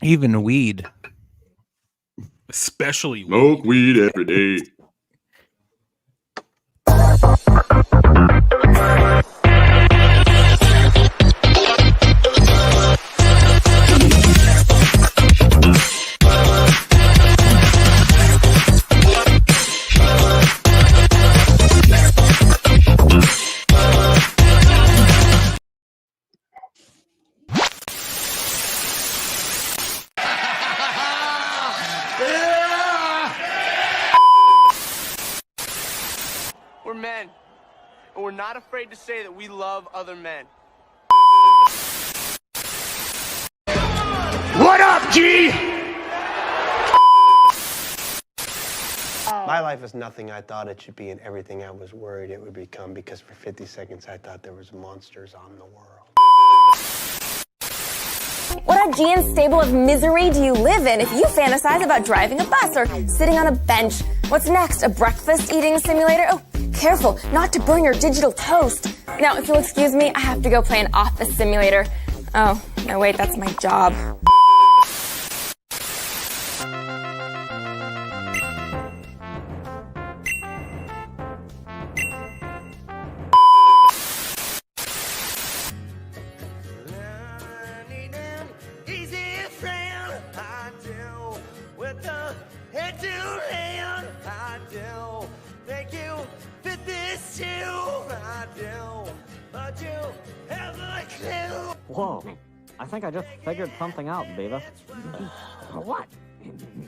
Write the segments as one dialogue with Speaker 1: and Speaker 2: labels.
Speaker 1: Even weed.
Speaker 2: Especially
Speaker 3: Smoke weed every day.
Speaker 4: We're men, and we're not afraid to say that we love other men.
Speaker 5: What up, G?
Speaker 6: My life is nothing I thought it should be and everything I was worried it would become, because for 50 seconds I thought there was monsters on the world.
Speaker 7: What Augean stable of misery do you live in if you fantasize about driving a bus or sitting on a bench? What's next, a breakfast eating simulator? Oh, careful, not to burn your digital toast. Now, if you'll excuse me, I have to go play an office simulator. Oh, no, wait, that's my job.
Speaker 8: Whoa, I think I just figured something out, Beavis.
Speaker 5: What?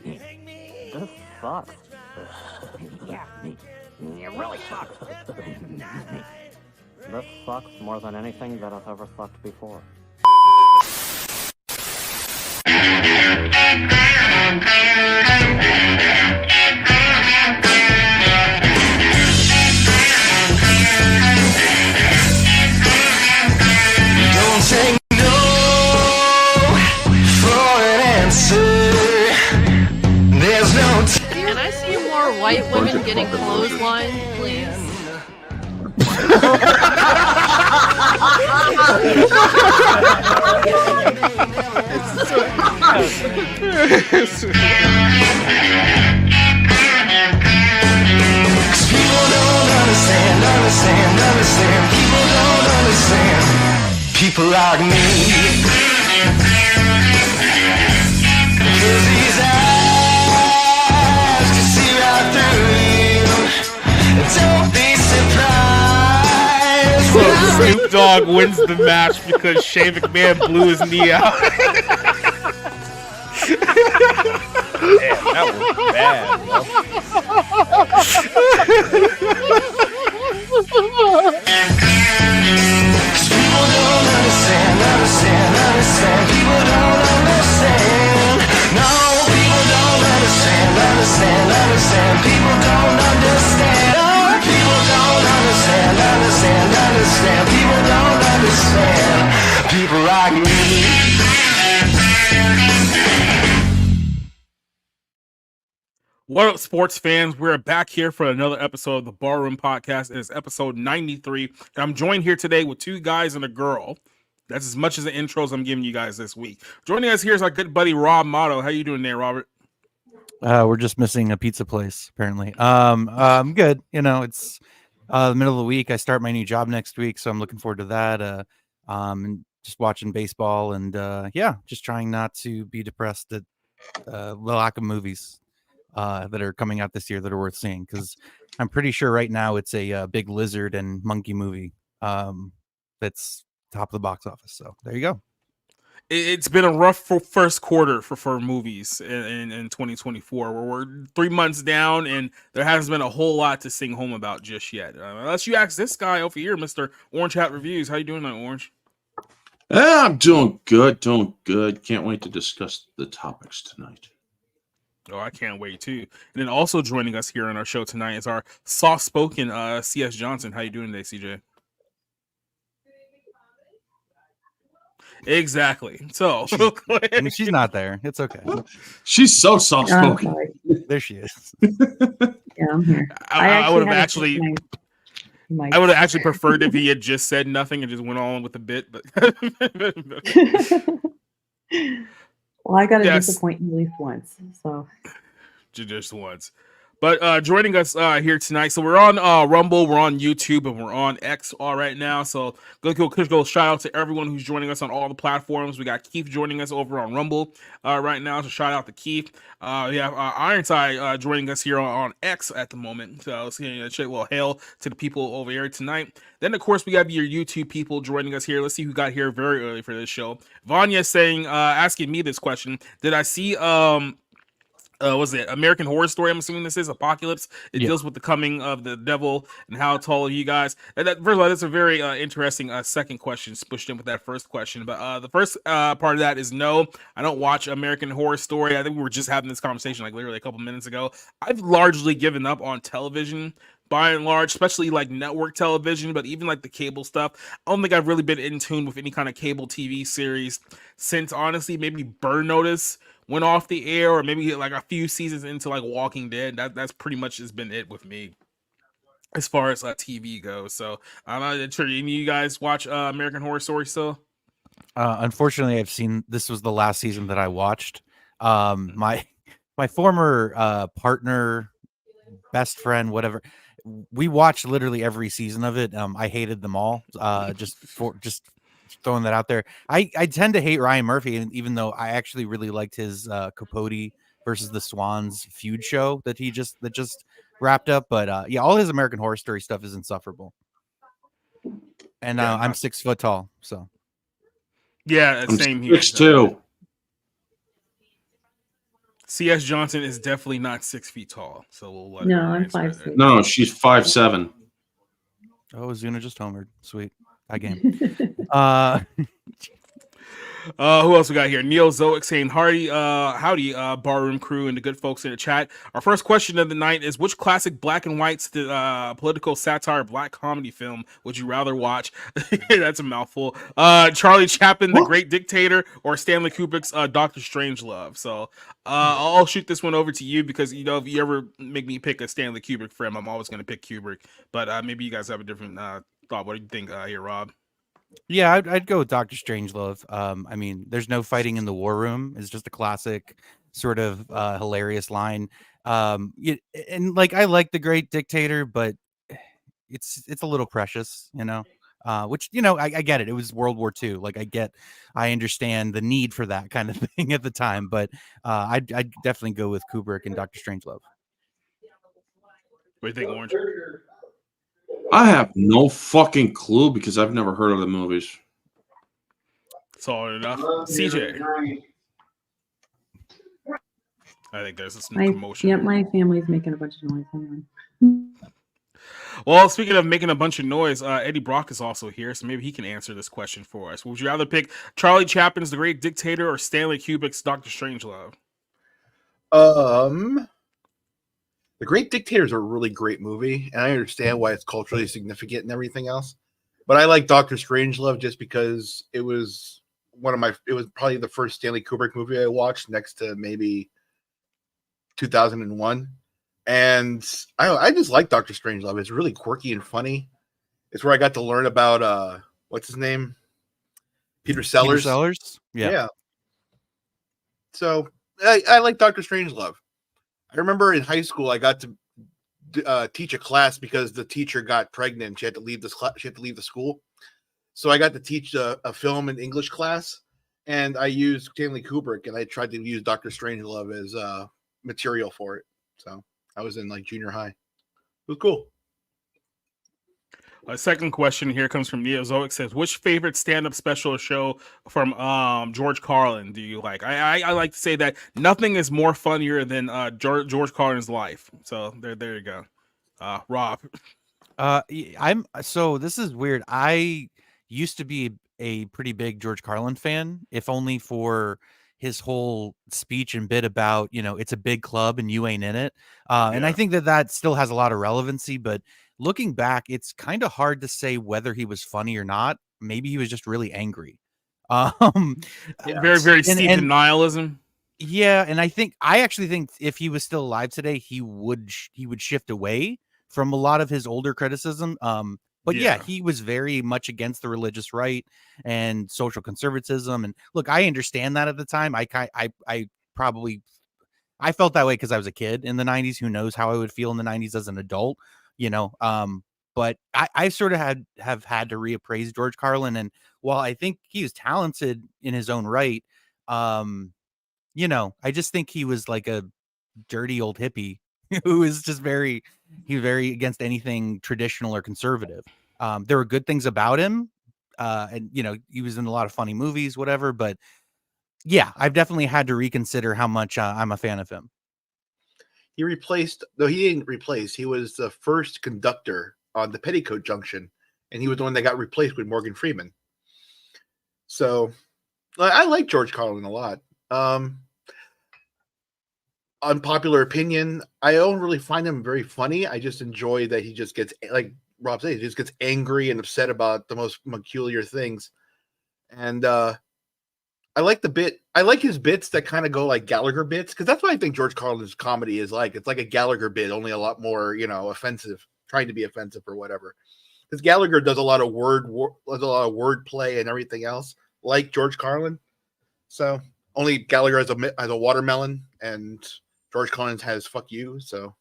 Speaker 8: This sucks.
Speaker 5: Yeah, it really sucks.
Speaker 8: This sucks more than anything that I've ever sucked before.
Speaker 9: Don't take no for an answer. There's no
Speaker 10: Can I see more white women getting clotheslined, please?
Speaker 9: People don't understand. People don't understand. People like me. Cause these eyes can see right through you. Don't be surprised.
Speaker 2: So Snoop Dogg wins the match because Shane McMahon blew his knee out.
Speaker 1: Damn, that was bad, bro.
Speaker 9: People don't understand. People don't understand. No, people don't understand. People don't understand. No, people don't understand. People don't understand. People like me.
Speaker 2: What up, sports fans? We're back here for another episode of the Barroom Podcast. It is episode 93. And I'm joined here today with two guys and a girl. That's as much as the intros I'm giving you guys this week. Joining us here is our good buddy Rob Motto. How you doing there, Robert?
Speaker 1: We're just missing a pizza place, apparently. I'm good. You know, it's the middle of the week. I start my new job next week, so I'm looking forward to that. And just watching baseball and yeah, just trying not to be depressed at the lack of movies that are coming out this year that are worth seeing, because I'm pretty sure right now it's a big lizard and monkey movie that's top of the box office. So there you go.
Speaker 2: It's been a rough first quarter for movies in 2024. We're 3 months down, and there hasn't been a whole lot to sing home about just yet. Unless you ask this guy over here, Mr. Orange Hat Reviews. How you doing tonight, Orange?
Speaker 3: I'm doing good. Can't wait to discuss the topics tonight.
Speaker 2: Oh, I can't wait too. And then also joining us here on our show tonight is our soft-spoken C.S. Johnson. How you doing today, CJ? Exactly. So
Speaker 1: she's not there. It's okay.
Speaker 3: She's so soft-spoken.
Speaker 1: There she is.
Speaker 11: Yeah, I'm here.
Speaker 2: I would have actually preferred if he had just said nothing and just went on with the bit. But
Speaker 11: Well, I got to
Speaker 2: Yes.
Speaker 11: disappoint you at least once. So
Speaker 2: Just once. But joining us here tonight, so we're on Rumble, we're on YouTube, and we're on X right now. So go shout out to everyone who's joining us on all the platforms. We got Keith joining us over on Rumble right now, so shout out to Keith. We have Ironside joining us here on X at the moment. So well, hail to the people over here tonight. Then of course we have your YouTube people joining us here. Let's see who got here very early for this show. Vanya saying, asking me this question: did I see was it American Horror Story? I'm assuming this is Apocalypse. It deals with the coming of the devil and how tall are you guys. And first of all, that's a very interesting second question pushed in with that first question. But the first part of that is no, I don't watch American Horror Story. I think we were just having this conversation like literally a couple minutes ago. I've largely given up on television by and large, especially like network television, but even like the cable stuff. I don't think I've really been in tune with any kind of cable TV series since honestly maybe Burn Notice went off the air, or maybe like a few seasons into like Walking Dead. That's pretty much has been it with me as far as TV goes. So I'm not sure any of you guys watch American Horror Story still.
Speaker 1: Unfortunately, this was the last season that I watched. My former partner, best friend, whatever, we watched literally every season of it. I hated them all. Just throwing that out there. I tend to hate Ryan Murphy, and even though I actually really liked his Capote versus the Swans feud show that just wrapped up, but yeah, all his American Horror Story stuff is insufferable. And I'm 6 foot tall, so
Speaker 2: yeah,
Speaker 3: I'm
Speaker 2: same here.
Speaker 3: 6'2".
Speaker 2: C.S. Johnson is definitely not 6 feet tall, so we'll let
Speaker 11: no, I'm 5'6".
Speaker 3: No, she's 5'7".
Speaker 1: Oh, Zuna just homered. Sweet. That game.
Speaker 2: Who else we got here? Neil Zoic saying, howdy, barroom crew and the good folks in the chat. Our first question of the night is, which classic black and white political satire black comedy film would you rather watch? That's a mouthful. Charlie Chaplin, The Great Dictator, or Stanley Kubrick's Dr. Strangelove? So I'll shoot this one over to you because, you know, if you ever make me pick a Stanley Kubrick film, I'm always going to pick Kubrick. But maybe you guys have a different thought. What do you think here, Rob?
Speaker 1: Yeah, I'd go with Dr. Strangelove. I mean, there's no fighting in the war room. It's just a classic sort of hilarious line. And like, I like The Great Dictator, but it's a little precious, you know. Which, you know, I get it. It was World War II. Like, I understand the need for that kind of thing at the time. But I'd definitely go with Kubrick and Dr. Strangelove.
Speaker 2: What do you think, Orange?
Speaker 3: I have no fucking clue because I've never heard of the movies.
Speaker 2: Solid enough. CJ. I think there's some commotion.
Speaker 11: Yep, my family's making a bunch of noise. Hang on.
Speaker 2: Well, speaking of making a bunch of noise, Eddie Brock is also here, so maybe he can answer this question for us. Would you rather pick Charlie Chaplin's The Great Dictator or Stanley Kubrick's Dr. Strangelove?
Speaker 12: The Great Dictator is a really great movie, and I understand why it's culturally significant and everything else. But I like Dr. Strangelove just because it was it was probably the first Stanley Kubrick movie I watched, next to maybe 2001. And I just like Dr. Strangelove. It's really quirky and funny. It's where I got to learn about what's his name? Peter Sellers.
Speaker 1: Peter Sellers? Yeah.
Speaker 12: So I like Dr. Strangelove. I remember in high school I got to teach a class because the teacher got pregnant. She had to leave this class. She had to leave the school. So I got to teach a film and English class, and I used Stanley Kubrick, and I tried to use Dr. Strangelove as material for it. So I was in like junior high. It was cool.
Speaker 2: A second question here comes from Neozoic. Says, which favorite stand-up special or show from George Carlin do you like? I like to say that nothing is more funnier than George Carlin's life. So there you go. Rob.
Speaker 1: So this is weird. I used to be a pretty big George Carlin fan, if only for his whole speech and bit about, you know, it's a big club and you ain't in it. And I think that still has a lot of relevancy, but looking back, it's kind of hard to say whether he was funny or not. Maybe he was just really angry.
Speaker 2: Very, very steeped in nihilism.
Speaker 1: Yeah, and I actually think if he was still alive today, he would shift away from a lot of his older criticism. But yeah, he was very much against the religious right and social conservatism. And look, I understand that at the time. I probably felt that way because I was a kid in the 90s. Who knows how I would feel in the 90s as an adult, you know? But I sort of have had to reappraise George Carlin. And while I think he was talented in his own right, you know, I just think he was like a dirty old hippie who was just very against anything traditional or conservative. There were good things about him. And you know, he was in a lot of funny movies, whatever, but yeah, I've definitely had to reconsider how much I'm a fan of him.
Speaker 12: He didn't replace. He was the first conductor on the Petticoat Junction, and he was the one that got replaced with Morgan Freeman. So I like George Carlin a lot. Unpopular opinion, I don't really find him very funny. I just enjoy that he just gets, like Rob said, he just gets angry and upset about the most peculiar things. And I like his bits that kind of go like Gallagher bits, because that's what I think George Carlin's comedy is like. It's like a Gallagher bit, only a lot more, you know, offensive, trying to be offensive or whatever. Because Gallagher does a lot of word play and everything else, like George Carlin. So only Gallagher has a watermelon, and George Carlin has fuck you. So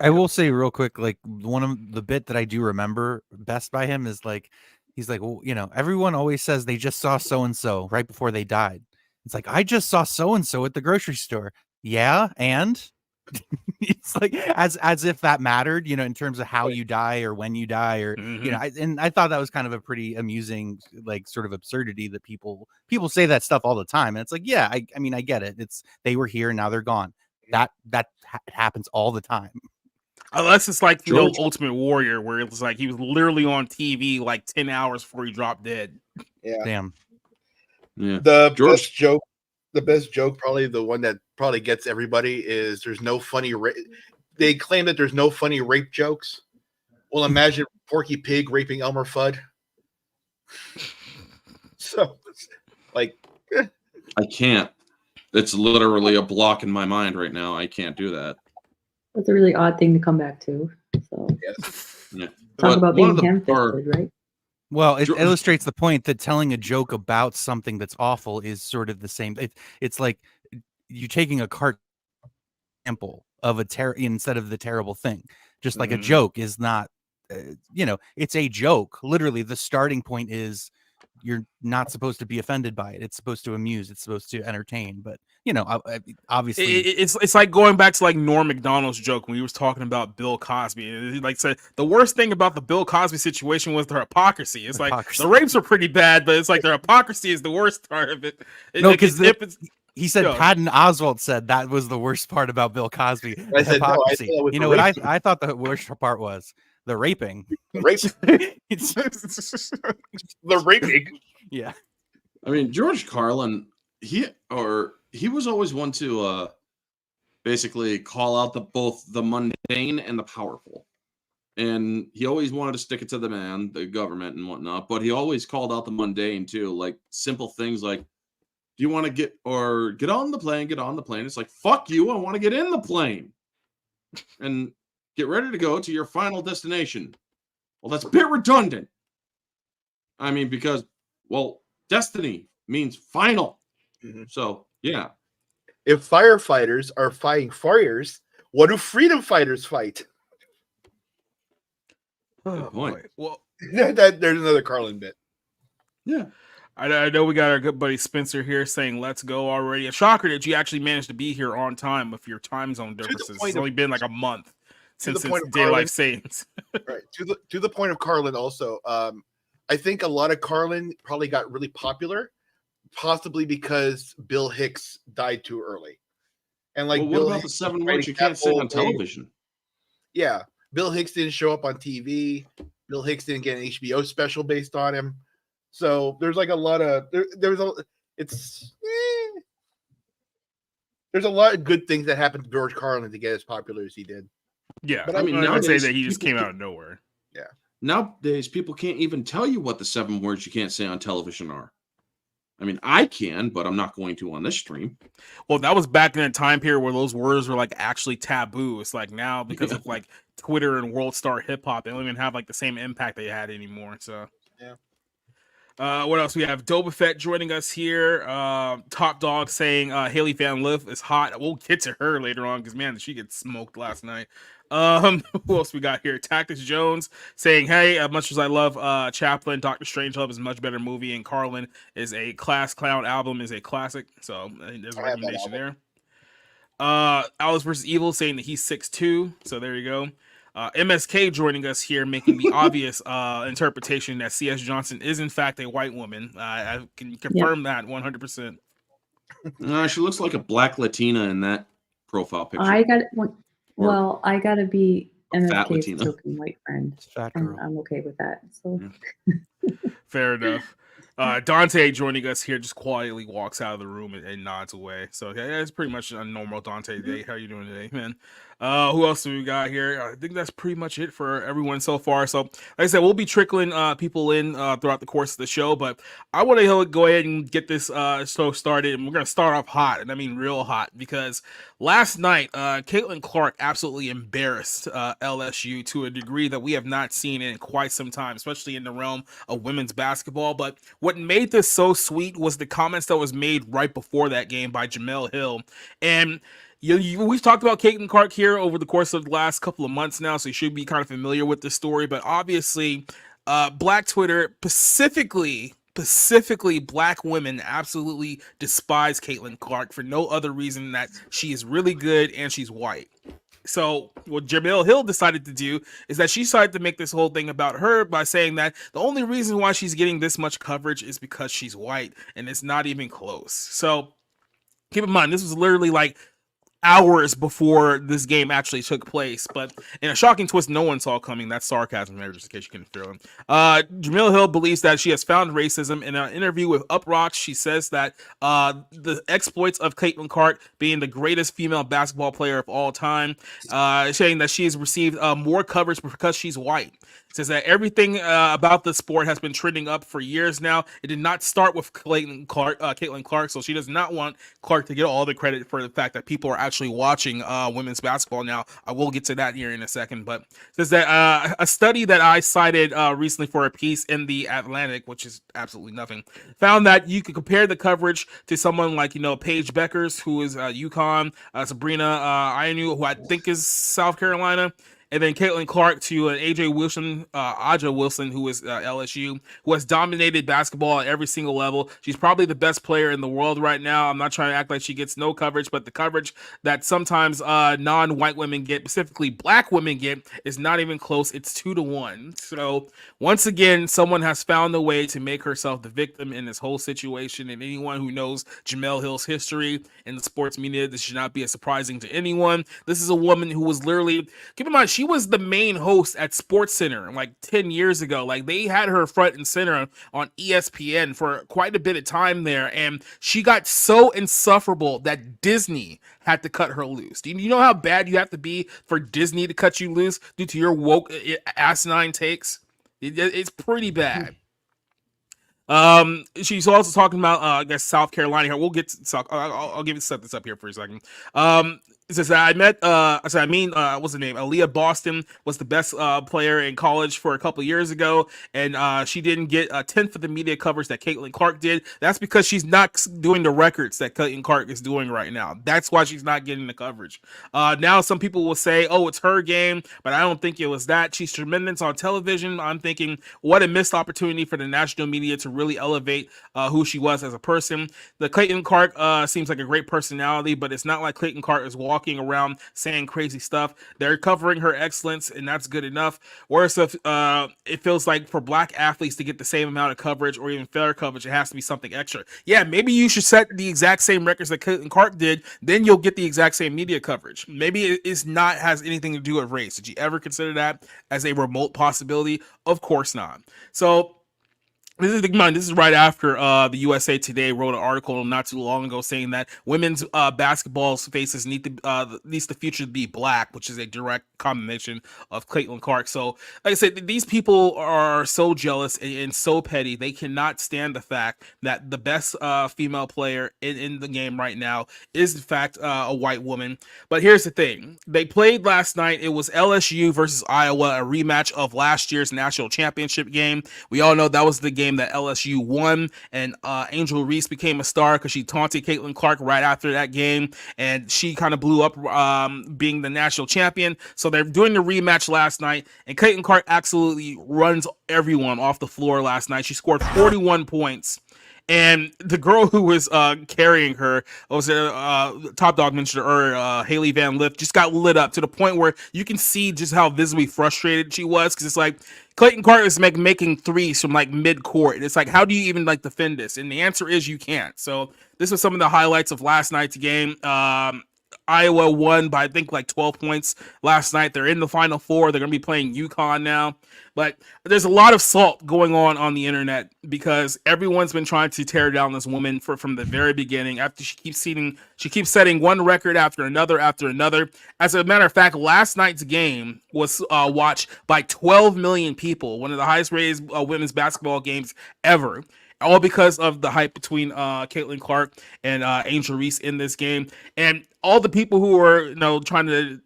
Speaker 1: I will say real quick, like one of the bit that I do remember best by him is like, he's like, well, you know, everyone always says they just saw so-and-so right before they died. It's like, I just saw so-and-so at the grocery store. Yeah. And it's like, as if that mattered, you know, in terms of how you die or when you die, or, you know, I thought that was kind of a pretty amusing, like sort of absurdity that people say that stuff all the time. And it's like, yeah, I mean, I get it. They were here, now they're gone. That happens all the time.
Speaker 2: Unless it's like the Ultimate Warrior, where it was like he was literally on TV like 10 hours before he dropped dead.
Speaker 12: Yeah.
Speaker 1: Damn.
Speaker 3: Yeah.
Speaker 12: The best joke, probably the one that probably gets everybody, is there's no funny they claim that there's no funny rape jokes. Well, imagine Porky Pig raping Elmer Fudd. So, like,
Speaker 3: I can't. It's literally a block in my mind right now. I can't do that.
Speaker 11: That's a really odd thing to come back to. So
Speaker 3: Yeah.
Speaker 11: talk about being ham-fisted, right?
Speaker 1: Well, it illustrates the point that telling a joke about something that's awful is sort of the same. It's like you're taking a cart sample of instead of the terrible thing. Just like a joke is not, you know, it's a joke. Literally, the starting point is you're not supposed to be offended by it. It's supposed to amuse. It's supposed to entertain. But you know, obviously,
Speaker 2: it's like going back to like Norm Macdonald's joke when he was talking about Bill Cosby. And he like said the worst thing about the Bill Cosby situation was their hypocrisy. It's like the rapes were pretty bad, but it's like their hypocrisy is the worst part of it.
Speaker 1: No, because he said Patton Oswalt said that was the worst part about Bill Cosby.
Speaker 12: I said,
Speaker 1: hypocrisy.
Speaker 12: No,
Speaker 1: you know what I thought the worst part was? The raping.
Speaker 12: The raping.
Speaker 1: Yeah.
Speaker 3: I mean, George Carlin, he was always one to basically call out both the mundane and the powerful. And he always wanted to stick it to the man, the government and whatnot, but he always called out the mundane too, like simple things like, do you want to get on the plane? It's like, fuck you, I want to get in the plane. And get ready to go to your final destination. Well, that's a bit redundant. I mean, because, well, destiny means final.
Speaker 12: Mm-hmm.
Speaker 3: So, yeah.
Speaker 12: If firefighters are fighting fires, what do freedom fighters fight?
Speaker 3: Good point.
Speaker 2: Well,
Speaker 12: there's another Carlin bit.
Speaker 3: Yeah.
Speaker 2: I know we got our good buddy Spencer here saying, let's go already. A shocker that you actually managed to be here on time with your time zone differences. It's only been like a month since daylight savings.
Speaker 12: Right. To the point of Carlin also, I think a lot of Carlin probably got really popular, possibly because Bill Hicks died too early. And like,
Speaker 3: what about the 7 words you can't say on television?
Speaker 12: Yeah. Bill Hicks didn't show up on TV. Bill Hicks didn't get an HBO special based on him. So there's like a lot of there's a lot of good things that happened to George Carlin to get as popular as he did.
Speaker 2: Yeah,
Speaker 12: but
Speaker 2: I mean, I would say that he just came out of nowhere.
Speaker 12: Yeah.
Speaker 3: Nowadays, people can't even tell you what the 7 words you can't say on television are. I mean, I can, but I'm not going to on this stream.
Speaker 2: Well, that was back in a time period where those words were like actually taboo. It's like now because of like Twitter and World Star Hip Hop, they don't even have like the same impact they had anymore. So
Speaker 12: yeah.
Speaker 2: What else we have? Doba Fett joining us here. Top Dog saying Haley Van Lith is hot. We'll get to her later on because man, she gets smoked last night. Who else we got here? Tactics Jones saying, hey, as much as I love Chaplin, Doctor Strangelove is a much better movie, and Carlin is a class clown album is a classic. So I think there's a recommendation there. Alice vs. Evil saying that he's 6'2", so there you go. MSK joining us here, making the obvious interpretation that C.S. Johnson is in fact a white woman. I can confirm that 100%.
Speaker 3: She looks like a black Latina in that profile picture.
Speaker 11: I gotta be MSK's token white friend.
Speaker 1: And
Speaker 11: I'm okay with that. So
Speaker 2: fair enough. Dante joining us here just quietly walks out of the room and nods away. So yeah, it's pretty much a normal Dante day. How you doing today, man? Who else do we got here? I think that's pretty much it for everyone so far. So like I said, we'll be trickling people in throughout the course of the show, but I want to go ahead and get this show started, and we're going to start off hot, and I mean real hot, because last night Caitlin Clark absolutely embarrassed LSU to a degree that we have not seen in quite some time, especially in the realm of women's basketball. But what made this so sweet was the comments that was made right before that game by Jemele Hill. And we've talked about Caitlin Clark here over the course of the last couple of months now, so you should be kind of familiar with the story. But obviously, Black Twitter, specifically Black women, absolutely despise Caitlin Clark for no other reason than that she is really good and she's white. So what Jemele Hill decided to do is that she decided to make this whole thing about her by saying that the only reason why she's getting this much coverage is because she's white, and it's not even close. So keep in mind, this was literally like hours before this game actually took place, but in a shocking twist no one saw coming. That's sarcasm there, just in case you couldn't feel it. Jemele Hill believes that she has found racism. In an interview with Uproxx, she says that the exploits of Caitlin Clark being the greatest female basketball player of all time, saying that she has received more coverage because she's white. Says that everything about the sport has been trending up for years now. It did not start with Caitlin Clark, so she does not want Clark to get all the credit for the fact that people are actually watching women's basketball now. I will get to that here in a second, but says that a study that I cited recently for a piece in the Atlantic, which is absolutely nothing, found that you could compare the coverage to someone like Paige Beckers, who is UConn, Sabrina Ianu, who I think is South Carolina, and then Caitlin Clark to Aja Wilson, who is LSU, who has dominated basketball at every single level. She's probably the best player in the world right now. I'm not trying to act like she gets no coverage, but the coverage that sometimes non-white women get, specifically Black women get, is not even close. It's 2-1. So once again, someone has found a way to make herself the victim in this whole situation. And anyone who knows Jemele Hill's history in the sports media, this should not be as surprising to anyone. This is a woman who was literally, keep in mind, she was the main host at SportsCenter like 10 years ago. Like, they had her front and center on ESPN for quite a bit of time there, and she got so insufferable that Disney had to cut her loose. Do you know how bad you have to be for Disney to cut you loose due to your woke asinine takes? It's pretty bad. She's also talking about I guess South Carolina here. We'll get to South. I'll set this up here for a second. It says I met what's the name? Aaliyah Boston was the best player in college for a couple of years ago, and she didn't get a tenth of the media coverage that Caitlin Clark did. That's because she's not doing the records that Caitlin Clark is doing right now. That's why she's not getting the coverage. Now some people will say, oh, it's her game, but I don't think it was that. She's tremendous on television. I'm thinking, what a missed opportunity for the national media to really elevate who she was as a person. The Caitlin Clark seems like a great personality, but it's not like Caitlin Clark is walking around saying crazy stuff. They're covering her excellence, and that's good enough. Whereas if it feels like for Black athletes to get the same amount of coverage or even fair coverage, it has to be something extra. Yeah, maybe you should set the exact same records that Caitlin Clark did, then you'll get the exact same media coverage. Maybe it's not has anything to do with race. Did you ever consider that as a remote possibility? Of course not. So This is right after the USA Today wrote an article not too long ago saying that women's basketball's faces needs the future to be black, which is a direct combination of Caitlin Clark. So, like I said, these people are so jealous and so petty. They cannot stand the fact that the best female player in the game right now is, in fact, a white woman. But here's the thing. They played last night. It was LSU versus Iowa, a rematch of last year's national championship game. We all know that was the game that LSU won, and Angel Reese became a star because she taunted Caitlin Clark right after that game, and she kind of blew up being the national champion. So they're doing the rematch last night, and Caitlin Clark absolutely runs everyone off the floor last night. She scored 41 points. And the girl who was carrying her, Top Dog mentioned her, Haley Van Lith, just got lit up to the point where you can see just how visibly frustrated she was, because it's like Clayton Clark is making threes from like mid-court, and it's like, how do you even like defend this? And the answer is you can't. So this was some of the highlights of last night's game. Iowa won by I think like 12 points last night. They're in the Final Four. They're going to be playing UConn now. But there's a lot of salt going on the internet because everyone's been trying to tear down this woman from the very beginning. After she keeps setting one record after another. As a matter of fact, last night's game was watched by 12 million people, one of the highest rated women's basketball games ever. All because of the hype between Caitlin Clark and Angel Reese in this game, and all the people who are trying to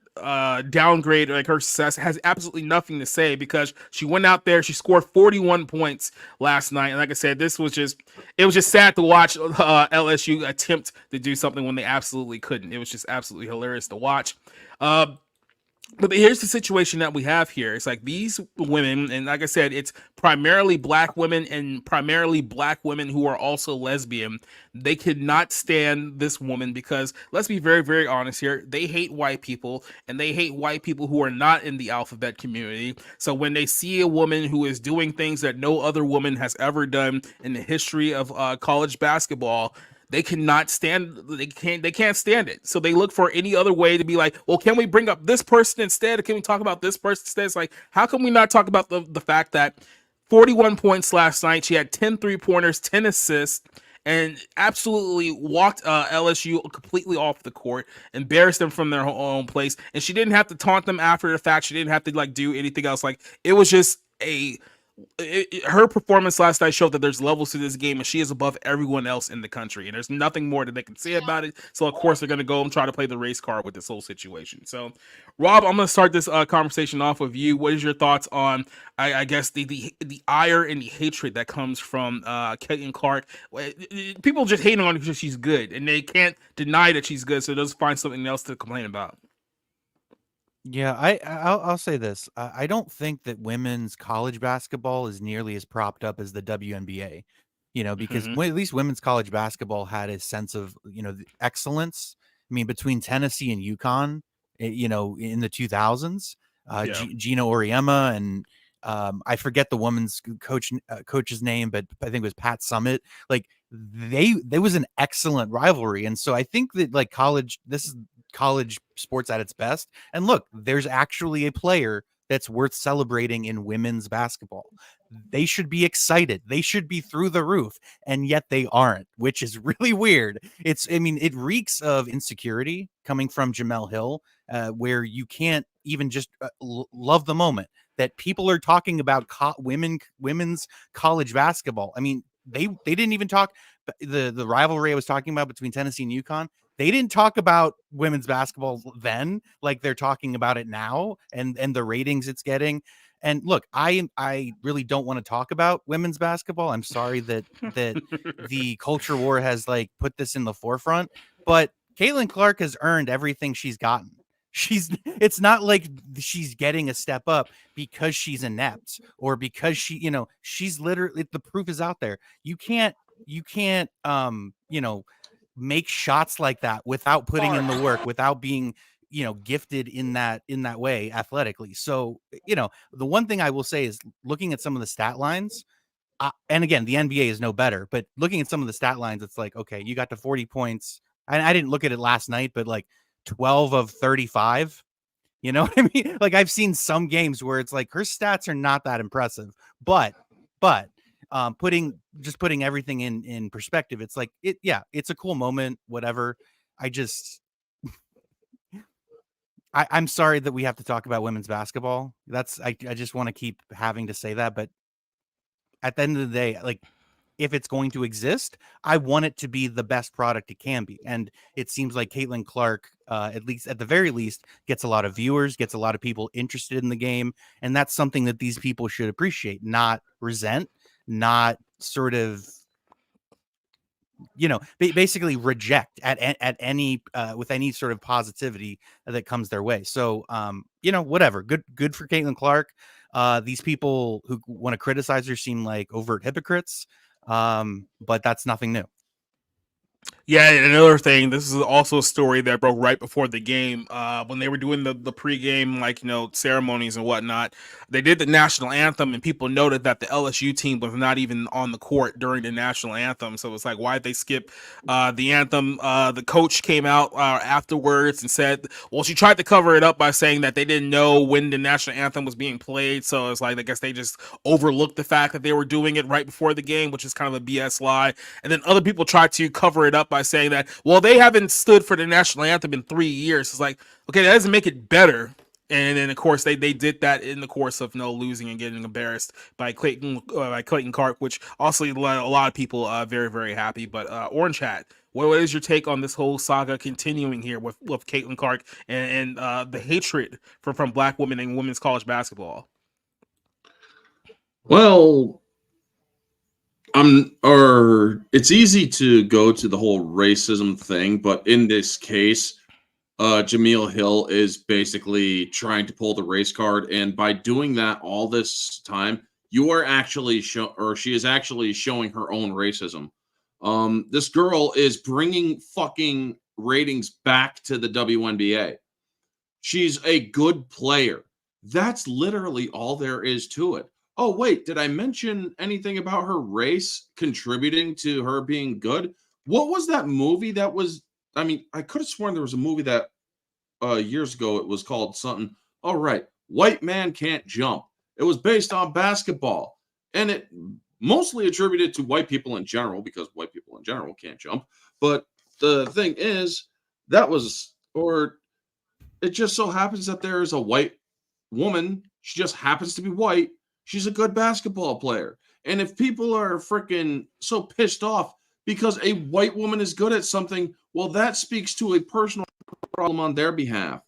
Speaker 2: downgrade like her success has absolutely nothing to say, because she went out there, she scored 41 points last night, and like I said, it was just sad to watch LSU attempt to do something when they absolutely couldn't. It was just absolutely hilarious to watch. But here's the situation that we have here. It's like these women, and like I said, it's primarily black women and primarily black women who are also lesbian. They could not stand this woman because, let's be very, very honest here, they hate white people, and they hate white people who are not in the alphabet community. So when they see a woman who is doing things that no other woman has ever done in the history of college basketball, they cannot stand. They can't stand it. So they look for any other way to be like, well, can we bring up this person instead? Or can we talk about this person instead? It's like, how can we not talk about the fact that 41 points last night? She had 10 3-pointers, 10 assists, and absolutely walked LSU completely off the court, embarrassed them from their own place. And she didn't have to taunt them after the fact. She didn't have to like do anything else. Like, it was just her performance last night showed that there's levels to this game, and she is above everyone else in the country, and there's nothing more that they can say about it. So of course they're going to go and try to play the race card with this whole situation. So Rob, I'm going to start this conversation off with you. What is your thoughts on I guess the ire and the hatred that comes from Caitlin Clark? People just hate on her because she's good, and they can't deny that she's good, so they'll just find something else to complain about.
Speaker 1: Yeah, I'll say this. I don't think that women's college basketball is nearly as propped up as the WNBA, because
Speaker 2: Mhm.
Speaker 1: at least women's college basketball had a sense of, the excellence. I mean, between Tennessee and UConn, in the 2000s,
Speaker 2: Yeah.
Speaker 1: Gina Oriema and I forget the woman's coach's name, but I think it was Pat Summitt. Like there was an excellent rivalry, and so I think that like this is college sports at its best. And look, there's actually a player that's worth celebrating in women's basketball. They should be excited. They should be through the roof, and yet they aren't, which is really weird. It reeks of insecurity coming from Jemele Hill, where you can't even just love the moment that people are talking about women's college basketball. I mean, they didn't even talk the rivalry I was talking about between Tennessee and UConn. They didn't talk about women's basketball then like they're talking about it now, and the ratings it's getting. And look, I really don't want to talk about women's basketball. I'm sorry that the culture war has like put this in the forefront, but Caitlin Clark has earned everything she's gotten. It's not like she's getting a step up because she's inept or because she's literally, the proof is out there. You can't make shots like that without putting in the work, without being gifted in that way athletically. So the one thing I will say is, looking at some of the stat lines, and again, the NBA is no better, but looking at some of the stat lines, it's like, okay, you got to 40 points, and I didn't look at it last night, but like 12 of 35. You know what I mean? Like, I've seen some games where it's like her stats are not that impressive, but putting everything in perspective, it's like it's a cool moment, whatever. I'm sorry that we have to talk about women's basketball. I just want to keep having to say that, but at the end of the day, like, if it's going to exist, I want it to be the best product it can be. And it seems like Caitlin Clark, at the very least, gets a lot of viewers, gets a lot of people interested in the game. And that's something that these people should appreciate, not resent, not sort of, basically reject at any with any sort of positivity that comes their way. So whatever, good for Caitlin Clark. These people who want to criticize her seem like overt hypocrites, but that's nothing new.
Speaker 2: Yeah, and another thing, this is also a story that broke right before the game. When they were doing the pregame, ceremonies and whatnot, they did the national anthem, and people noted that the LSU team was not even on the court during the national anthem. So it's like, why did they skip the anthem? The coach came out afterwards and said, well, she tried to cover it up by saying that they didn't know when the national anthem was being played. So it's like, I guess they just overlooked the fact that they were doing it right before the game, which is kind of a BS lie. And then other people tried to cover it up by saying that, well, they haven't stood for the national anthem in 3 years. It's like, okay, that doesn't make it better. And then, of course, they did that in the course of losing and getting embarrassed by Clayton Clark, which also a lot of people very, very happy. But Orange Hat, what is your take on this whole saga continuing here with Caitlin Clark and the hatred from Black women in women's college basketball?
Speaker 3: Well, it's easy to go to the whole racism thing, but in this case, Jemele Hill is basically trying to pull the race card, and by doing that all this time, you are actually she is actually showing her own racism. This girl is bringing fucking ratings back to the WNBA. She's a good player. That's literally all there is to it. Oh, wait, did I mention anything about her race contributing to her being good? What was that movie that was? I mean, I could have sworn there was a movie that years ago, it was called something. All right, White Man Can't Jump. It was based on basketball, and it mostly attributed to white people in general, because white people in general can't jump. But the thing is, it just so happens that there is a white woman. She just happens to be white. She's a good basketball player. And if people are freaking so pissed off because a white woman is good at something, well, that speaks to a personal problem on their behalf.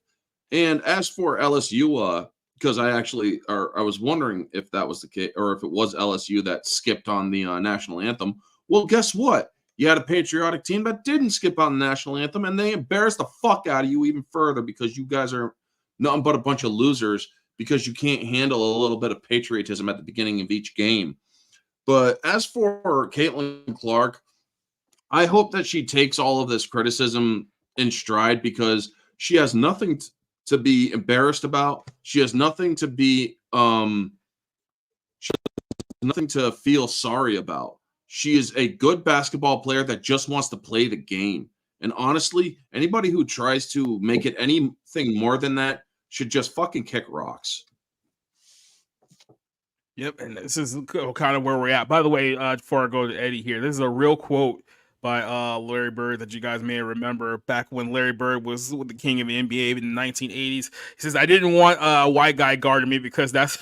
Speaker 3: And as for LSU, because I was wondering if that was the case, or if it was LSU that skipped on the national anthem. Well, guess what? You had a patriotic team that didn't skip on the national anthem, and they embarrassed the fuck out of you even further, because you guys are nothing but a bunch of losers, because you can't handle a little bit of patriotism at the beginning of each game. But as for Caitlin Clark, I hope that she takes all of this criticism in stride, because she has nothing to be embarrassed about. She has nothing to be nothing to feel sorry about. She is a good basketball player that just wants to play the game. And honestly, anybody who tries to make it anything more than that should just fucking kick rocks.
Speaker 2: Yep, and this is kind of where we're at. By the way, before I go to Eddie here, this is a real quote by Larry Bird that you guys may remember back when Larry Bird was the king of the NBA in the 1980s. He says, I didn't want a white guy guarding me because that's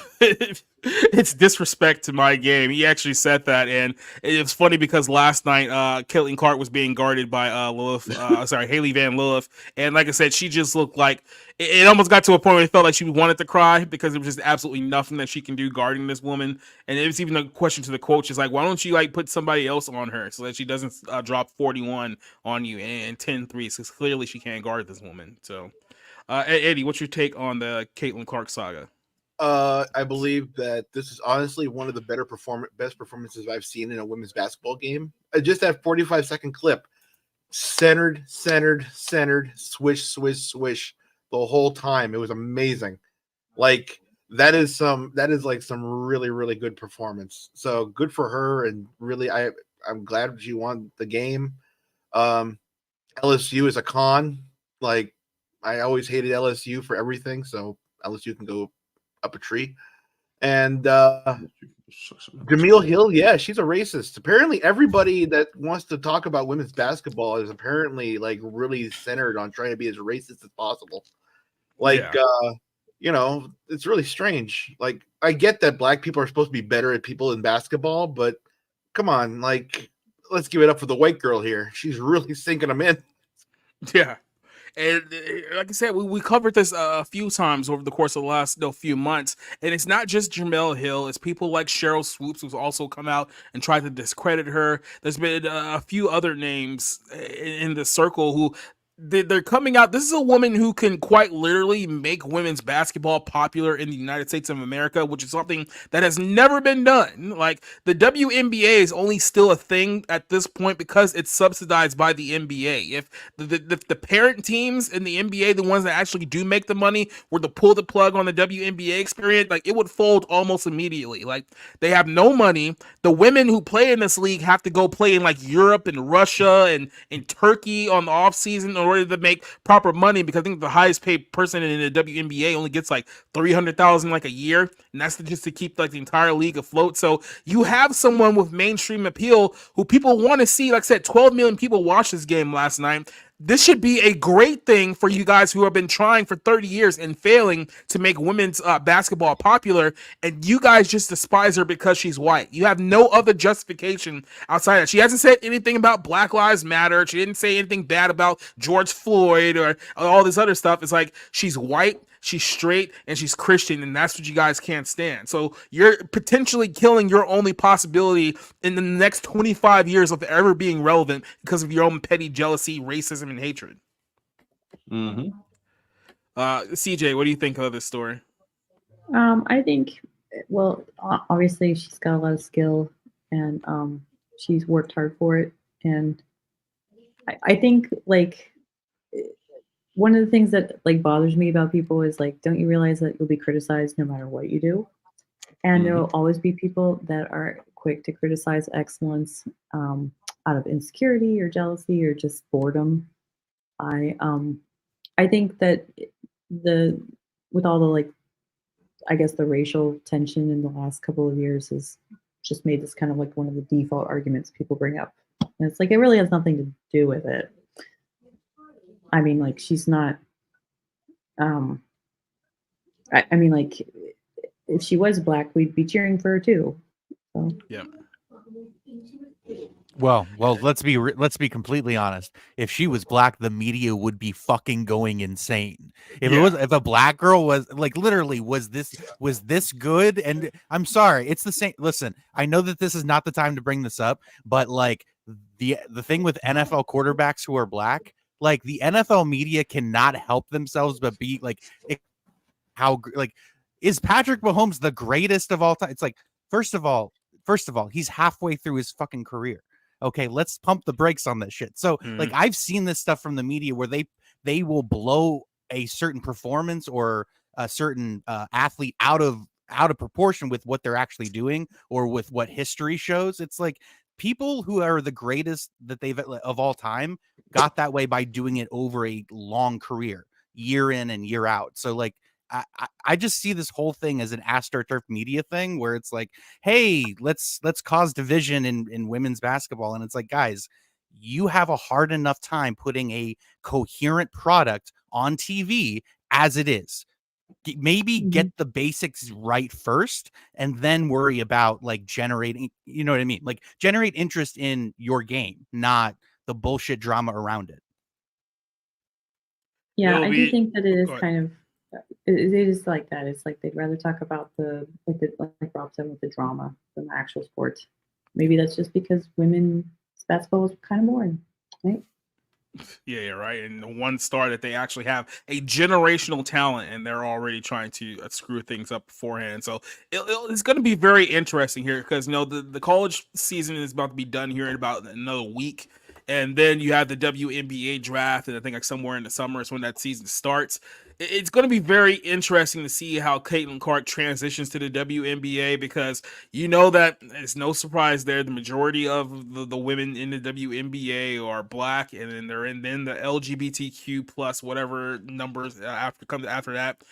Speaker 2: it's disrespect to my game. He actually said that, and it was funny because last night Caitlin Clark was being guarded by Haley Van Lilith, and like I said, she just looked like it almost got to a point where it felt like she wanted to cry, because there was just absolutely nothing that she can do guarding this woman. And it was even a question to the coach, is like, why don't you put somebody else on her so that she doesn't drop 41 on you and 10 threes, because clearly she can't guard this woman. So Eddie, what's your take on the Caitlin Clark saga?
Speaker 12: I believe that this is honestly one of the best performances I've seen in a women's basketball game. Just that 45-second clip, centered, swish, the whole time. It was amazing. Like that is some really, really good performance. So good for her, and really, I'm glad she won the game. LSU is a con. Like, I always hated LSU for everything, so LSU can go up a tree. And Jemele Hill, yeah, she's a racist. Apparently, everybody that wants to talk about women's basketball is apparently like really centered on trying to be as racist as possible. Like, it's really strange. Like, I get that black people are supposed to be better at people in basketball, but come on, like, let's give it up for the white girl here. She's really sinking them in.
Speaker 2: Yeah. And like I said, we covered this a few times over the course of the last few months. And it's not just Jemele Hill. It's people like Cheryl Swoops, who's also come out and tried to discredit her. There's been a few other names in the circle who they're coming out. This is a woman who can quite literally make women's basketball popular in the United States of America, which is something that has never been done. Like, the WNBA is only still a thing at this point because it's subsidized by the NBA. If the parent teams in the NBA, the ones that actually do make the money, were to pull the plug on the WNBA experience, like, it would fold almost immediately. Like, they have no money. The women who play in this league have to go play in like Europe and Russia and in Turkey on the off season in order to make proper money, because I think the highest paid person in the WNBA only gets like $300,000 like a year, and that's just to keep like the entire league afloat. So you have someone with mainstream appeal who people want to see. Like I said, 12 million people watched this game last night. This should be a great thing for you guys who have been trying for 30 years and failing to make women's basketball popular, and you guys just despise her because she's white. You have no other justification outside that. She hasn't said anything about Black Lives Matter. She didn't say anything bad about George Floyd or all this other stuff. It's like, she's white, she's straight, and she's Christian, and that's what you guys can't stand. So you're potentially killing your only possibility in the next 25 years of ever being relevant because of your own petty jealousy, racism, and hatred. CJ, what do you think of this story?
Speaker 11: I think, well, obviously she's got a lot of skill, and she's worked hard for it. And I think, like, one of the things that like bothers me about people is, like, don't you realize that you'll be criticized no matter what you do? And there will always be people that are quick to criticize excellence out of insecurity or jealousy or just boredom. I think that with all the, like, I guess the racial tension in the last couple of years has just made this kind of like one of the default arguments people bring up. And it's like, it really has nothing to do with it. I mean, like, she's not, I mean, like, if she was black, we'd be cheering for her too. So.
Speaker 2: Yeah.
Speaker 1: Well, let's be completely honest. If she was black, the media would be fucking going insane. If a black girl was, like, literally was this good, and I'm sorry, it's the same. Listen, I know that this is not the time to bring this up, but like the thing with NFL quarterbacks who are black, like, the NFL media cannot help themselves but be like, is Patrick Mahomes the greatest of all time? It's like, first of all, he's halfway through his fucking career. Okay, let's pump the brakes on that shit. So, like, I've seen this stuff from the media where they will blow a certain performance or a certain athlete out of proportion with what they're actually doing or with what history shows. It's like, people who are the greatest that they've of all time got that way by doing it over a long career, year in and year out. So, like, I just see this whole thing as an AstroTurf media thing where it's like, hey, let's cause division in women's basketball. And it's like, guys, you have a hard enough time putting a coherent product on TV as it is. Maybe get the basics right first and then worry about, like, generating, you know what I mean? Like, generate interest in your game, not the bullshit drama around it.
Speaker 11: Yeah, I do think that it is kind of, it is like that. It's like they'd rather talk about like Rob said, with the drama than the actual sport. Maybe that's just because women's basketball is kind of boring, right?
Speaker 2: Yeah, right. And the one star that they actually have a generational talent, and they're already trying to screw things up beforehand. So it's going to be very interesting here because, you know, the college season is about to be done here in about another week. And then you have the WNBA draft, and I think like somewhere in the summer is when that season starts. It's going to be very interesting to see how Caitlin Clark transitions to the WNBA because you know that it's no surprise there. The majority of the women in the WNBA are black, and then then the LGBTQ plus whatever numbers after that.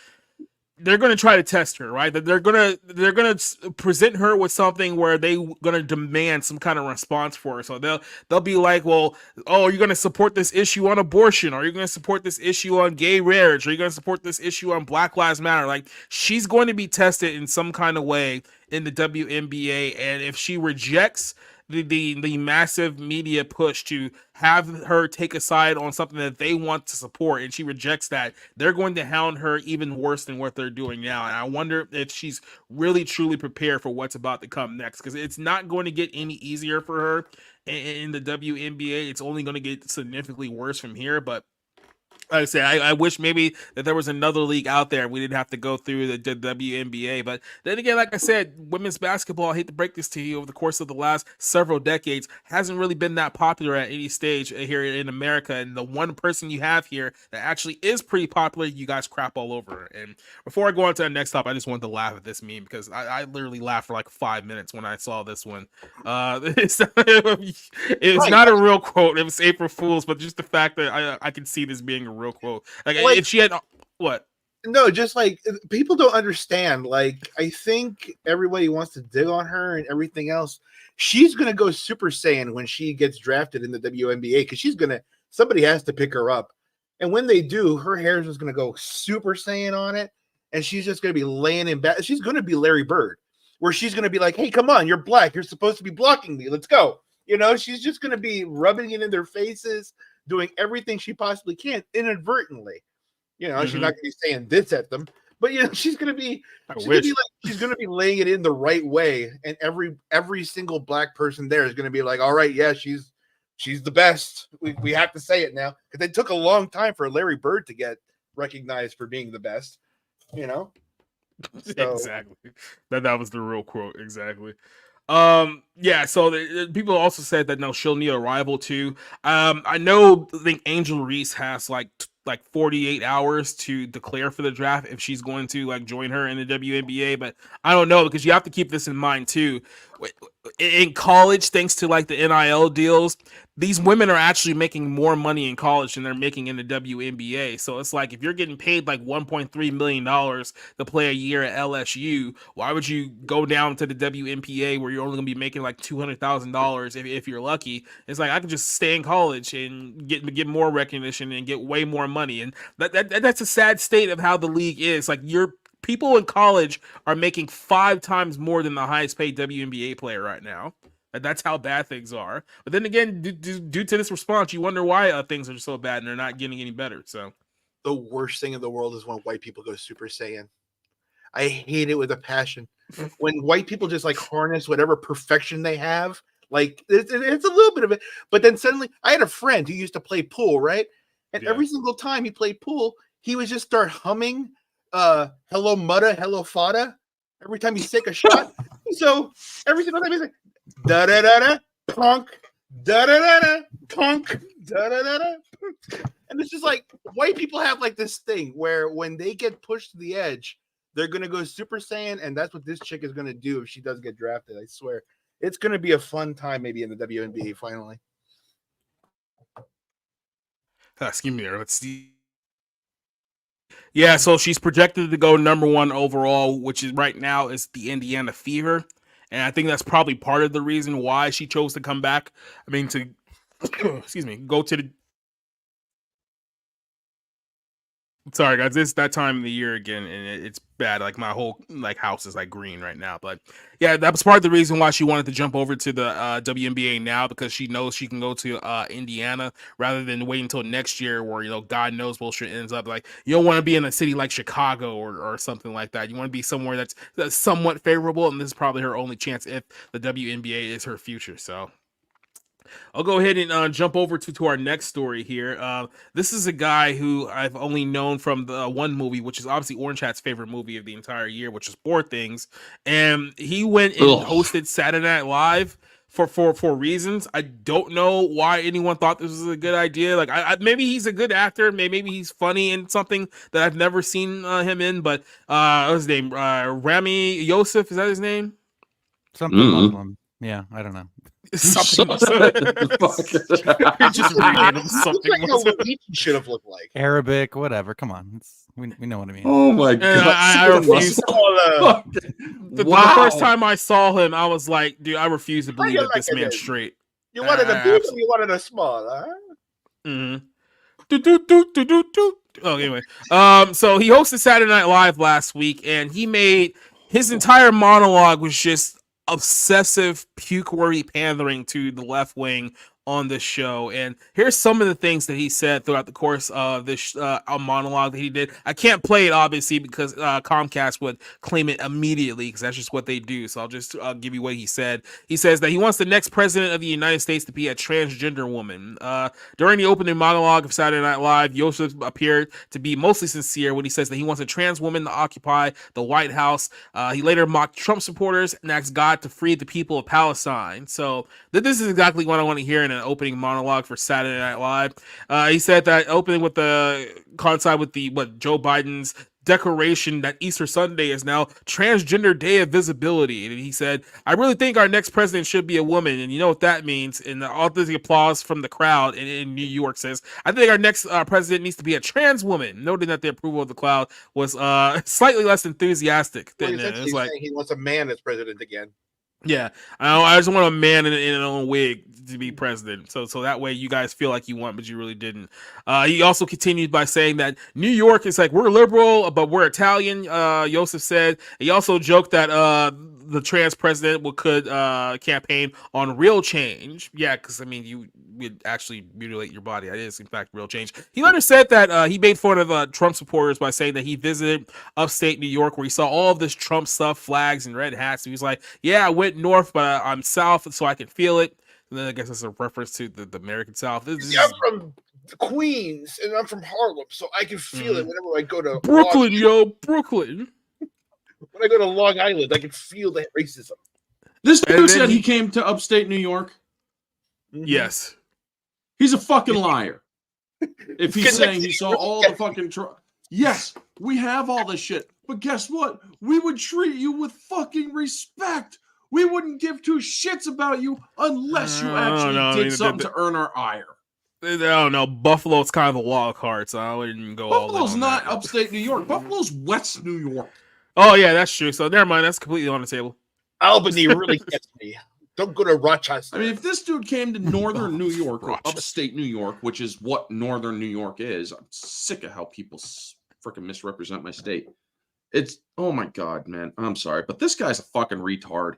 Speaker 2: they're going to try to test her, right? That they're going to present her with something where they going to demand some kind of response for her. So they'll be like, well, oh, are you going to support this issue on abortion? Are you going to support this issue on gay marriage? Are you going to support this issue on Black Lives Matter? Like, she's going to be tested in some kind of way in the WNBA, and if she rejects the massive media push to have her take a side on something that they want to support, and she rejects that, they're going to hound her even worse than what they're doing now. And I wonder if she's really truly prepared for what's about to come next, because it's not going to get any easier for her in the WNBA. It's only going to get significantly worse from here. But like I said, I wish maybe that there was another league out there. We didn't have to go through the WNBA. But then again, like I said, women's basketball, I hate to break this to you, over the course of the last several decades, hasn't really been that popular at any stage here in America. And the one person you have here that actually is pretty popular, you guys crap all over her. And before I go on to the next topic, I just wanted to laugh at this meme, because I literally laughed for like 5 minutes when I saw this one. It's not a real quote. It was April Fool's, but just the fact that I can see this being a real quote. Like if she had what?
Speaker 12: No, just like people don't understand. Like, I think everybody wants to dig on her and everything else. She's gonna go Super Saiyan when she gets drafted in the WNBA, because somebody has to pick her up. And when they do, her hair is just gonna go Super Saiyan on it, and she's just gonna be laying in bed. She's gonna be Larry Bird, where she's gonna be like, "Hey, come on, you're black. You're supposed to be blocking me. Let's go." You know, she's just gonna be rubbing it in their faces, doing everything she possibly can inadvertently. You know, she's not going to be saying this at them, but you know, she's going to be laying it in the right way, and every single black person there is going to be like, all right, yeah, she's the best. We have to say it now, because it took a long time for Larry Bird to get recognized for being the best. You know,
Speaker 2: so. Exactly. That was the real quote. Exactly. Yeah, so people also said that no, she'll need a rival too. I think Angel Reese has like 48 hours to declare for the draft if she's going to like join her in the WNBA, but I don't know, because you have to keep this in mind too. In college, thanks to like the NIL deals, these women are actually making more money in college than they're making in the WNBA. So it's like, if you're getting paid like $1.3 million to play a year at LSU, why would you go down to the WNBA where you're only going to be making like $200,000 if you're lucky? It's like, I could just stay in college and get more recognition and get way more money. And that's a sad state of how the league is. Like, people in college are making 5 times more than the highest paid WNBA player right now. That's how bad things are. But then again, due to this response, you wonder why things are so bad and they're not getting any better. So
Speaker 12: the worst thing in the world is when white people go Super Saiyan. I hate it with a passion. When white people just like harness whatever perfection they have, like it's a little bit of it. But then suddenly, I had a friend who used to play pool, right? And every single time he played pool, he would just start humming "Hello Mutta, Hello Fada" every time he take a shot. So every single time he's like da da da da punk, da da da da punk, da da da da. And it's just like white people have like this thing where when they get pushed to the edge, they're gonna go Super Saiyan, and that's what this chick is gonna do if she does get drafted. I swear, it's gonna be a fun time maybe in the WNBA finally.
Speaker 2: Excuse me there. Let's see. Yeah, so she's projected to go number 1 overall, which is right now is the Indiana Fever. And I think that's probably part of the reason why she chose to come back. I mean, to go to the. Sorry, guys, it's that time of the year again, and it's bad. Like, my whole house is like green right now. But yeah, that was part of the reason why she wanted to jump over to the WNBA now, because she knows she can go to Indiana rather than wait until next year, where God knows where she ends up. Like, you don't want to be in a city like Chicago or something like that. You want to be somewhere that's somewhat favorable, and this is probably her only chance if the WNBA is her future. So I'll go ahead and jump over to our next story here. This is a guy who I've only known from the one movie, which is obviously Orange Hat's favorite movie of the entire year, which is Poor Things. And he went and hosted Saturday Night Live for reasons. I don't know why anyone thought this was a good idea. Like, maybe he's a good actor. Maybe he's funny in something that I've never seen him in. But what's his name? Ramy Youssef, is that his name?
Speaker 1: Something Muslim. Yeah, I don't know.
Speaker 2: Something just reading something.
Speaker 12: Like what he should have looked like.
Speaker 1: Arabic, whatever. Come on. We know what I mean.
Speaker 3: Oh my
Speaker 2: And
Speaker 3: god!
Speaker 2: I refuse. The
Speaker 3: Wow.
Speaker 2: first time I saw him, I was like, dude, I refuse to believe
Speaker 12: you
Speaker 2: that
Speaker 12: like
Speaker 2: this
Speaker 12: it
Speaker 2: man's
Speaker 12: then?
Speaker 2: straight.
Speaker 12: You wanted a
Speaker 2: I
Speaker 12: big or you wanted a small, huh?
Speaker 2: Mm-hmm. Oh, anyway. So he hosted Saturday Night Live last week, and he made his entire monologue was just obsessive, puke-worthy pandering to the left wing on this show. And here's some of the things that he said throughout the course of this monologue that he did. I can't play it, obviously, because Comcast would claim it immediately, because that's just what they do. So I'll just give you what he said. He says that he wants the next president of the United States to be a transgender woman. During the opening monologue of Saturday Night Live, Youssef appeared to be mostly sincere when he says that he wants a trans woman to occupy the White House. He later mocked Trump supporters and asked God to free the people of Palestine. So this is exactly what I want to hear in an opening monologue for Saturday Night Live. He said that opening with the coincide with Joe Biden's declaration that Easter Sunday is now Transgender Day of Visibility. And he said, I really think our next president should be a woman. And you know what that means? And all the applause from the crowd in New York says, I think our next president needs to be a trans woman. Noting that the approval of the crowd was slightly less enthusiastic.
Speaker 12: Well,
Speaker 2: It was like,
Speaker 12: saying he wants a man as president again.
Speaker 2: yeah, I just want a man in an own wig to be president. So that way you guys feel like you want, but you really didn't. He also continued by saying that New York is like, we're liberal, but we're Italian. Youssef said. He also joked that the trans president could campaign on real change. Yeah, because I mean, you would actually mutilate your body. That is, in fact, real change. He later said that he made fun of Trump supporters by saying that he visited upstate New York where he saw all of this Trump stuff, flags and red hats. He was like, yeah, I went north, but I'm south, so I can feel it. And then I guess that's a reference to the American South.
Speaker 12: I'm from Queens and I'm from Harlem, so I can feel it whenever I go to
Speaker 2: Brooklyn, Brooklyn.
Speaker 12: When I go to Long Island, I can feel that racism.
Speaker 3: This dude said he came to upstate New York.
Speaker 2: Yes.
Speaker 3: He's a fucking liar. If he's saying he saw all the fucking yes, we have all this shit. But guess what? We would treat you with fucking respect. We wouldn't give two shits about you unless you actually did something to earn our ire.
Speaker 2: No, Buffalo's kind of a wild card, so I wouldn't go all in.
Speaker 3: Buffalo's not upstate New York. Buffalo's West New York.
Speaker 2: Oh, yeah, that's true. So never mind. That's completely on the table.
Speaker 12: Albany really gets me. Don't go to Rochester.
Speaker 3: I mean, if this dude came to northern New York or upstate New York, which is what northern New York is, I'm sick of how people freaking misrepresent my state. It's, oh my God, man. I'm sorry, but this guy's a fucking retard.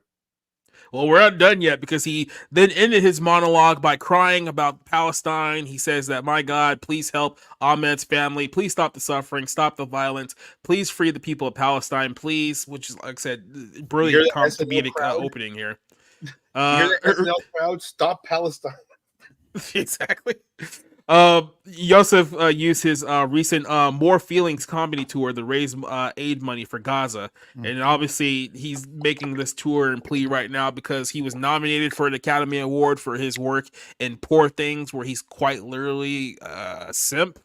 Speaker 2: Well, we're not done yet because he then ended his monologue by crying about Palestine. He says that, my God, please help Ahmed's family. Please stop the suffering. Stop the violence. Please free the people of Palestine, please. Which is, like I said, brilliant comedic opening here.
Speaker 12: SNL crowd, stop Palestine.
Speaker 2: Exactly. Youssef used his recent More Feelings comedy tour to raise aid money for Gaza. And obviously he's making this tour and plea right now because he was nominated for an Academy Award for his work in Poor Things, where he's quite literally a simp.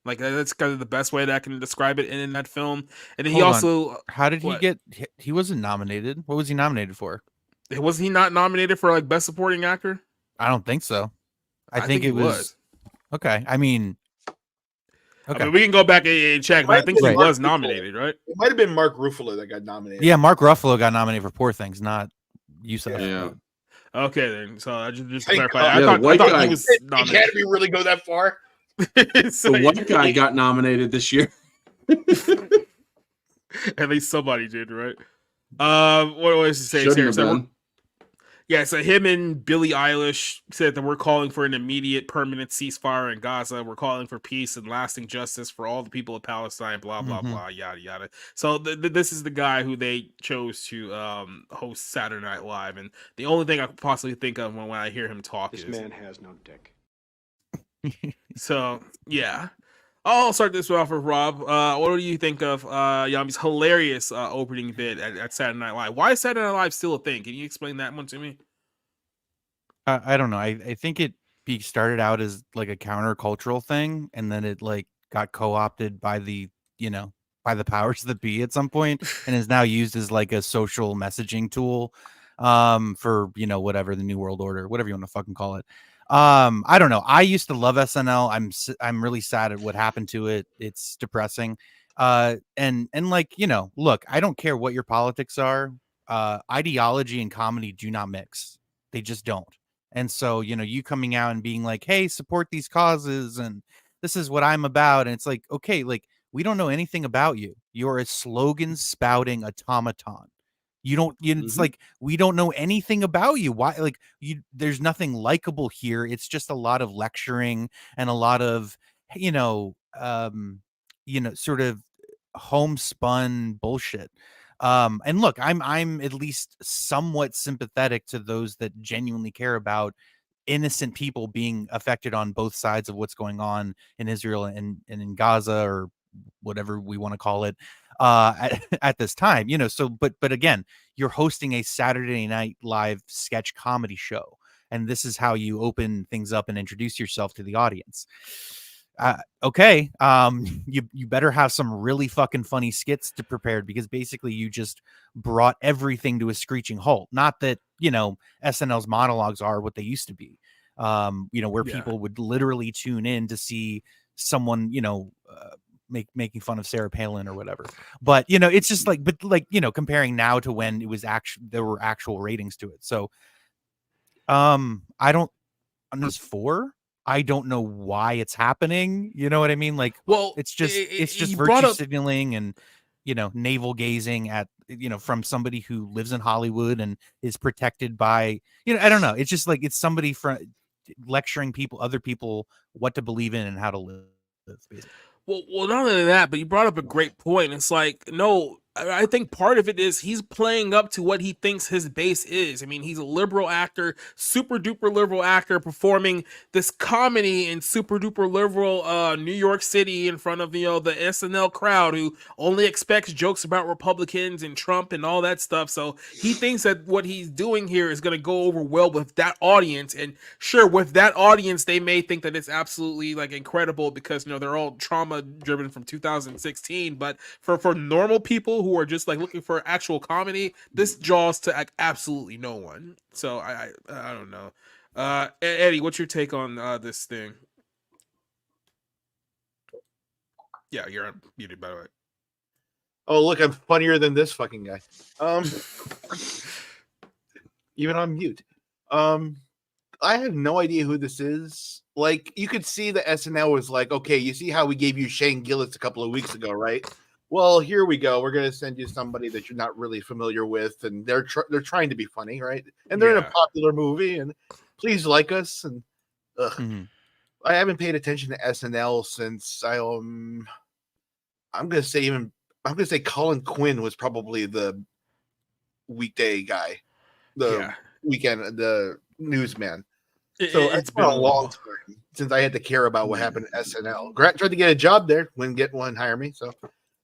Speaker 2: Like, that's kind of the best way that I can describe it in that film. And then he also...
Speaker 1: How did he get... He wasn't nominated. What was he nominated for?
Speaker 2: Was he not nominated for, like, Best Supporting Actor?
Speaker 1: I don't think so. I think it was... Okay, I mean...
Speaker 2: Okay. I mean, we can go back and check, but I think he was nominated, right?
Speaker 12: It might have been Mark Ruffalo that got nominated.
Speaker 1: Yeah, Mark Ruffalo got nominated for Poor Things, not Youssef.
Speaker 3: Yeah.
Speaker 2: Okay, then. So I just to clarify.
Speaker 3: Yeah,
Speaker 2: I thought he was nominated.
Speaker 12: The Academy really go that far?
Speaker 3: The white guy got nominated this year.
Speaker 2: At least somebody did, right? What was he say here? Yeah, so him and Billie Eilish said that we're calling for an immediate permanent ceasefire in Gaza. We're calling for peace and lasting justice for all the people of Palestine, blah, blah, blah, yada, yada. So this is the guy who they chose to host Saturday Night Live. And the only thing I could possibly think of when I hear him talk is...
Speaker 13: This man has no dick.
Speaker 2: So, yeah. I'll start this off with Rob. What do you think of Yami's hilarious opening bit at Saturday Night Live? Why is Saturday Night Live still a thing? Can you explain that one to me?
Speaker 1: I don't know. I think it started out as like a countercultural thing, and then it like got co-opted by the powers that be at some point, and is now used as like a social messaging tool for whatever, the New World Order, whatever you want to fucking call it. I don't know. I used to love SNL. I'm really sad at what happened to it. It's depressing. And like, look, I don't care what your politics are. Ideology and comedy do not mix. They just don't. And so, you coming out and being like, hey, support these causes and this is what I'm about. And it's like, okay, like we don't know anything about you. You're a slogan spouting automaton. It's like we don't know anything about you. Why? Like there's nothing likable here. It's just a lot of lecturing and a lot of, sort of homespun bullshit. And look, I'm at least somewhat sympathetic to those that genuinely care about innocent people being affected on both sides of what's going on in Israel and in Gaza or whatever we want to call it at this time. So but again, you're hosting a Saturday Night Live sketch comedy show, and this is how you open things up and introduce yourself to the audience. Okay. You better have some really fucking funny skits to prepared, because basically you just brought everything to a screeching halt. Not that, SNL's monologues are what they used to be, where people would literally tune in to see someone, making fun of Sarah Palin or whatever. But, it's just like, comparing now to when it was there were actual ratings to it. So, I don't, on this 4, I don't know why it's happening. You know what I mean? Like,
Speaker 2: well,
Speaker 1: it's just virtue signaling and, navel gazing at, from somebody who lives in Hollywood and is protected by, I don't know. It's just like, it's somebody lecturing other people what to believe in and how to live. Basically.
Speaker 2: Well, not only that, but you brought up a great point. It's like, no, I think part of it is he's playing up to what he thinks his base is. I mean, he's a liberal actor, super duper liberal actor, performing this comedy in super duper liberal New York City in front of, the SNL crowd who only expects jokes about Republicans and Trump and all that stuff. So he thinks that what he's doing here is going to go over well with that audience. And sure, with that audience, they may think that it's absolutely like incredible because, they're all trauma driven from 2016. But for normal people who are just like looking for actual comedy, this jaws to absolutely no one. So I don't know. Eddie, what's your take on this thing? Yeah, you're unmuted, by the way.
Speaker 12: Oh, look, I'm funnier than this fucking guy. Even on mute. I have no idea who this is. Like, you could see the SNL was like, okay, you see how we gave you Shane Gillis a couple of weeks ago, right? Well, here we go. We're going to send you somebody that you're not really familiar with, and they're trying to be funny, right? And they're in a popular movie, and please like us. And I haven't paid attention to SNL since I'm going to say Colin Quinn was probably the weekday guy, the newsman. So it's been a long time since I had to care about what happened at SNL. Grant tried to get a job there, wouldn't get one, hire me. So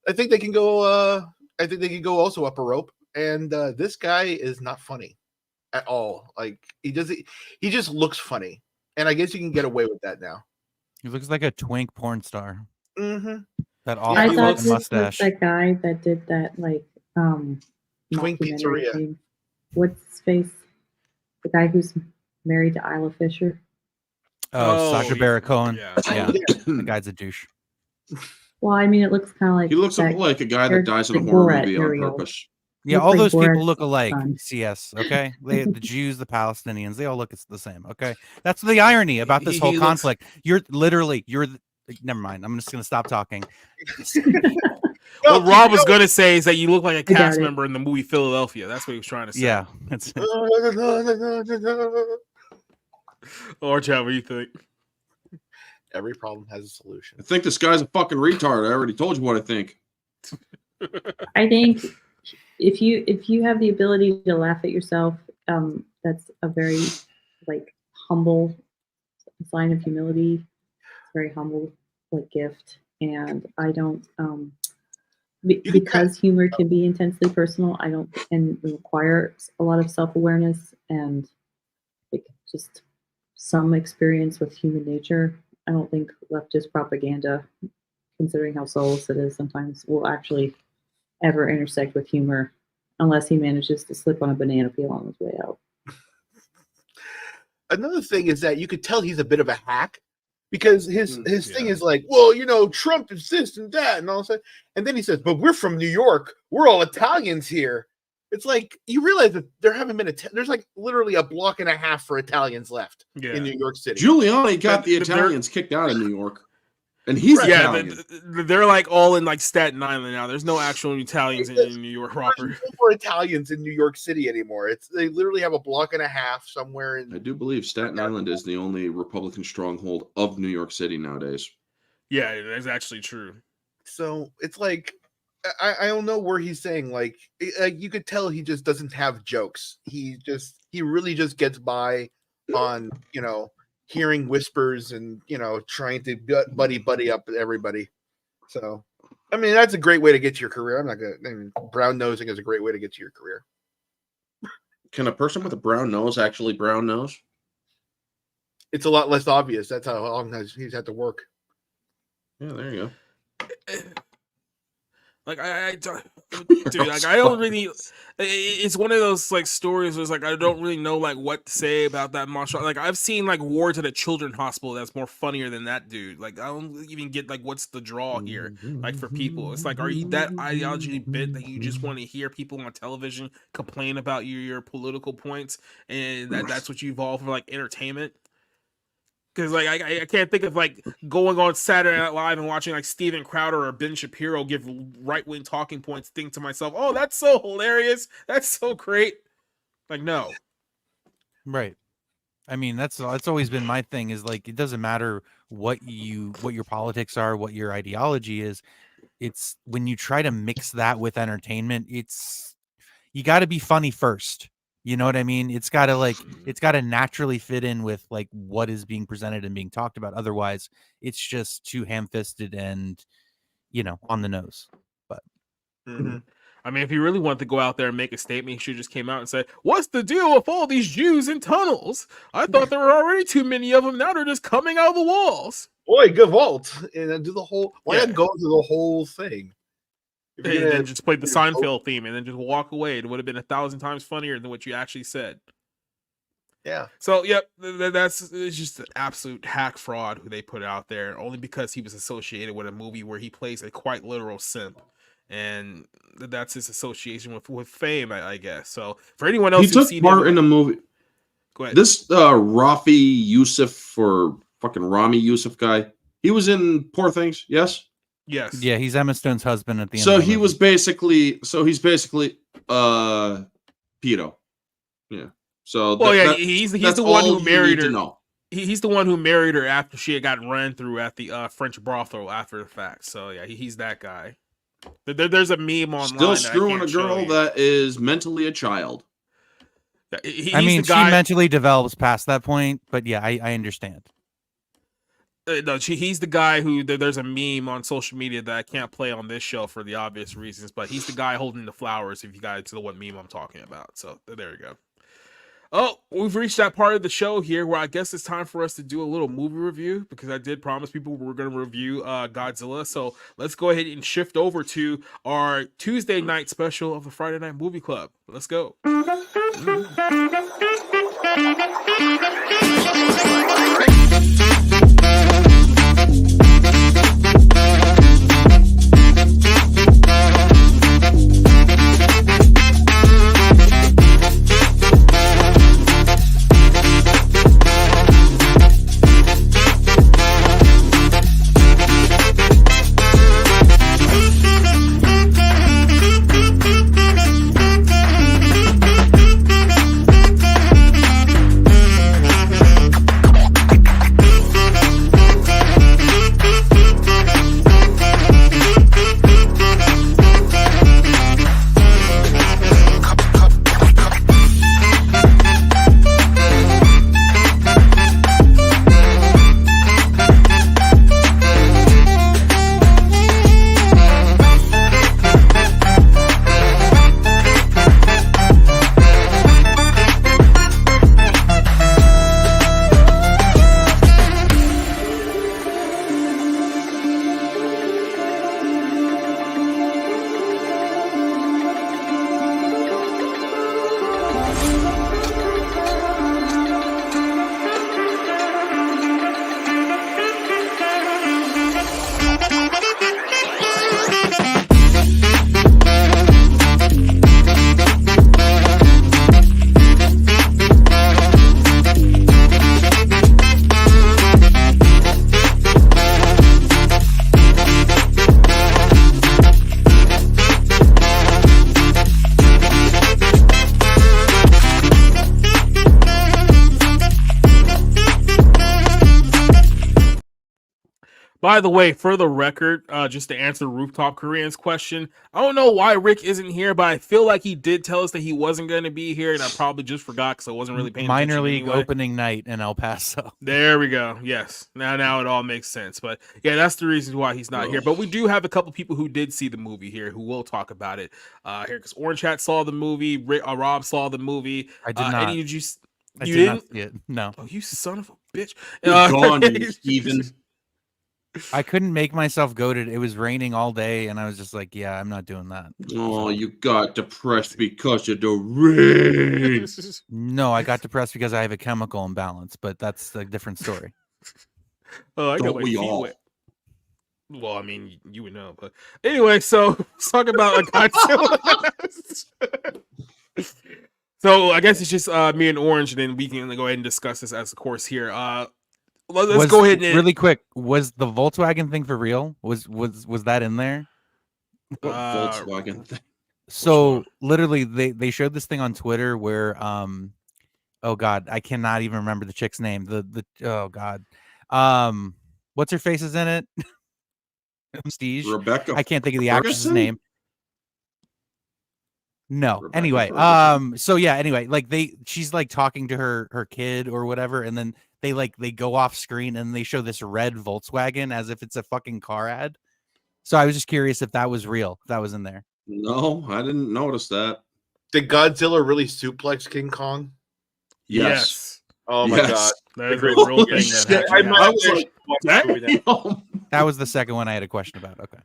Speaker 12: I think they can go. I think they can go also up a rope. And this guy is not funny at all. Like he just looks funny, and I guess you can get away with that now.
Speaker 1: He looks like a twink porn star.
Speaker 12: Mm-hmm.
Speaker 1: That
Speaker 11: I
Speaker 1: awful
Speaker 11: thought this
Speaker 1: mustache.
Speaker 11: was that guy that did that like
Speaker 12: Twink
Speaker 11: documentary
Speaker 12: Pizzeria.
Speaker 11: thing. What's his face? The guy who's married to Isla Fisher.
Speaker 1: Sacha Baron Cohen.
Speaker 2: Yeah.
Speaker 1: The guy's a douche.
Speaker 11: Well, I mean, it looks kind of like
Speaker 3: He looks like a guy that dies in a horror movie on purpose.
Speaker 1: Yeah,
Speaker 11: Looks
Speaker 1: all
Speaker 11: like
Speaker 1: those people
Speaker 11: Borat's
Speaker 1: look alike.
Speaker 11: son.
Speaker 1: CS, okay? The Jews, the Palestinians, they all look the same, okay? That's the irony about this whole conflict. Never mind. I'm just going to stop talking.
Speaker 2: What Rob was going to say is that you look like a cast member in the movie Philadelphia. That's what he was trying to say.
Speaker 1: Yeah. That's it.
Speaker 2: Or Chad, what do you think?
Speaker 12: Every problem has a solution.
Speaker 3: I think this guy's a fucking retard. I already told you what I think.
Speaker 11: I think if you have the ability to laugh at yourself, that's a very like humble sign of humility. It's a very humble like gift, and I don't because humor can be intensely personal. I don't and requires a lot of self-awareness and like just some experience with human nature. I don't think leftist propaganda, considering how soulless it is sometimes, will actually ever intersect with humor unless he manages to slip on a banana peel on his way out.
Speaker 12: Another thing is that you could tell he's a bit of a hack because his thing is like, well, you know, Trump is this and that and all that. And then he says, but we're from New York. We're all Italians here. It's like, you realize that there haven't been there's like literally a block and a half for Italians left in New York City.
Speaker 3: Giuliani got the Italians kicked out of New York. And he's Italian.
Speaker 2: They're like all in like Staten Island now. There's no actual Italians in New York proper.
Speaker 12: There's no more Italians in New York City anymore. They literally have a block and a half somewhere in.
Speaker 3: I do believe Staten Island is the only Republican stronghold of New York City nowadays.
Speaker 2: Yeah, that's actually true.
Speaker 12: So it's like, I don't know where he's saying, like you could tell he just doesn't have jokes. He really just gets by on, you know, hearing whispers and, you know, trying to buddy up with everybody. So, I mean, that's a great way to get to your career. Brown nosing is a great way to get to your career.
Speaker 3: Can a person with a brown nose actually brown nose?
Speaker 12: It's a lot less obvious. That's how long he's had to work.
Speaker 3: Yeah, there you go.
Speaker 2: Like I don't really. It's one of those like stories where it's like I don't really know like what to say about that martial. Like I've seen like Wars at a Children's Hospital that's more funnier than that dude. Like I don't even get like what's the draw here. Like for people, it's like, are you that ideology bent that you just want to hear people on television complain about your political points, and that's what you evolve for like entertainment? Because like I can't think of like going on Saturday Night Live and watching like Steven Crowder or Ben Shapiro give right-wing talking points, think to myself, oh, that's so hilarious, that's so great. Like, no.
Speaker 1: Right. I mean, that's always been my thing, is like, it doesn't matter what your politics are, what your ideology is. It's when you try to mix that with entertainment, you got to be funny first. You know what I mean? It's got to naturally fit in with like what is being presented and being talked about. Otherwise, it's just too ham-fisted and, you know, on the nose. But
Speaker 2: I mean, if he really wanted to go out there and make a statement, he should just came out and say, what's the deal with all these Jews in tunnels? I thought there were already too many of them. Now they're just coming out of the walls.
Speaker 12: Boy, Gewalt. And then do the whole, why not go through the whole thing?
Speaker 2: And then just played the Seinfeld theme and then just walk away. It would have been 1,000 times funnier than what you actually said.
Speaker 12: Yeah.
Speaker 2: So, yep, it's just an absolute hack fraud who they put out there, only because he was associated with a movie where he plays a quite literal simp. And that's his association with fame, I guess. So, for anyone else
Speaker 3: who took part in a movie.
Speaker 2: Go ahead.
Speaker 3: This Ramy Youssef or fucking Ramy Youssef guy, he was in Poor Things, yes?
Speaker 2: Yes.
Speaker 1: Yeah, he's Emma Stone's husband at the end.
Speaker 3: So
Speaker 1: of the
Speaker 3: he
Speaker 1: movie.
Speaker 3: was basically, pedo. Yeah. So
Speaker 2: he's the one who married her.
Speaker 3: No.
Speaker 2: He's the one who married her after she had gotten run through at the French brothrow after the fact. So yeah, he's that guy. There's a meme online.
Speaker 3: Still screwing a girl that is mentally a child.
Speaker 1: I mean, she mentally develops past that point, but yeah, I understand.
Speaker 2: No, he's the guy who there's a meme on social media that I can't play on this show for the obvious reasons, but he's the guy holding the flowers. If you guys know what meme I'm talking about, so there you go. Oh, we've reached that part of the show here where I guess it's time for us to do a little movie review, because I did promise people we were going to review Godzilla. So let's go ahead and shift over to our Tuesday night special of the Friday Night Movie Club. Let's go. By the way, for the record, just to answer Rooftop Korean's question, I don't know why Rick isn't here, but I feel like he did tell us that he wasn't going to be here, and I probably just forgot because I wasn't really paying
Speaker 1: Minor
Speaker 2: attention
Speaker 1: league
Speaker 2: anyway.
Speaker 1: opening night in El Paso.
Speaker 2: There we go. Yes. Now it all makes sense. But yeah, that's the reason why he's not here. But we do have a couple people who did see the movie here who will talk about it here, because Orange Hat saw the movie, Rob saw the movie.
Speaker 1: I did not.
Speaker 2: Eddie, did you?
Speaker 1: I
Speaker 2: You
Speaker 1: did not
Speaker 2: didn't?
Speaker 1: see it. No.
Speaker 2: Oh, you son of a bitch!
Speaker 3: You're gone, you Steven.
Speaker 1: I couldn't make myself go to it. It was raining all day, and I was just like, yeah, I'm not doing that.
Speaker 3: Oh, you got depressed because of the rain.
Speaker 1: No, I got depressed because I have a chemical imbalance, but that's a different story.
Speaker 2: Oh, I got
Speaker 3: Don't
Speaker 2: my
Speaker 3: we
Speaker 2: feet
Speaker 3: all?
Speaker 2: wet. Well, I mean, you would know, but anyway, so let's talk about Godzilla. So I guess it's just me and Orange, and then we can go ahead and discuss this as a course here. Let's go ahead and
Speaker 1: really quick. Was the Volkswagen thing for real? Was that in there?
Speaker 3: What Volkswagen thing?
Speaker 1: So literally, they showed this thing on Twitter where oh god, I cannot even remember the chick's name. The oh god, what's her face is in it? Prestige.
Speaker 3: Rebecca.
Speaker 1: I can't think of the actress's
Speaker 3: Ferguson?
Speaker 1: name. No.
Speaker 3: Rebecca
Speaker 1: Anyway,
Speaker 3: Ferguson.
Speaker 1: so yeah, anyway, like she's like talking to her kid or whatever, and then they go off screen and they show this red Volkswagen as if it's a fucking car ad. So I was just curious if that was real, if that was in there.
Speaker 3: No, I didn't notice that.
Speaker 12: Did Godzilla really suplex King Kong?
Speaker 3: Yes.
Speaker 12: Oh my god.
Speaker 2: That is a real thing that happened.
Speaker 3: I was like, damn.
Speaker 1: That was the second one I had a question about. Okay.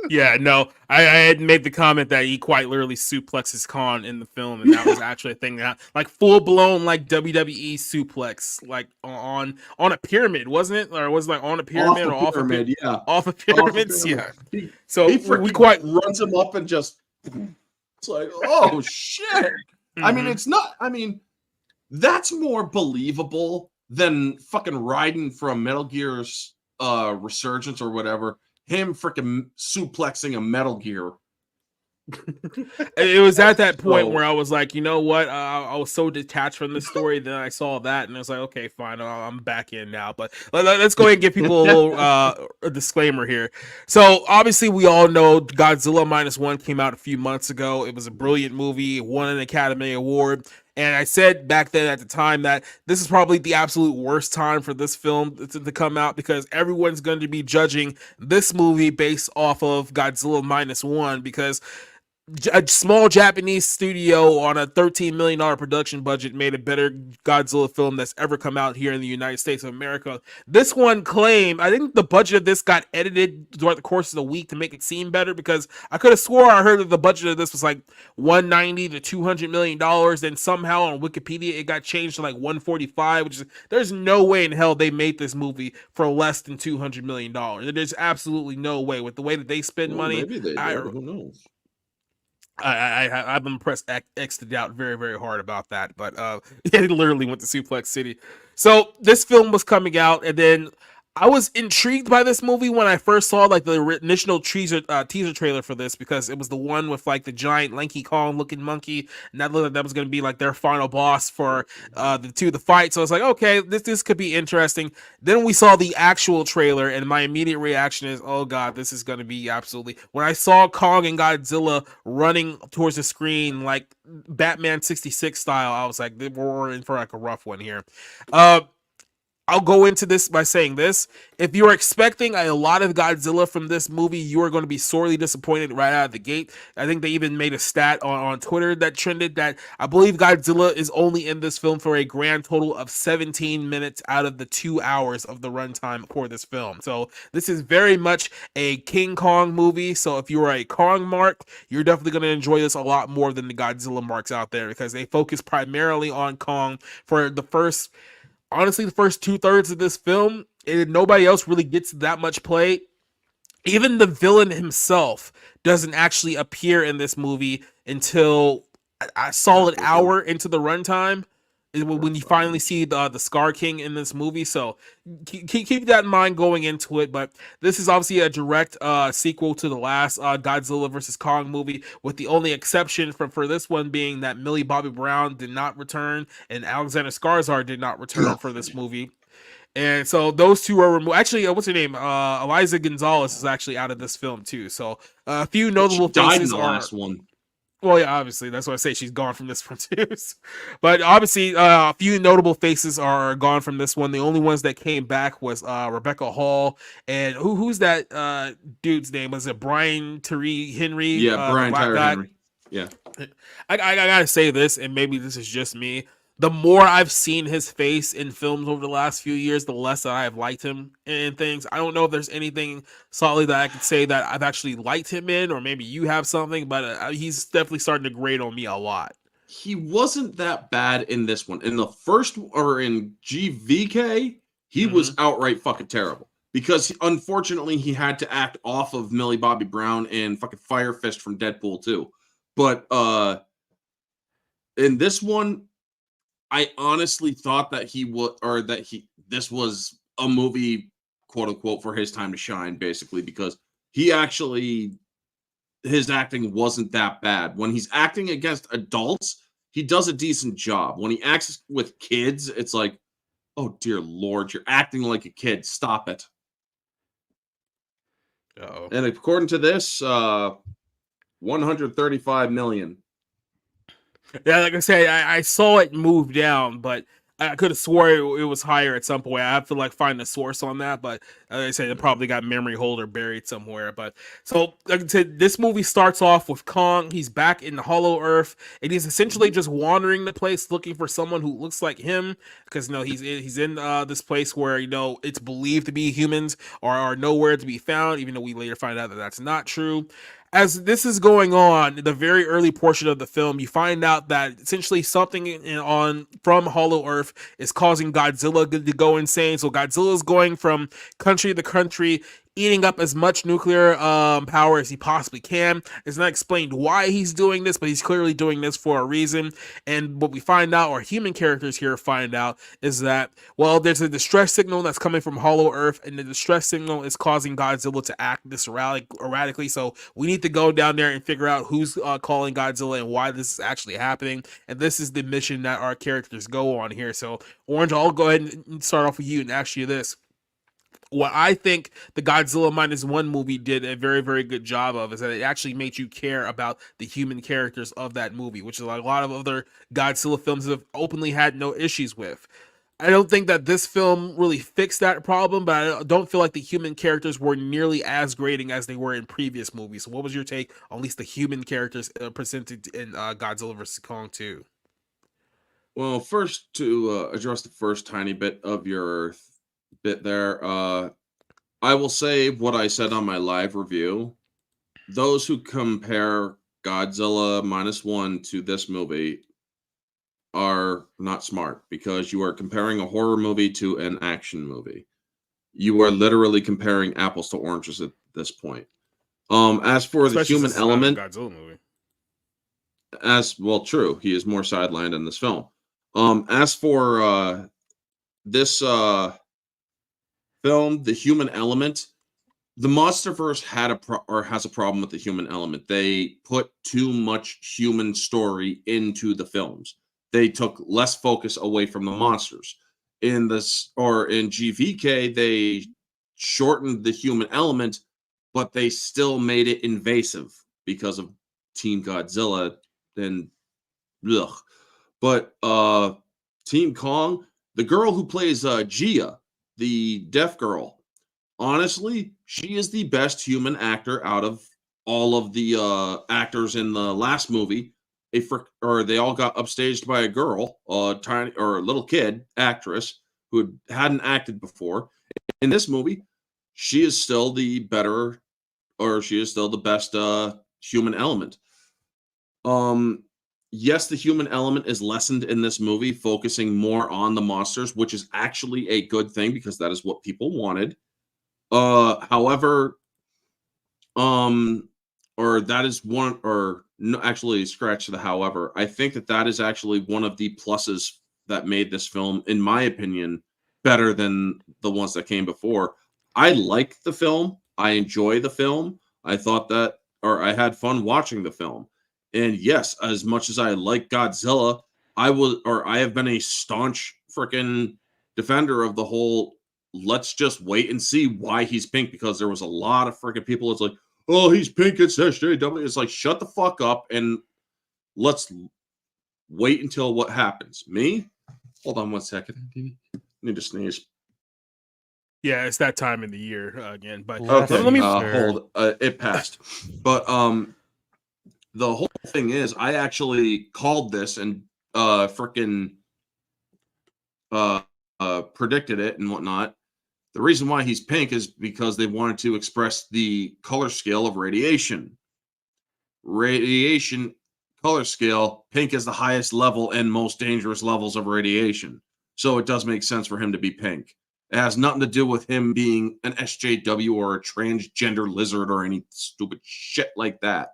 Speaker 2: Yeah, no, I had made the comment that he quite literally suplexes Khan in the film, and that was actually a thing that, like, full blown like WWE suplex, like on a pyramid, wasn't it? Or was it like on a pyramid or off a pyramid?
Speaker 3: Yeah,
Speaker 2: off of pyramids, yeah.
Speaker 3: So
Speaker 2: So
Speaker 3: we quite runs him up and just it's like, oh shit. I mean, it's not. I mean, that's more believable than fucking riding from Metal Gear's Resurgence or whatever. Him freaking suplexing a Metal Gear.
Speaker 2: It was at that point
Speaker 3: So-
Speaker 2: where I was like, you know what? I was so detached from the story that I saw that, and I was like, okay, fine, I'm back in now. But let's go ahead and give people a little a disclaimer here. So obviously, we all know Godzilla -1 came out a few months ago. It was a brilliant movie. It won an Academy Award. And I said back then at the time that this is probably the absolute worst time for this film to come out, because everyone's going to be judging this movie based off of Godzilla -1, because a small Japanese studio on a $13 million production budget made a better Godzilla film that's ever come out here in the United States of America. This one claimed, I think the budget of this got edited throughout the course of the week to make it seem better, because I could have swore I heard that the budget of this was like $190 to $200 million. Then somehow on Wikipedia it got changed to like 145, which is, there's no way in hell they made this movie for less than $200 million. There's absolutely no way with the way that they spend money.
Speaker 3: Maybe they did. Who knows?
Speaker 2: I've been pressed X'd out very, very hard about that, but it literally went to Suplex City. So this film was coming out, and then I was intrigued by this movie when I first saw like the initial teaser trailer for this, because it was the one with like the giant lanky Kong looking monkey, and that looked like that was going to be like their final boss for the fight. So I was like, okay, this could be interesting. Then we saw the actual trailer, and my immediate reaction is, oh god, this is going to be absolutely. When I saw Kong and Godzilla running towards the screen like Batman 66 style, I was like, we're in for like a rough one here. I'll go into this by saying this. If you're expecting a lot of Godzilla from this movie, you are going to be sorely disappointed right out of the gate. I think they even made a stat on Twitter that trended that I believe Godzilla is only in this film for a grand total of 17 minutes out of the 2 hours of the runtime for this film. So this is very much a King Kong movie. So if you're a Kong mark, you're definitely going to enjoy this a lot more than the Godzilla marks out there, because they focus primarily on Kong for the first 2/3 of this film, and nobody else really gets that much play. Even the villain himself doesn't actually appear in this movie until a solid hour into the runtime, when you finally see the Scar King in this movie. So keep that in mind going into it. But this is obviously a direct sequel to the last Godzilla vs. Kong movie, with the only exception for this one being that Millie Bobby Brown did not return and Alexander Skarsgård did not return for this movie. And so those two are removed. Actually, what's her name? Eliza Gonzalez is actually out of this film too. So a few notable
Speaker 3: She died in
Speaker 2: faces
Speaker 3: the
Speaker 2: are.
Speaker 3: last one.
Speaker 2: Well, yeah, obviously that's why I say she's gone from this one too. But obviously, a few notable faces are gone from this one. The only ones that came back was Rebecca Hall and who's that dude's name? Was it Brian Tyree Henry?
Speaker 3: Yeah, Brian
Speaker 2: the black
Speaker 3: Tyree
Speaker 2: guy?
Speaker 3: Henry. Yeah.
Speaker 2: I gotta say this, and maybe this is just me. The more I've seen his face in films over the last few years, the less that I have liked him in things. I don't know if there's anything solidly that I could say that I've actually liked him in, or maybe you have something, but he's definitely starting to grate on me a lot.
Speaker 3: He wasn't that bad in this one. In the first, or in GVK, he was outright fucking terrible. Because unfortunately, he had to act off of Millie Bobby Brown and fucking Fire Fist from Deadpool 2. But in this one, I honestly thought that this was a movie, quote unquote, for his time to shine, basically, because his acting wasn't that bad. When he's acting against adults, he does a decent job. When he acts with kids, it's like, oh dear Lord, you're acting like a kid. Stop it.
Speaker 2: Uh-oh.
Speaker 3: And according to this, 135 million.
Speaker 2: Yeah, like I said, I saw it move down, but I could have swore it was higher at some point. I have to find the source on that, but like I said, it probably got memory holder buried somewhere. But so like I said, this movie starts off with Kong. He's back in the Hollow Earth, and he's essentially just wandering the place looking for someone who looks like him, because he's in this place where it's believed to be humans are nowhere to be found, even though we later find out that that's not true. As this is going on, the very early portion of the film, you find out that essentially something from Hollow Earth is causing Godzilla to go insane. So Godzilla is going from country to country, eating up as much nuclear power as he possibly can. It's not explained why he's doing this, but he's clearly doing this for a reason. And what we find out, or human characters here find out, is that, well, there's a distress signal that's coming from Hollow Earth, and the distress signal is causing Godzilla to act this erratically. So we need to go down there and figure out who's calling Godzilla and why this is actually happening. And this is the mission that our characters go on here. So Orange, I'll go ahead and start off with you and ask you this. What I think the Godzilla -1 movie did a very, very good job of is that it actually made you care about the human characters of that movie, which is like a lot of other Godzilla films have openly had no issues with. I don't think that this film really fixed that problem, but I don't feel like the human characters were nearly as grating as they were in previous movies. So what was your take on at least the human characters presented in Godzilla vs. Kong 2?
Speaker 3: Well, first, to address the first tiny bit of your bit there, I will say what I said on my live review. Those who compare Godzilla -1 to this movie are not smart, because you are comparing a horror movie to an action movie. You are literally comparing apples to oranges at this point. As for
Speaker 2: Especially
Speaker 3: the human element,
Speaker 2: Godzilla movie.
Speaker 3: as well, true, he is more sidelined in this film. As for this film, the human element, the MonsterVerse has a problem with the human element. They put too much human story into the films. They took less focus away from the monsters. In GVK, they shortened the human element, but they still made it invasive because of Team Godzilla. And ugh. But Team Kong, the girl who plays Gia, the deaf girl, honestly, she is the best human actor out of all of the actors in the last movie. They all got upstaged by a girl, a little kid actress who hadn't acted before. In this movie, she is still the best human element. Yes, the human element is lessened in this movie, focusing more on the monsters, which is actually a good thing because that is what people wanted. However, that is one, or no, actually, scratch the however. I think that is actually one of the pluses that made this film, in my opinion, better than the ones that came before. I like the film. I enjoy the film. I had fun watching the film. And yes, as much as I like Godzilla, I have been a staunch freaking defender of the whole let's just wait and see why he's pink, because there was a lot of freaking people. It's like, oh, he's pink. It's SJW. It's like, shut the fuck up and let's wait until what happens. Me? Hold on 1 second. Need to sneeze.
Speaker 2: Yeah, it's that time in the year again. But
Speaker 3: Okay,
Speaker 2: let me
Speaker 3: hold. It passed. But the whole thing is, I actually called this and freaking predicted it and whatnot. The reason why he's pink is because they wanted to express the color scale of radiation. Radiation color scale, pink is the highest level and most dangerous levels of radiation. So it does make sense for him to be pink. It has nothing to do with him being an SJW or a transgender lizard or any stupid shit like that.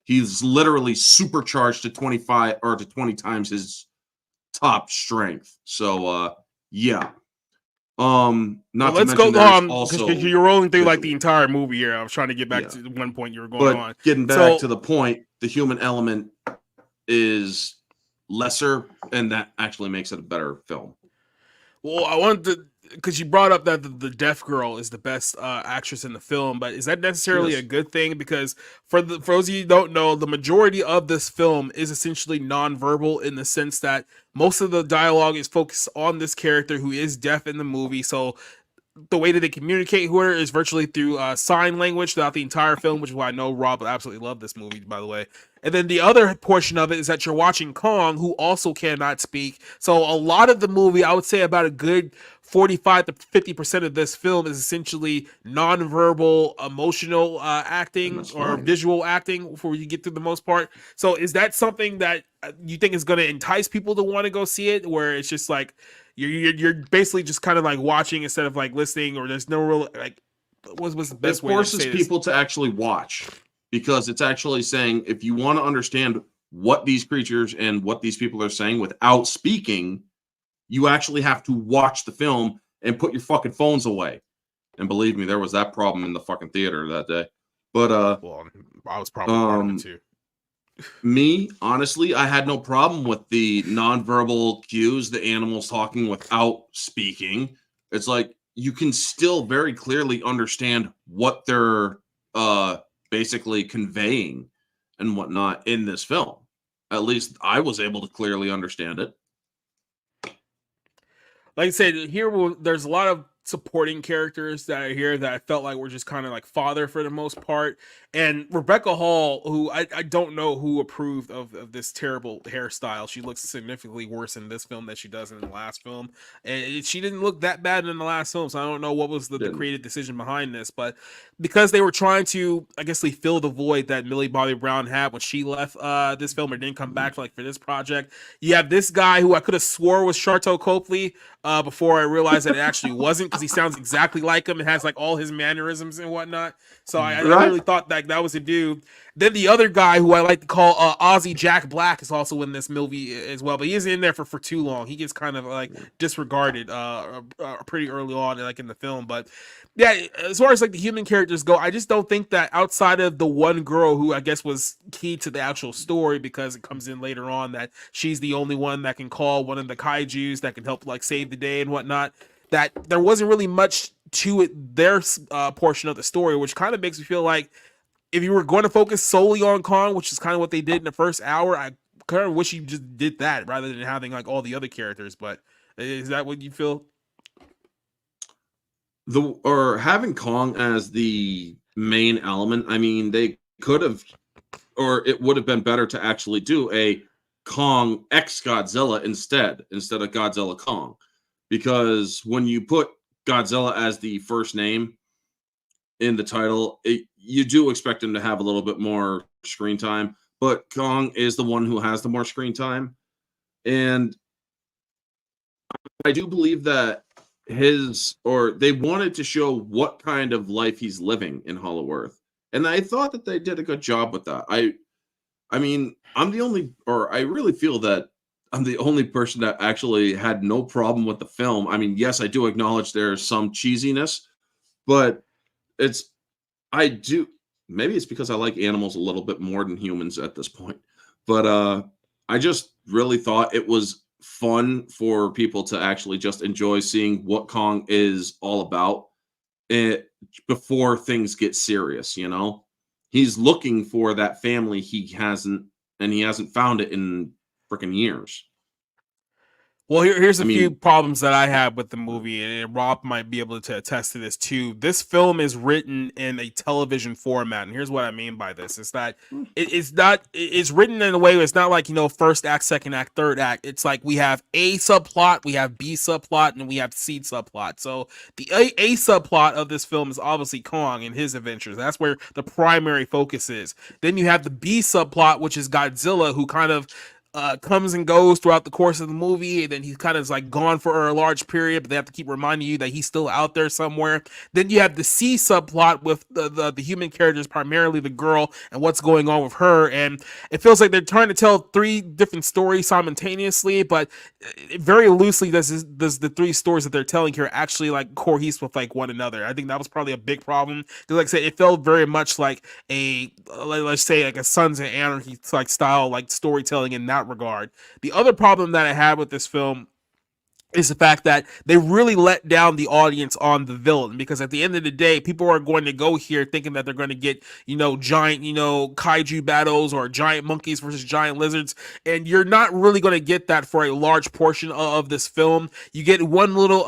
Speaker 3: He's literally supercharged to 25 or to 20 times his top strength. So yeah.
Speaker 2: Let's go also you're rolling through like the entire movie here. I was trying to get back to the one point you were going on.
Speaker 3: Getting back to the point, the human element is lesser, and that actually makes it a better film.
Speaker 2: Well, I wanted to, because you brought up that the deaf girl is the best actress in the film, but is that necessarily a good thing? Because for those of you who don't know, the majority of this film is essentially nonverbal in the sense that most of the dialogue is focused on this character who is deaf in the movie. So the way that they communicate with her is virtually through sign language throughout the entire film, which is why I know Rob would absolutely love this movie, by the way. And then the other portion of it is that you're watching Kong, who also cannot speak. So a lot of the movie, I would say about a good 45 to 50% of this film is essentially nonverbal, emotional acting or visual acting before you get through the most part. So is that something that you think is going to entice people to want to go see it, where it's just like you're basically just kind of like watching instead of like listening, or there's no real like what's the best way to say this?
Speaker 3: It forces people to actually watch, because it's actually saying, if you want to understand what these creatures and what these people are saying without speaking, you actually have to watch the film and put your fucking phones away. And believe me, there was that problem in the fucking theater that day. But
Speaker 2: well, I was probably part of it too.
Speaker 3: Me, honestly, I had no problem with the nonverbal cues, the animals talking without speaking. It's like you can still very clearly understand what they're basically conveying and whatnot in this film. At least I was able to clearly understand it.
Speaker 2: Like I said, here there's a lot of supporting characters that are here that I felt like were just kind of like fodder for the most part. And Rebecca Hall, who I don't know who approved of this terrible hairstyle. She looks significantly worse in this film than she does in the last film. And she didn't look that bad in the last film, so I don't know what was the creative decision behind this. But because they were trying to, I guess, fill the void that Millie Bobby Brown had when she left this film or didn't come back for this project, you have this guy who I could have swore was Sharto Copley before I realized that it actually wasn't, because he sounds exactly like him and has like all his mannerisms and whatnot. So I really thought that was a dude. Then the other guy, who I like to call Ozzy Jack Black, is also in this movie as well, but he isn't in there for too long. He gets kind of like disregarded pretty early on, like in the film. But yeah, as far as like the human characters go, I just don't think that outside of the one girl who I guess was key to the actual story, because it comes in later on that she's the only one that can call one of the kaijus that can help like save the day and whatnot, that there wasn't really much to it, their portion of the story, which kind of makes me feel like if you were going to focus solely on Kong, which is kind of what they did in the first hour, I kind of wish you just did that rather than having like all the other characters. But is that what you feel?
Speaker 3: Or having Kong as the main element, I mean, they could have, or it would have been better to actually do a Kong X Godzilla instead of Godzilla Kong, because when you put Godzilla as the first name in the title, you do expect him to have a little bit more screen time, but Kong is the one who has the more screen time. And I do believe that they wanted to show what kind of life he's living in Hollow Earth. And I thought that they did a good job with that. I mean, I really feel that I'm the only person that actually had no problem with the film. I mean, yes, I do acknowledge there's some cheesiness, but maybe it's because I like animals a little bit more than humans at this point. But I just really thought it was fun for people to actually just enjoy seeing what Kong is all about before things get serious, you know? He's looking for that family he hasn't found it in freaking years.
Speaker 2: Well, here's
Speaker 3: I
Speaker 2: a few
Speaker 3: mean,
Speaker 2: problems that I have with the movie, and Rob might be able to attest to this too. This film is written in a television format, and here's what I mean by this: is that it's written in a way where it's not like, you know, first act, second act, third act. It's like we have A subplot, we have B subplot, and we have C subplot. So the A subplot of this film is obviously Kong and his adventures. That's where the primary focus is. Then you have the B subplot, which is Godzilla, who kind of comes and goes throughout the course of the movie, and then he's kind of like gone for a large period, but they have to keep reminding you that he's still out there somewhere. Then you have the C subplot with the human characters, primarily the girl, and what's going on with her. And it feels like they're trying to tell three different stories simultaneously, but very loosely does the three stories that they're telling here actually like cohesive with like one another. I think that was probably a big problem, because like I said, it felt very much like a, let's say, like a Sons of Anarchy like style like storytelling in that regard. The other problem that I had with this film is the fact that they really let down the audience on the villain, because at the end of the day, people are going to go here thinking that they're going to get, you know, giant, you know, kaiju battles or giant monkeys versus giant lizards, and you're not really going to get that for a large portion of this film. You get one little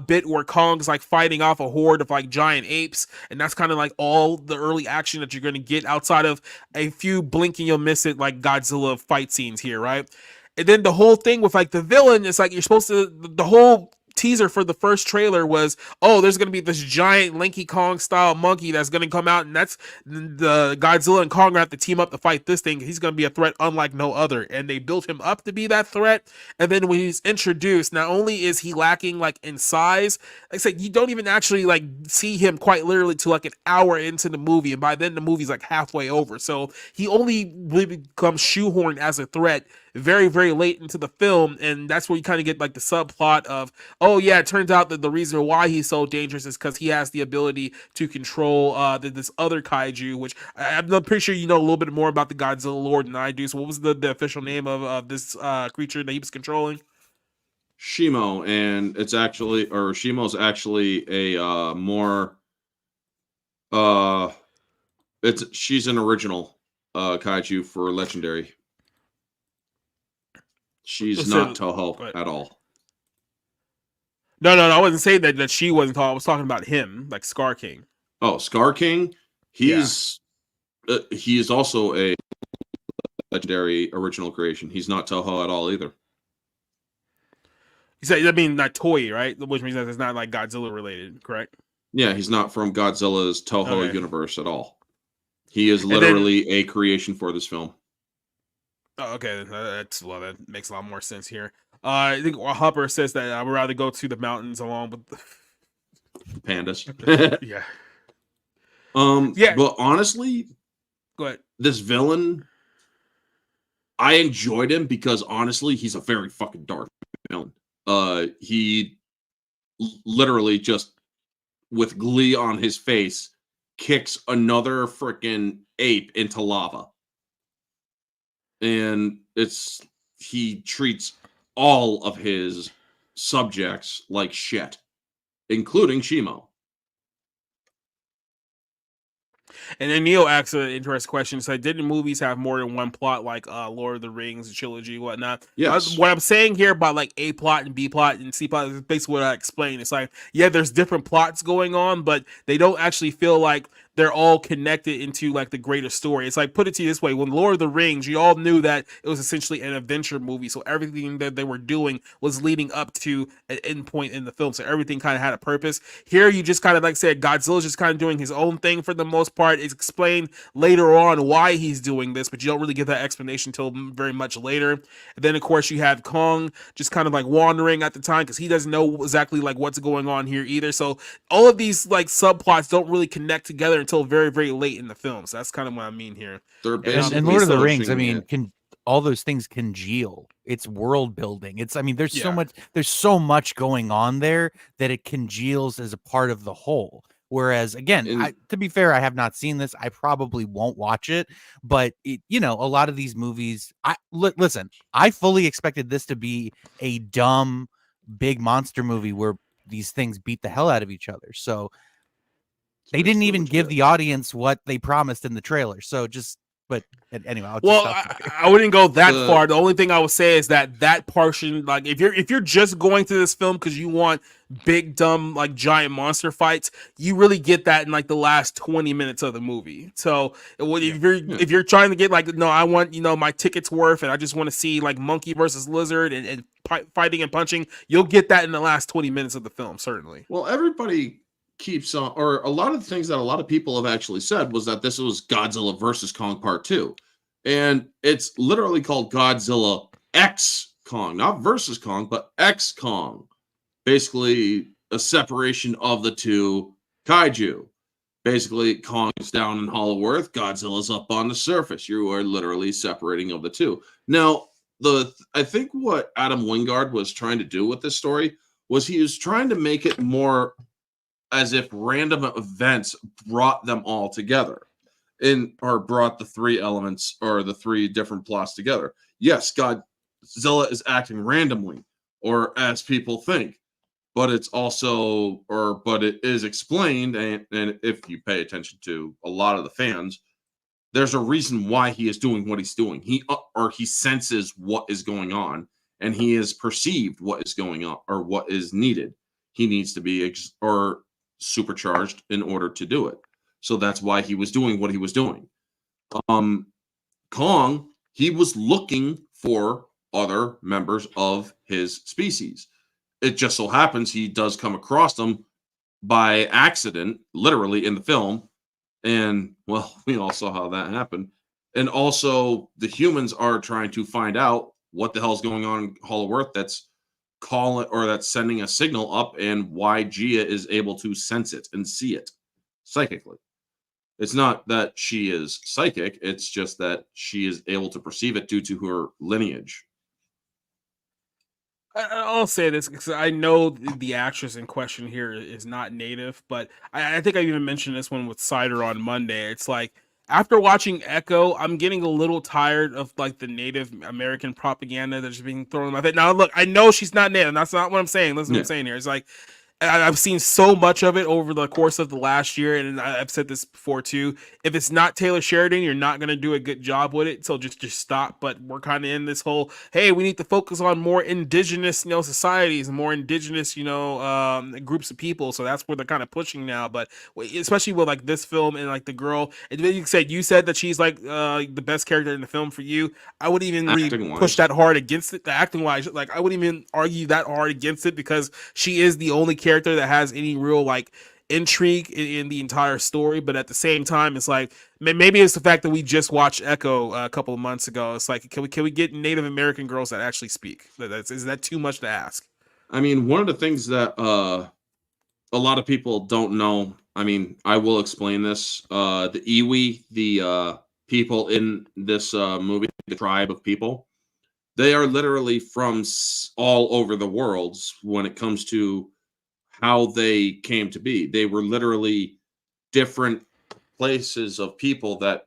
Speaker 2: bit where Kong's like fighting off a horde of like giant apes, and that's kind of like all the early action that you're going to get outside of a few blink and you'll miss it like Godzilla fight scenes here, right? And then the whole thing with like the villain is like, you're supposed to, the whole teaser for the first trailer was, oh, there's going to be this giant Lanky Kong style monkey that's going to come out, and that's the Godzilla and Kong are going to have to team up to fight this thing. He's going to be a threat unlike no other. And they built him up to be that threat. And then when he's introduced, not only is he lacking like in size, like I said, you don't even actually like see him quite literally to like an hour into the movie. And by then the movie's like halfway over. So he only really becomes shoehorned as a threat very, very late into the film. And that's where you kind of get like the subplot of, oh yeah, it turns out that the reason why he's so dangerous is because he has the ability to control this other kaiju, which I'm pretty sure you know a little bit more about the Godzilla lore than I do. So what was the official name of this creature that he was controlling?
Speaker 3: Shimo, and it's actually, or Shimo's actually a more she's an original kaiju for Legendary. She's not Toho at all.
Speaker 2: No, I wasn't saying that she wasn't Toho. I was talking about him, like Scar King.
Speaker 3: Oh, Scar King? He is also a Legendary original creation. He's not Toho at all either.
Speaker 2: You said, I mean, not Toei, right? Which means that it's not like Godzilla related, correct?
Speaker 3: Yeah, he's not from Godzilla's Toho universe at all. He is literally a creation for this film.
Speaker 2: Oh, okay, that makes a lot more sense here. I think Hopper says that I would rather go to the mountains along with the
Speaker 3: pandas.
Speaker 2: Yeah.
Speaker 3: Yeah. But honestly,
Speaker 2: go ahead.
Speaker 3: This villain, I enjoyed him because honestly, he's a very fucking dark villain. He literally just, with glee on his face, kicks another freaking ape into lava. And he treats all of his subjects like shit, including Shimo.
Speaker 2: And then Neil asks an interesting question. So, didn't movies have more than one plot, like Lord of the Rings, trilogy, whatnot?
Speaker 3: Yes.
Speaker 2: What I'm saying here about like A plot and B plot and C plot is basically what I explained. It's like, yeah, there's different plots going on, but they don't actually feel like they're all connected into like the greater story. It's like, put it to you this way: when Lord of the Rings, you all knew that it was essentially an adventure movie, so everything that they were doing was leading up to an end point in the film. So everything kind of had a purpose. Here, you just kind of, like I said, Godzilla's just kind of doing his own thing for the most part. It's explained later on why he's doing this, but you don't really get that explanation until very much later. And then, of course, you have Kong just kind of like wandering at the time because he doesn't know exactly like what's going on here either. So all of these like subplots don't really connect together until very, very late in the film. So that's kind of what I mean here.
Speaker 1: And Lord of the Rings, I mean, can all those things congeal? It's world building. There's so much going on there that it congeals as a part of the whole. Whereas, again, to be fair, I have not seen this. I probably won't watch it. But, a lot of these movies, listen, I fully expected this to be a dumb, big monster movie where these things beat the hell out of each other. So they didn't even give the audience what they promised in the trailer. So but anyway, I'll just stop there.
Speaker 2: I wouldn't go that far. The only thing I would say is that portion, like if you're just going to this film because you want big dumb like giant monster fights, you really get that in like the last 20 minutes of the movie. So if you're trying to get like, no, I want my ticket's worth and I just want to see like monkey versus lizard and fighting and punching, you'll get that in the last 20 minutes of the film, certainly.
Speaker 3: Well, everybody keeps on, or a lot of the things that a lot of people have actually said was that this was Godzilla versus Kong Part 2. And it's literally called Godzilla X Kong, not versus Kong, but X Kong. Basically, a separation of the two kaiju. Basically, Kong's down in Hollow Earth, Godzilla's up on the surface. You are literally separating of the two. Now, I think what Adam Wingard was trying to do with this story was he was trying to make it more as if random events brought them all together or brought the three elements or the three different plots together. Yes, Godzilla is acting randomly or as people think, but it's also, but it is explained. And if you pay attention to a lot of the fans, there's a reason why he is doing what he's doing. He senses what is going on and he has perceived what is going on or what is needed. He needs to be supercharged in order to do it. So that's why he was doing what he was doing. Kong, he was looking for other members of his species. It just so happens he does come across them by accident, literally in the film. And well, we all saw how that happened. And also the humans are trying to find out what the hell's going on in Hollow Earth that's sending a signal up, and why Gia is able to sense it and see it psychically. It's not that she is psychic, it's just that she is able to perceive it due to her lineage.
Speaker 2: I'll say this because I know the actress in question here is not native, but I think I even mentioned this one with Cider on Monday. It's like, after watching Echo, I'm getting a little tired of like the Native American propaganda that's being thrown in my face. Now, look, I know she's not Native. That's not what I'm saying. Listen to what I'm saying here. It's like, I've seen so much of it over the course of the last year, and I've said this before too. If it's not Taylor Sheridan, you're not going to do a good job with it. So just stop. But we're kind of in this whole, hey, we need to focus on more indigenous, societies and more indigenous, groups of people. So that's where they're kind of pushing now. But especially with like this film and like the girl, and then you said that she's like the best character in the film for you. I wouldn't even really push that hard against it. The acting wise, like I wouldn't even argue that hard against it because she is the only character that has any real like intrigue in the entire story. But at the same time, it's like maybe it's the fact that we just watched Echo a couple of months ago. It's like, can we get Native American girls that actually speak? Is that too much to ask?
Speaker 3: I mean, one of the things that a lot of people don't know, I mean, I will explain this. The Iwi, the people in this movie, the tribe of people, they are literally from all over the world when it comes to how they came to be. They were literally different places of people that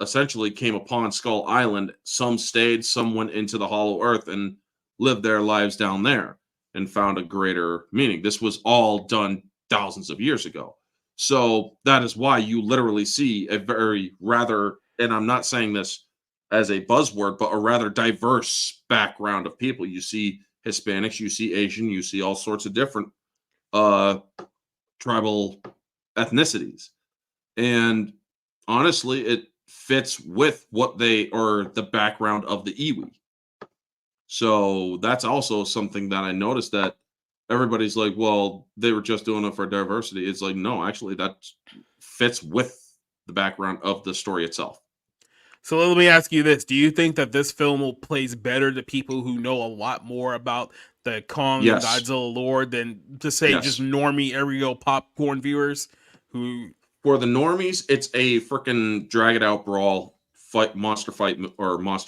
Speaker 3: essentially came upon Skull Island. Some stayed, some went into the Hollow Earth and lived their lives down there and found a greater meaning. This was all done thousands of years ago. So that is why you literally see a very rather, and I'm not saying this as a buzzword, but a rather diverse background of people. You see Hispanics, you see Asian, you see all sorts of different tribal ethnicities. And honestly, it fits with what the background of the Iwi. So that's also something that I noticed, that everybody's like, well, they were just doing it for diversity. It's like, no, actually that fits with the background of the story itself.
Speaker 2: So let me ask you this. Do you think that this film plays better to people who know a lot more about the Kong and Godzilla lore than to say just normie, everyday popcorn viewers who...
Speaker 3: For the normies, it's a freaking drag it out brawl monster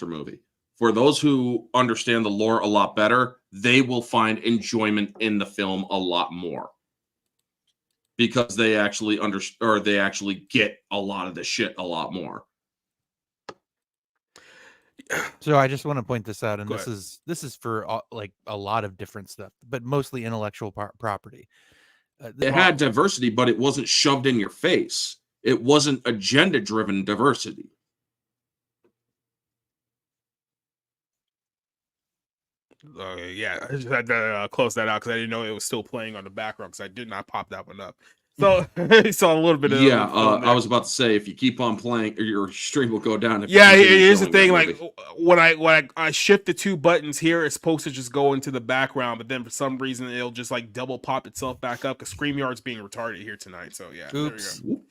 Speaker 3: movie. For those who understand the lore a lot better, they will find enjoyment in the film a lot more. because they actually they actually get a lot of the shit a lot more.
Speaker 1: So I just want to point this out, and
Speaker 2: Go
Speaker 1: this is for like a lot of different stuff, but mostly intellectual property.
Speaker 3: It had diversity, but it wasn't shoved in your face. It wasn't agenda-driven diversity.
Speaker 2: Yeah, I just had to close that out because I didn't know it was still playing on the background because I did not pop that one up. So you saw a little bit of
Speaker 3: Yeah, I was about to say, if you keep on playing, your stream will go down. If you
Speaker 2: Yeah,
Speaker 3: continue
Speaker 2: here's the
Speaker 3: showing
Speaker 2: thing.
Speaker 3: that
Speaker 2: Like
Speaker 3: movie.
Speaker 2: when I shift the two buttons here, it's supposed to just go into the background, but then for some reason it'll just like double pop itself back up because StreamYard's being retarded here tonight. So yeah,
Speaker 1: Oops.
Speaker 2: there we go.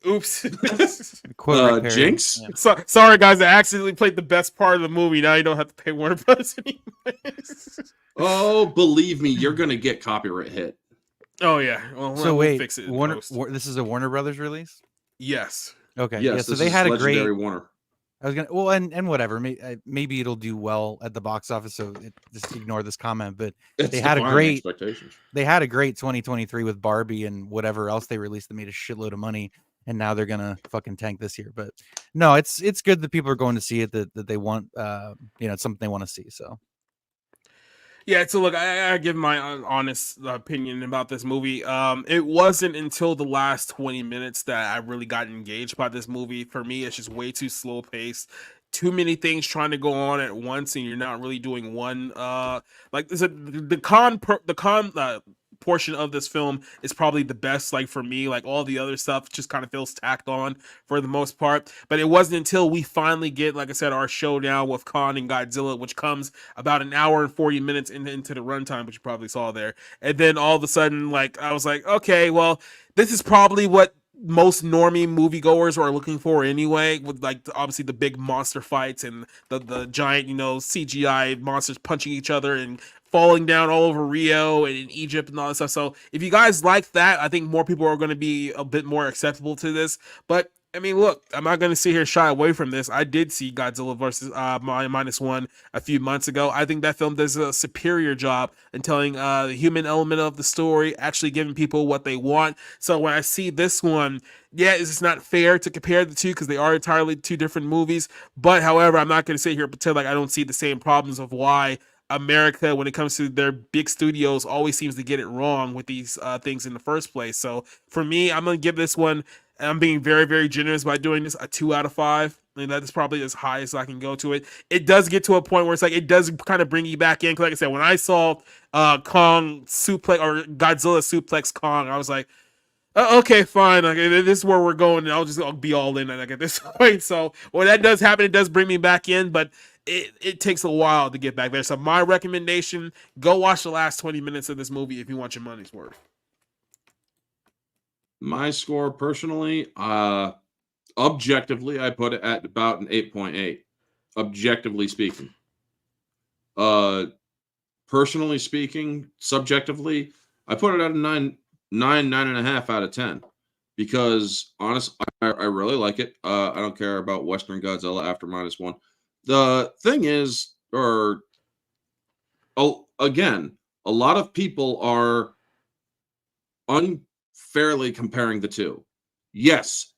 Speaker 2: Oops.
Speaker 3: Jinx.
Speaker 1: Yeah.
Speaker 2: So, sorry guys, I accidentally played the best part of the movie. Now you don't have to pay Warner Bros. anymore.
Speaker 3: Oh, believe me, you're gonna get copyright hit.
Speaker 2: Oh yeah. Well,
Speaker 1: So
Speaker 2: we'll
Speaker 1: wait,
Speaker 2: fix it in
Speaker 1: Warner.
Speaker 2: post.
Speaker 1: This is a Warner Brothers release.
Speaker 2: Yes.
Speaker 1: Okay.
Speaker 3: Yes,
Speaker 1: Yeah. So
Speaker 3: this
Speaker 1: they
Speaker 3: is
Speaker 1: had a
Speaker 3: legendary
Speaker 1: great.
Speaker 3: Warner.
Speaker 1: I was gonna. Well, and whatever. Maybe it'll do well at the box office. So just ignore this comment. But
Speaker 3: It's
Speaker 1: they had a
Speaker 3: defying
Speaker 1: great.
Speaker 3: expectations.
Speaker 1: They had a great 2023 with Barbie and whatever else they released that made a shitload of money, and now they're gonna fucking tank this year. But no, it's good that people are going to see it. That they want. It's something they want to see. So.
Speaker 2: Yeah, so look, I give my honest opinion about this movie. It wasn't until the last 20 minutes that I really got engaged by this movie. For me, it's just way too slow paced. Too many things trying to go on at once, and you're not really doing one. Like the con portion of this film is probably the best. Like for me, like all the other stuff just kind of feels tacked on for the most part. But it wasn't until we finally get, like I said, our showdown with Kong and Godzilla, which comes about an hour and 40 minutes into the runtime, which you probably saw there. And then all of a sudden, like I was like, okay, well, this is probably what most normie moviegoers are looking for anyway, with like obviously the big monster fights and the giant, CGI monsters punching each other and falling down all over Rio and in Egypt and all that stuff. So if you guys like that, I think more people are going to be a bit more acceptable to this. But I mean, look, I'm not going to sit here shy away from this. I did see Godzilla versus -1 a few months ago. I think that film does a superior job in telling the human element of the story, actually giving people what they want. So when I see this one, yeah, it's not fair to compare the two because they are entirely two different movies. But however, I'm not going to sit here and pretend like I don't see the same problems of why America, when it comes to their big studios, always seems to get it wrong with these things in the first place. So for me, I'm going to give this one, and I'm being very, very generous by doing this, a 2 out of 5. I mean, that is probably as high as I can go to it. It does get to a point where it's like, it does kind of bring you back in. 'Cause like I said, when I saw Kong suplex or Godzilla suplex Kong, I was like, okay, fine. Like, this is where we're going, and I'll be all in at this point. So when that does happen, it does bring me back in, but it takes a while to get back there. So my recommendation, go watch the last 20 minutes of this movie if you want your money's worth.
Speaker 3: My score personally, objectively, I put it at about an 8.8. Objectively speaking. Personally speaking, subjectively, I put it at a 9.5 out of 10. Because honestly, I really like it. I don't care about Western Godzilla after -1. The thing is, again, a lot of people are unfairly comparing the two. Yes,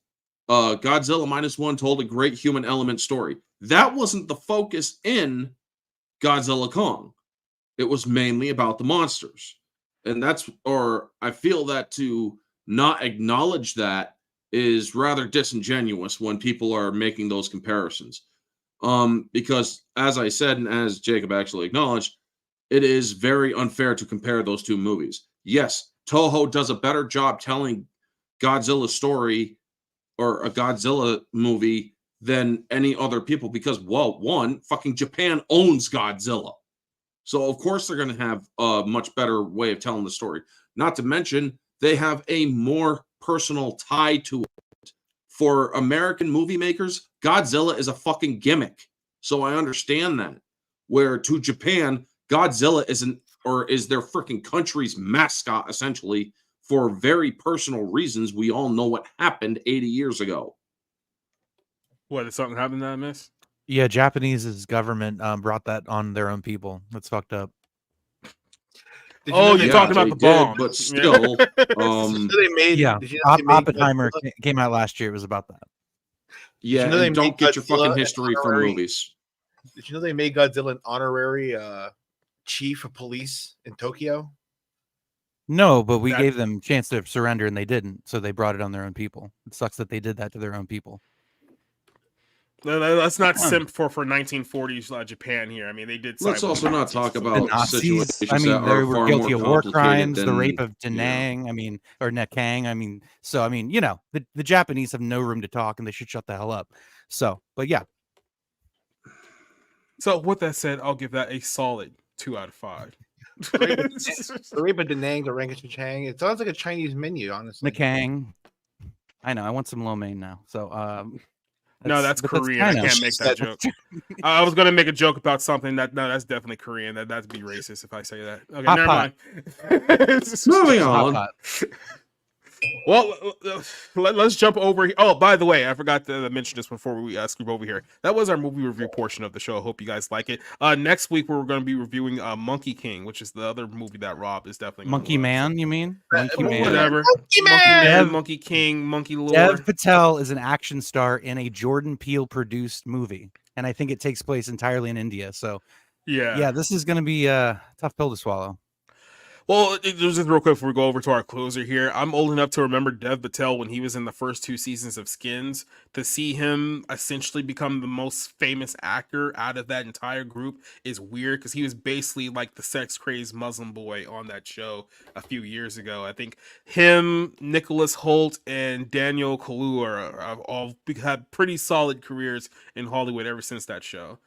Speaker 3: Godzilla -1 told a great human element story. That wasn't the focus in Godzilla Kong. It was mainly about the monsters. And I feel that to not acknowledge that is rather disingenuous when people are making those comparisons. Because as I said, and as Jacob actually acknowledged, it is very unfair to compare those two movies. Yes, Toho does a better job telling Godzilla's story or a Godzilla movie than any other people because, well, one, fucking Japan owns Godzilla. So, of course, they're going to have a much better way of telling the story. Not to mention, they have a more personal tie to it. For American movie makers, Godzilla is a fucking gimmick. So I understand that. Where to Japan, Godzilla is their freaking country's mascot, essentially, for very personal reasons. We all know what happened 80 years ago.
Speaker 2: What, did something happen that I missed?
Speaker 1: Yeah, Japanese's government brought that on their own people. That's fucked up.
Speaker 2: Oh, you're talking about
Speaker 3: they
Speaker 2: the bomb.
Speaker 3: but still,
Speaker 12: they made
Speaker 1: Oppenheimer came out last year. It was about that.
Speaker 3: Yeah,
Speaker 12: you know they
Speaker 3: and don't
Speaker 12: made
Speaker 3: get your
Speaker 12: Godzilla
Speaker 3: fucking
Speaker 12: an
Speaker 3: history from
Speaker 12: honorary-
Speaker 3: movies.
Speaker 12: Did you know they made Godzilla an honorary chief of police in Tokyo?
Speaker 1: No, but we gave them a chance to surrender and they didn't. So they brought it on their own people. It sucks that they did that to their own people.
Speaker 2: Let's not simp for 1940s Japan here. I mean, they did.
Speaker 3: Let's also not talk
Speaker 1: The
Speaker 3: about
Speaker 1: Nazis.
Speaker 3: situations
Speaker 1: I mean,
Speaker 3: that
Speaker 1: they
Speaker 3: are
Speaker 1: were
Speaker 3: far
Speaker 1: guilty
Speaker 3: more
Speaker 1: of war
Speaker 3: complicated
Speaker 1: crimes, the
Speaker 3: than,
Speaker 1: rape of
Speaker 3: you know.
Speaker 1: Danang. I mean, or Nekang. I mean, so I mean, you know, the Japanese have no room to talk, and they should shut the hell up. So, but yeah.
Speaker 2: So with that said, I'll give that a solid 2 out of 5.
Speaker 12: The rape of Danang, the Rangish Chang. It sounds like a Chinese menu, honestly.
Speaker 1: Nekang. I know. I want some lo mein now. So,
Speaker 2: no, that's Korean. I can't make that joke. I was gonna make a joke about something that's definitely Korean. That'd be racist if I say that. Okay,
Speaker 1: Hot
Speaker 2: never
Speaker 1: pot.
Speaker 2: mind.
Speaker 3: Moving on.
Speaker 2: Well, let's jump over. Oh, by the way, I forgot to mention this before we scoop over here. That was our movie review portion of the show. I hope you guys like it. Next week we're going to be reviewing Monkey King, which is the other movie that Rob is definitely
Speaker 1: Monkey Man. You mean Monkey Man?
Speaker 2: Whatever.
Speaker 12: Monkey Man.
Speaker 2: Monkey King, Monkey Lore.
Speaker 1: Dev Patel is an action star in a Jordan Peele produced movie, and I think it takes place entirely in India. So, yeah, this is going to be a tough pill to swallow.
Speaker 2: Well, just real quick before we go over to our closer here, I'm old enough to remember Dev Patel when he was in the first 2 seasons of Skins. To see him essentially become the most famous actor out of that entire group is weird because he was basically like the sex-crazed Muslim boy on that show a few years ago. I think him, Nicholas Hoult, and Daniel Kaluuya have all had pretty solid careers in Hollywood ever since that show.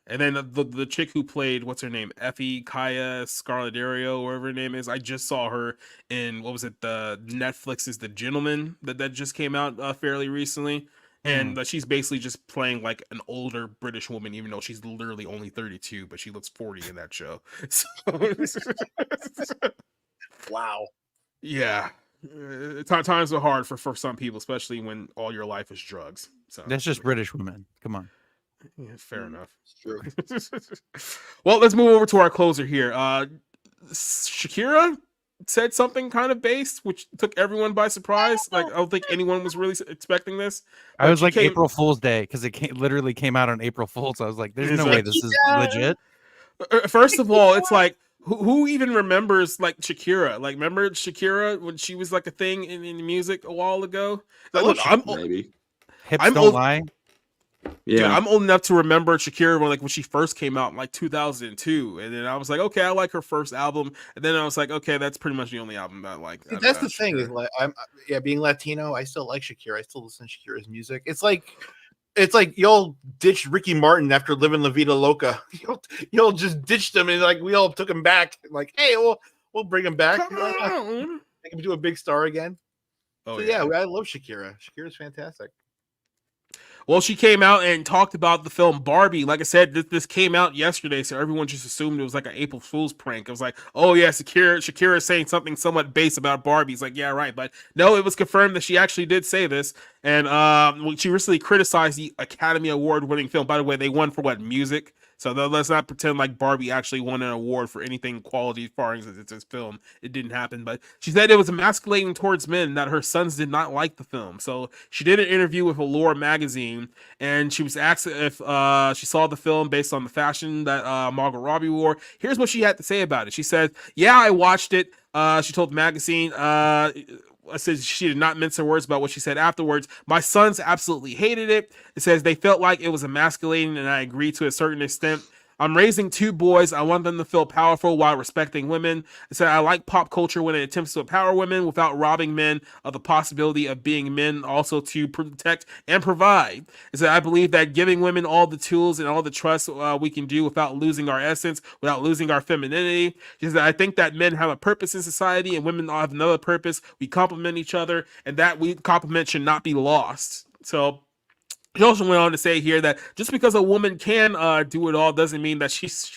Speaker 2: And then the chick who played, what's her name? Effie Kaya Scarladario, whatever her name is. I just saw her in, what was it? The Netflix's The Gentleman that just came out fairly recently. And she's basically just playing like an older British woman, even though she's literally only 32, but she looks 40 in that show. So,
Speaker 12: wow.
Speaker 2: Yeah. Times are hard for some people, especially when all your life is drugs. So
Speaker 1: That's just British women. Come on.
Speaker 2: Yeah, fair enough.
Speaker 12: True.
Speaker 2: Well, let's move over to our closer here. Shakira said something kind of based, which took everyone by surprise. Like, I don't think anyone was really expecting this.
Speaker 1: I was like April Fool's Day because it literally came out on April Fool's. So I was like, there's no way this is legit.
Speaker 2: First of all, it's like, who even remembers like Shakira? Like, remember Shakira when she was like a thing in music a while ago? Like, look,
Speaker 3: Maybe.
Speaker 1: Hips don't lie.
Speaker 2: Yeah, dude, I'm old enough to remember Shakira when she first came out in like 2002, and then I was like, okay, I like her first album, and then I was like, okay, that's pretty much the only album I like.
Speaker 12: That's the thing is like, being Latino, I still like Shakira. I still listen to Shakira's music. It's like y'all ditched Ricky Martin after living La Vida Loca. Y'all just ditched him, and like we all took him back. Like, hey, we'll bring him back. Make him do a big star again. Oh so, yeah, I love Shakira. Shakira's fantastic.
Speaker 2: Well, she came out and talked about the film Barbie. Like I said, this came out yesterday, so everyone just assumed it was like an April Fool's prank. It was like, oh yeah, Shakira is saying something somewhat base about Barbie. It's like, yeah, right. But no, it was confirmed that she actually did say this. And she recently criticized the Academy Award-winning film. By the way, they won for what? Music? So let's not pretend like Barbie actually won an award for anything quality as far as it's this film. It didn't happen. But she said it was emasculating towards men, that her sons did not like the film. So she did an interview with Allure magazine, and she was asked if she saw the film based on the fashion that Margot Robbie wore. Here's what she had to say about it. She said, yeah, I watched it. She told the magazine, I said she did not mince her words about what she said afterwards. My sons absolutely hated it. It says they felt like it was emasculating, and I agree to a certain extent. I'm raising 2 boys. I want them to feel powerful while respecting women. I said I like pop culture when it attempts to empower women without robbing men of the possibility of being men, also to protect and provide. I said I believe that giving women all the tools and all the trust we can do without losing our essence, without losing our femininity. She said I think that men have a purpose in society and women have another purpose. We complement each other, and that complement should not be lost. So he also went on to say here that just because a woman can do it all doesn't mean that she's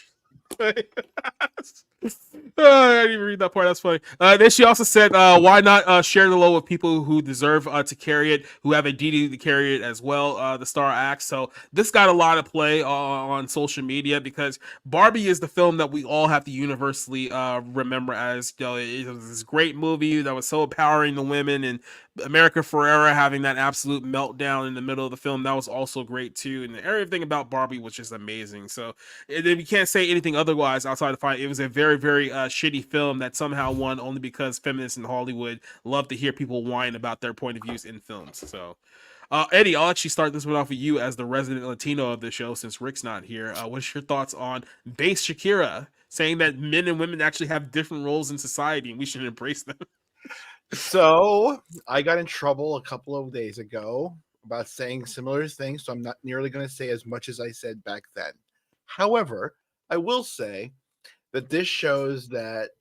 Speaker 2: I didn't even read that part. That's funny. Then she also said, "Why not share the load with people who deserve to carry it, who have a duty to carry it as well?" The star acts. So this got a lot of play on social media because Barbie is the film that we all have to universally remember as, you know, it was this great movie that was so empowering to women, and America Ferrera having that absolute meltdown in the middle of the film, that was also great too. And everything about Barbie was just amazing. So and then we can't say anything otherwise outside of fine. It was a very, very shitty film that somehow won only because feminists in Hollywood love to hear people whine about their point of views in films. So, Eddie, I'll actually start this one off with you as the resident Latino of the show since Rick's not here. What's your thoughts on base Shakira saying that men and women actually have different roles in society and we should embrace them?
Speaker 12: So I got in trouble a couple of days ago about saying similar things, so I'm not nearly going to say as much as I said back then. However, I will say that this shows that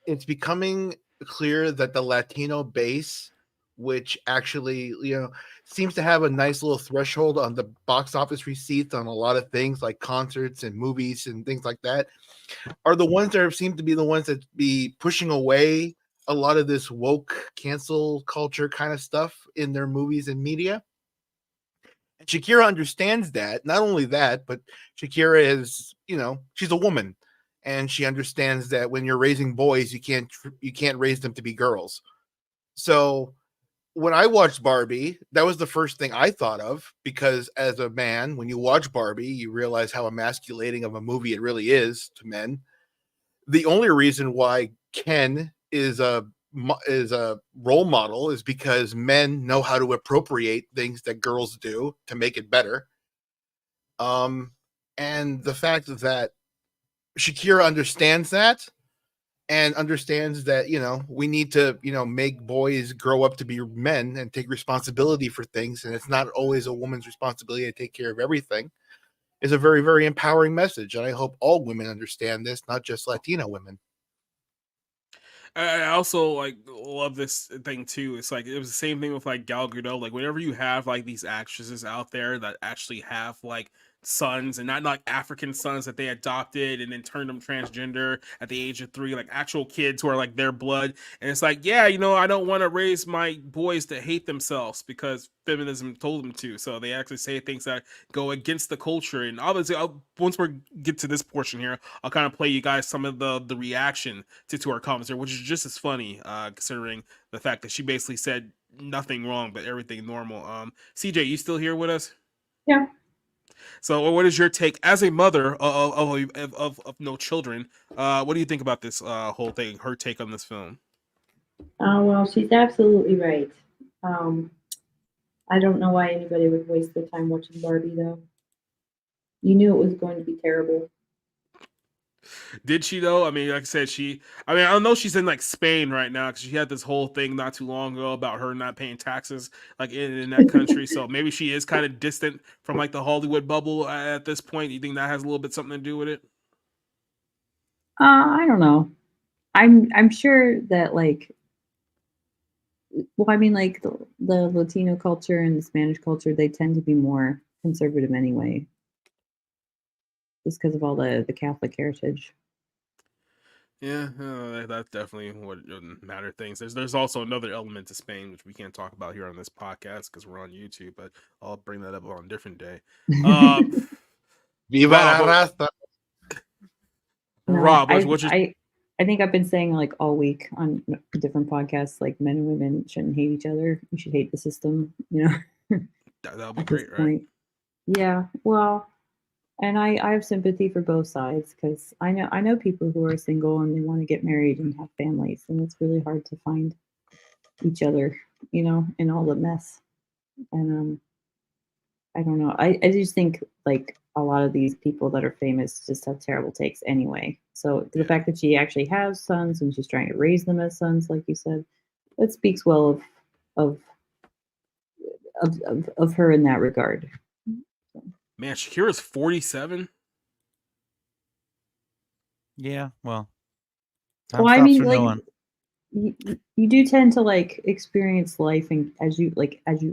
Speaker 12: it's becoming clear that the Latino base, which actually, seems to have a nice little threshold on the box office receipts on a lot of things like concerts and movies and things like that, are the ones that seem to be the ones that be pushing away a lot of this woke cancel culture kind of stuff in their movies and media. And Shakira understands that. Not only that, but Shakira is, she's a woman, and she understands that when you're raising boys, you can't raise them to be girls. So when I watched Barbie, that was the first thing I thought of, because as a man, when you watch Barbie, you realize how emasculating of a movie it really is to men. The only reason why Ken is a role model is because men know how to appropriate things that girls do to make it better. And the fact that Shakira understands that and understands that, we need to, make boys grow up to be men and take responsibility for things. And it's not always a woman's responsibility to take care of everything, is a very, very empowering message. And I hope all women understand this, not just Latino women.
Speaker 2: I also love this thing too. It's like it was the same thing with Gal Gadot. Like whenever you have these actresses out there that actually have sons, and not African sons that they adopted and then turned them transgender at the age of 3, actual kids who are their blood. And it's I don't want to raise my boys to hate themselves because feminism told them to. So they actually say things that go against the culture. And obviously, once we get to this portion here, I'll kind of play you guys some of the reaction to our comments here, which is just as funny, considering the fact that she basically said nothing wrong but everything normal. CJ, you still here with us?
Speaker 11: Yeah.
Speaker 2: So, what is your take as a mother of no children? What do you think about this whole thing? Her take on this film?
Speaker 11: Well, she's absolutely right. I don't know why anybody would waste their time watching Barbie, though. You knew it was going to be terrible.
Speaker 2: Did she though? I mean, like I said, I don't know. She's in Spain right now because she had this whole thing not too long ago about her not paying taxes in that country. So maybe she is kind of distant from the Hollywood bubble at this point. You think that has a little bit something to do with it?
Speaker 11: I don't know. I'm sure that the Latino culture and the Spanish culture, they tend to be more conservative anyway, just because of all the Catholic heritage.
Speaker 2: Yeah, that's definitely what matter things. There's also another element to Spain which we can't talk about here on this podcast because we're on YouTube, but I'll bring that up on a different day.
Speaker 12: Viva la raza.
Speaker 2: Rob, what's your...
Speaker 11: I think I've been saying all week on different podcasts, men and women shouldn't hate each other. You should hate the system,
Speaker 2: That'll be great, right?
Speaker 11: Yeah, well, and I have sympathy for both sides because I know people who are single and they want to get married and have families, and it's really hard to find each other, in all the mess. And I don't know. I just think a lot of these people that are famous just have terrible takes anyway. So the fact that she actually has sons and she's trying to raise them as sons, like you said, that speaks well of her in that regard.
Speaker 2: Man, Shakira's 47.
Speaker 1: Yeah, well,
Speaker 11: I mean, you do tend to experience life, and as you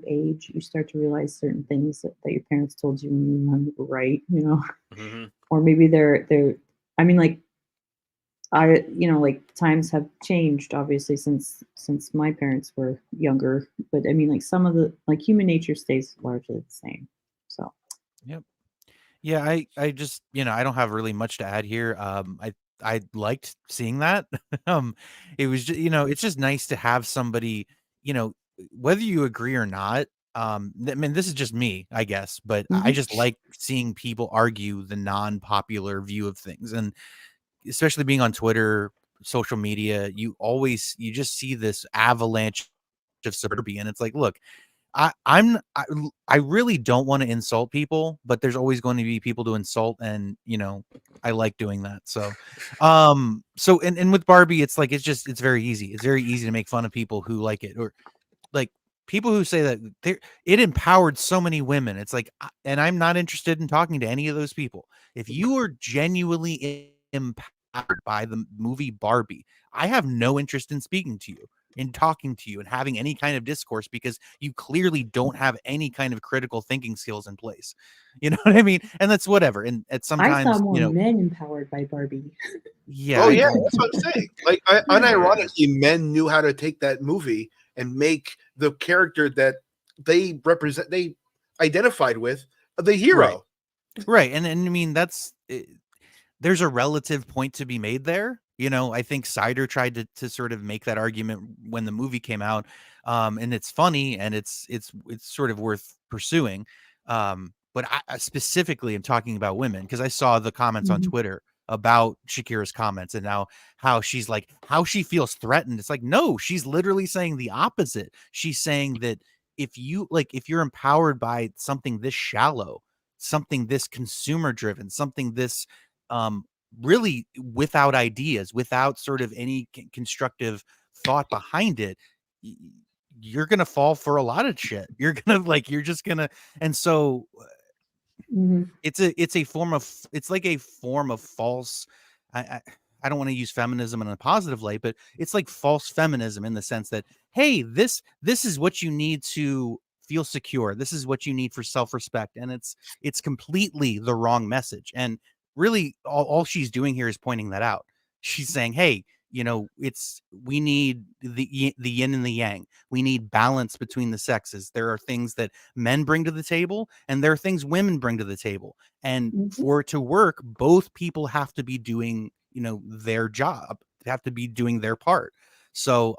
Speaker 11: age, you start to realize certain things that your parents told you when you were young were right,
Speaker 2: Mm-hmm.
Speaker 11: or maybe they're. I mean, like times have changed obviously since my parents were younger, but I mean like some of the like human nature stays largely the same. So
Speaker 1: Yep. Yeah, I just, I don't have really much to add here. I liked seeing that. um, it was just, it's just nice to have somebody, you know, whether you agree or not. I mean, this is just me, I guess, but I just like seeing people argue the non-popular view of things, and especially being on Twitter, social media, you just see this avalanche of suburbia, and it's like, look, I really don't want to insult people, but there's always going to be people to insult, and I like doing that. So and with Barbie, it's like it's very easy. It's very easy to make fun of people who like it, or like people who say that it empowered so many women. It's like, and I'm not interested in talking to any of those people. If you are genuinely empowered by the movie Barbie, I have no interest in speaking to you, in talking to you, and having any kind of discourse, because you clearly don't have any kind of critical thinking skills in place. You know what I mean? And that's whatever. And at
Speaker 11: I saw
Speaker 1: sometimes,
Speaker 11: more men empowered by Barbie.
Speaker 1: yeah.
Speaker 12: Oh yeah, that's what I'm saying. Like unironically, men knew how to take that movie and make the character that they represent, they identified with, the hero.
Speaker 1: Right. And I mean, there's a relative point to be made there. I think Cider tried to sort of make that argument when the movie came out. And it's funny, and it's sort of worth pursuing. But I specifically am talking about women, because I saw the comments on Twitter about Shakira's comments, and now how she's like, how she feels threatened. It's like, no, she's literally saying the opposite. She's saying that if you're empowered by something this shallow, something this consumer driven, something this really without ideas, without sort of any constructive thought behind it, you're gonna fall for a lot of shit. You're just gonna, and so it's a form of, it's like a form of false, I don't want to use feminism in a positive light, but it's like false feminism, in the sense that, hey, this is what you need to feel secure. This is what you need for self-respect. And it's completely the wrong message. And really all she's doing here is pointing that out. She's saying, hey, we need the yin and the yang. We need balance between the sexes. There are things that men bring to the table, and there are things women bring to the table. And for it to work, both people have to be doing, their job. They have to be doing their part. So,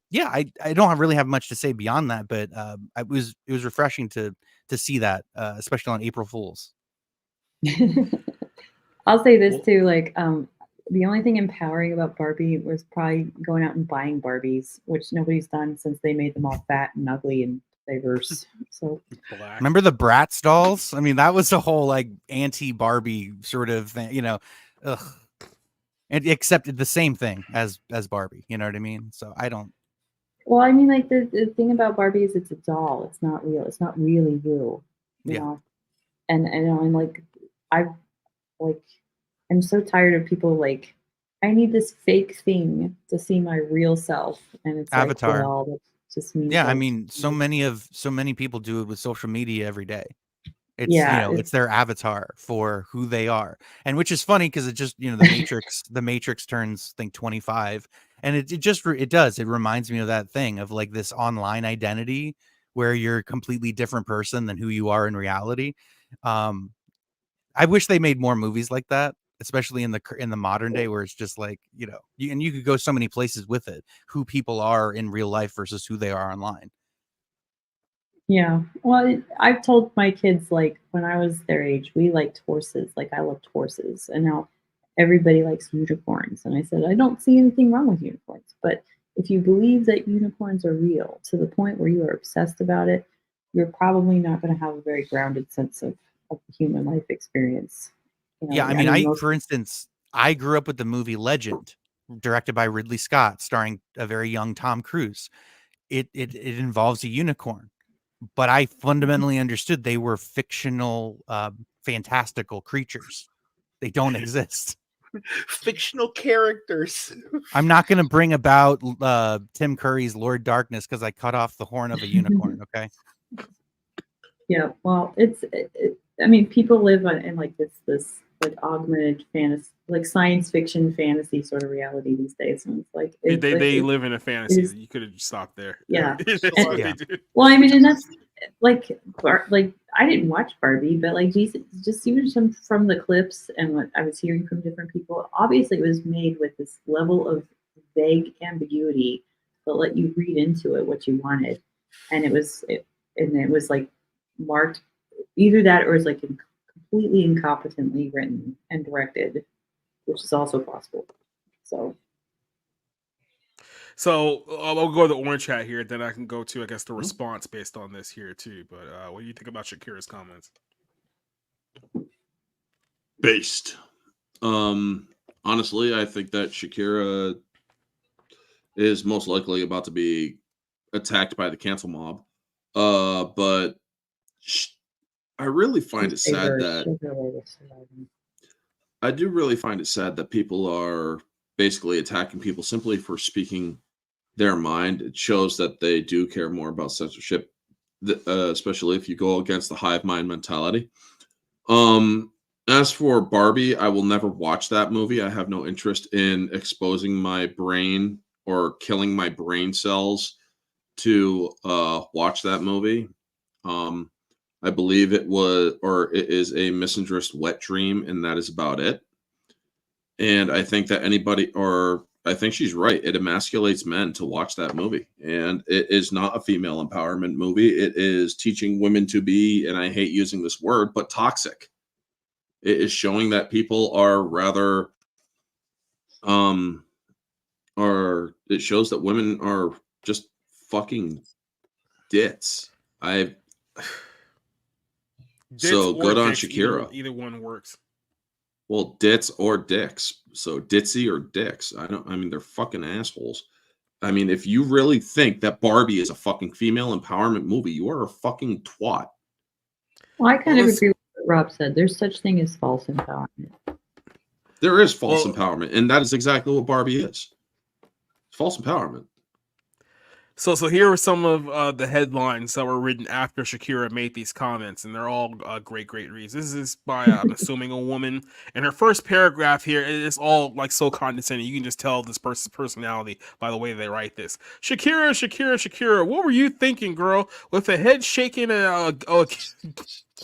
Speaker 1: yeah, I don't really have much to say beyond that, but it was refreshing to see that, especially on April Fools.
Speaker 11: I'll say this too, like, the only thing empowering about Barbie was probably going out and buying Barbies, which nobody's done since they made them all fat and ugly and diverse. So
Speaker 1: remember the Bratz dolls? I mean, that was a whole like anti-Barbie sort of thing, ugh. And except the same thing as Barbie, you know what I mean? So I don't.
Speaker 11: Well, I mean, like the thing about Barbie is it's a doll. It's not real. It's not really you. You know, and I'm like, I'm so tired of people like, I need this fake thing to see my real self, and it's
Speaker 1: Avatar.
Speaker 11: Like, well, that just means.
Speaker 1: Yeah,
Speaker 11: like,
Speaker 1: I mean, so many people do it with social media every day. It's it's their avatar for who they are, and which is funny because it just the Matrix turns, I think, 25, and it does. It reminds me of that thing of like this online identity where you're a completely different person than who you are in reality. I wish they made more movies like that, especially in the modern day, where it's just like, you could go so many places with it, who people are in real life versus who they are online.
Speaker 11: Yeah. Well, I've told my kids, like, when I was their age, we liked horses. Like, I loved horses. And now everybody likes unicorns. And I said, I don't see anything wrong with unicorns. But if you believe that unicorns are real to the point where you are obsessed about it, you're probably not going to have a very grounded sense of human life experience.
Speaker 1: Yeah. I mean, for instance, I grew up with the movie Legend, directed by Ridley Scott, starring a very young Tom Cruise. It involves a unicorn. But I fundamentally understood they were fictional, fantastical creatures. They don't exist.
Speaker 12: Fictional characters.
Speaker 1: I'm not going to bring about Tim Curry's Lord Darkness because I cut off the horn of a unicorn. Okay.
Speaker 11: Yeah. Well, I mean, people live in like this like augmented fantasy, like science fiction fantasy sort of reality these days. And it's like
Speaker 2: they live in a fantasy. You could have stopped there.
Speaker 11: Yeah.
Speaker 2: That's what they do.
Speaker 11: Well, I mean, and that's like I didn't watch Barbie, but like just even from the clips and what I was hearing from different people, obviously it was made with this level of vague ambiguity that let you read into it what you wanted, and it was like marked either that or it's like completely incompetently written and directed, which is also possible.
Speaker 2: So I'll go to the orange chat here, then I can go to, I guess, the response based on this here too. But what do you think about Shakira's comments?
Speaker 3: Based. Honestly, I think that Shakira is most likely about to be attacked by the cancel mob. But I really find it sad that I do really find it sad that people are basically attacking people simply for speaking their mind. It shows that they do care more about censorship, especially if you go against the hive mind mentality. As for Barbie, I will never watch that movie. I have no interest in exposing my brain or killing my brain cells to watch that movie. I believe it is a misandrist wet dream, and that is about it. And I think that I think she's right. It emasculates men to watch that movie. And it is not a female empowerment movie. It is teaching women to be, and I hate using this word, but toxic. It is showing that people are rather, or it shows that women are just fucking dits. So good on Shakira.
Speaker 2: Either one works.
Speaker 3: Well, dits or dicks. So ditzy or dicks. They're fucking assholes. I mean, if you really think that Barbie is a fucking female empowerment movie, you are a fucking twat.
Speaker 11: Well, I kind of agree with what Rob said. There's such thing as false empowerment.
Speaker 3: There is false empowerment, and that is exactly what Barbie is. It's false empowerment.
Speaker 2: So here are some of the headlines that were written after Shakira made these comments, and they're all great reads. This is by, I'm assuming, a woman, and her first paragraph here is all like so condescending. You can just tell this person's personality by the way they write this. Shakira, what were you thinking, girl? With a head shaking and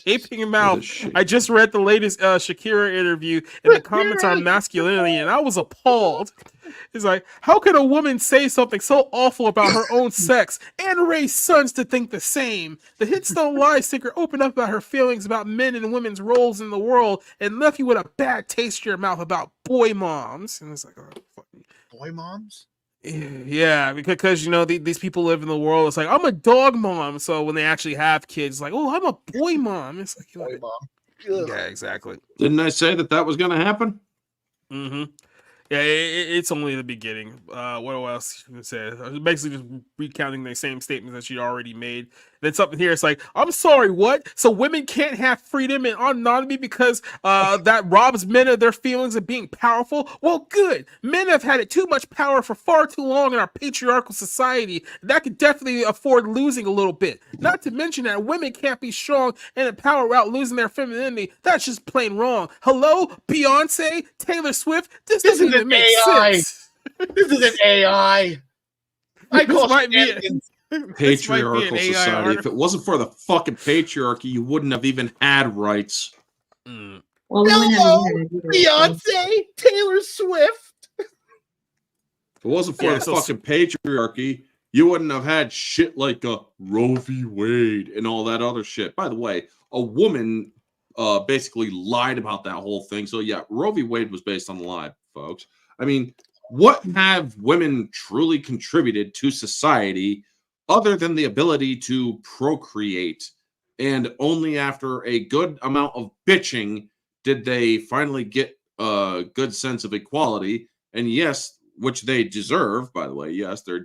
Speaker 2: gaping mouth. I just read the latest Shakira interview, and the comments are masculinity, and I was appalled. It's like, how could a woman say something so awful about her own sex and raise sons to think the same? The Hits Don't Lie sticker opened up about her feelings about men and women's roles in the world and left you with a bad taste in your mouth about boy moms. And it's like, oh, fucking
Speaker 12: boy moms?
Speaker 2: Yeah, because these people live in the world. It's like, I'm a dog mom. So when they actually have kids, it's like, oh, I'm a boy mom. It's like,
Speaker 12: boy mom.
Speaker 2: Yeah, exactly.
Speaker 3: Didn't I say that was going to happen?
Speaker 2: Mm-hmm. Yeah, it's only the beginning. What else you say? Basically just recounting the same statements that she already made. Then something here, it's like, I'm sorry, what? So women can't have freedom and autonomy because that robs men of their feelings of being powerful? Well, good. Men have had it too much power for far too long in our patriarchal society. That could definitely afford losing a little bit. Not to mention that women can't be strong and in power without losing their femininity. That's just plain wrong. Hello, Beyonce, Taylor Swift? This doesn't even make sense.
Speaker 12: This is an AI. I call
Speaker 3: shenanigans. Patriarchal society. If it wasn't for the fucking patriarchy, you wouldn't have even had rights.
Speaker 11: Well,
Speaker 12: hello, Beyonce, Taylor Swift.
Speaker 3: If it wasn't for the fucking patriarchy, you wouldn't have had shit like Roe v. Wade and all that other shit. By the way, a woman basically lied about that whole thing. So yeah, Roe v. Wade was based on a lie, folks. I mean, what have women truly contributed to society other than the ability to procreate? And only after a good amount of bitching did they finally get a good sense of equality. And yes, which they deserve, by the way. Yes, they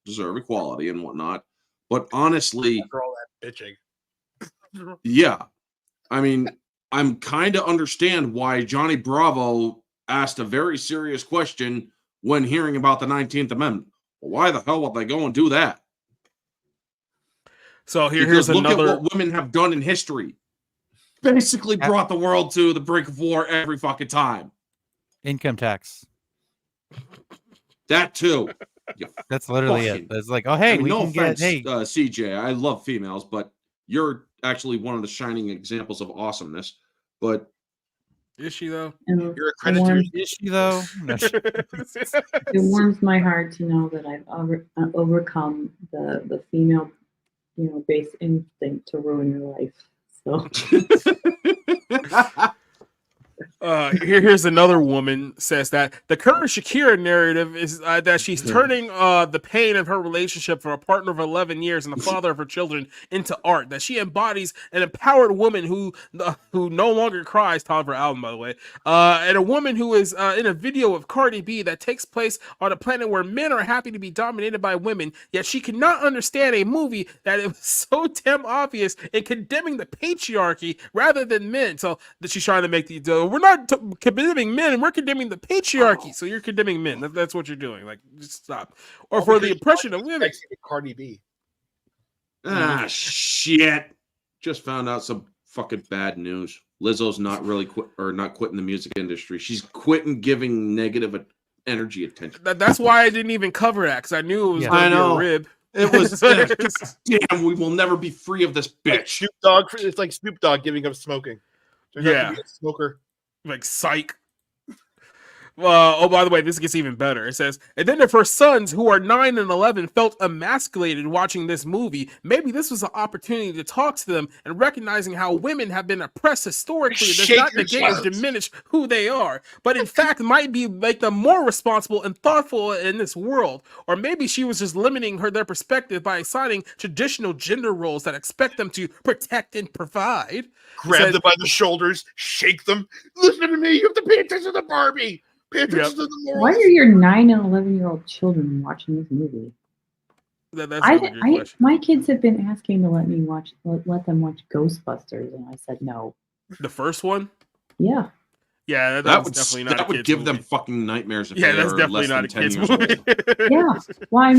Speaker 3: deserve equality and whatnot. But honestly,
Speaker 12: after all that bitching,
Speaker 3: yeah, I mean, I'm kind of understand why Johnny Bravo asked a very serious question when hearing about the 19th Amendment. Well, why the hell would they go and do that?
Speaker 2: So here's
Speaker 3: look
Speaker 2: another.
Speaker 3: at what women have done in history. basically brought the world to the brink of war every fucking time.
Speaker 1: Income tax.
Speaker 3: That too.
Speaker 1: That's literally it. It's like, oh, hey, we
Speaker 3: no
Speaker 1: can
Speaker 3: offense,
Speaker 1: get, hey,
Speaker 3: CJ. I love females, but you're actually one of the shining examples of awesomeness. But
Speaker 2: is she though?
Speaker 12: You're a credit to your
Speaker 1: is she though? No,
Speaker 11: It warms my heart to know that I've overcome the female, based instinct to ruin your life. So
Speaker 2: here's another woman says that the current Shakira narrative is that she's turning the pain of her relationship for a partner of 11 years and the father of her children into art. That she embodies an empowered woman who no longer cries. Time of her album, by the way, and a woman who is in a video of Cardi B that takes place on a planet where men are happy to be dominated by women. Yet she cannot understand a movie that is so damn obvious in condemning the patriarchy rather than men. So that she's trying to make we're not condemning men, we're condemning the patriarchy. So you're condemning men. That's what you're doing. Like, just stop. Or for the oppression of women.
Speaker 12: Cardi B.
Speaker 3: Shit. Just found out some fucking bad news. Lizzo's not quitting the music industry. She's quitting giving negative energy attention.
Speaker 2: That's why I didn't even cover that, because I knew it was going to be a rib.
Speaker 3: It was damn, we will never be free of this bitch.
Speaker 12: It's like Snoop Dogg giving up smoking.
Speaker 2: Yeah.
Speaker 12: Smoker.
Speaker 2: Like, psych. Oh, by the way, this gets even better. It says, and then if her sons, who are 9 and 11, felt emasculated watching this movie, maybe this was an opportunity to talk to them and recognizing how women have been oppressed historically does not negate or diminish who they are, but in fact might be make them more responsible and thoughtful in this world. Or maybe she was just limiting their perspective by assigning traditional gender roles that expect them to protect and provide.
Speaker 12: Grab them by the shoulders, shake them. Listen to me, you have to pay attention to Barbie.
Speaker 11: Why are your 9 and 11-year-old children watching this movie? My kids have been asking to let them watch Ghostbusters, and I said no.
Speaker 2: The first one?
Speaker 11: Yeah.
Speaker 2: Yeah, that would definitely not.
Speaker 3: That would give them fucking nightmares. If
Speaker 2: that's definitely not a kids movie.
Speaker 11: Yeah. Well,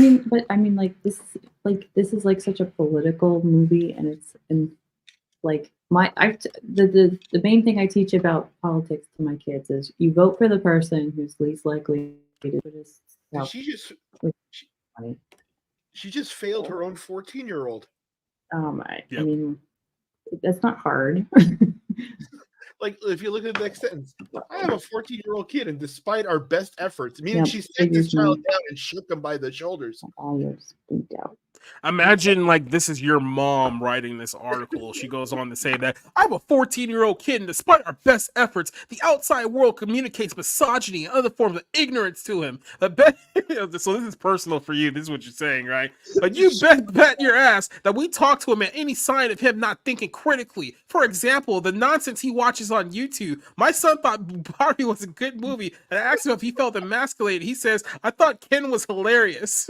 Speaker 11: like this is like such a political movie, and the main thing I teach about politics to my kids is you vote for the person who's least likely to do this.
Speaker 12: She just failed her own 14-year-old.
Speaker 11: I mean, that's not hard.
Speaker 12: Like, if you look at the next sentence, I have a 14-year-old kid, and despite our best efforts, meaning she sat this child down and shook him by the shoulders.
Speaker 2: Imagine, like, this is your mom writing this article. She goes on to say that I have a 14-year-old kid, and despite our best efforts, the outside world communicates misogyny and other forms of ignorance to him. So this is personal for you. This is what you're saying, right? But you bet your ass that we talk to him at any sign of him not thinking critically. For example, the nonsense he watches on YouTube. My son thought Barbie was a good movie, and I asked him if he felt emasculated. He says, I thought Ken was hilarious.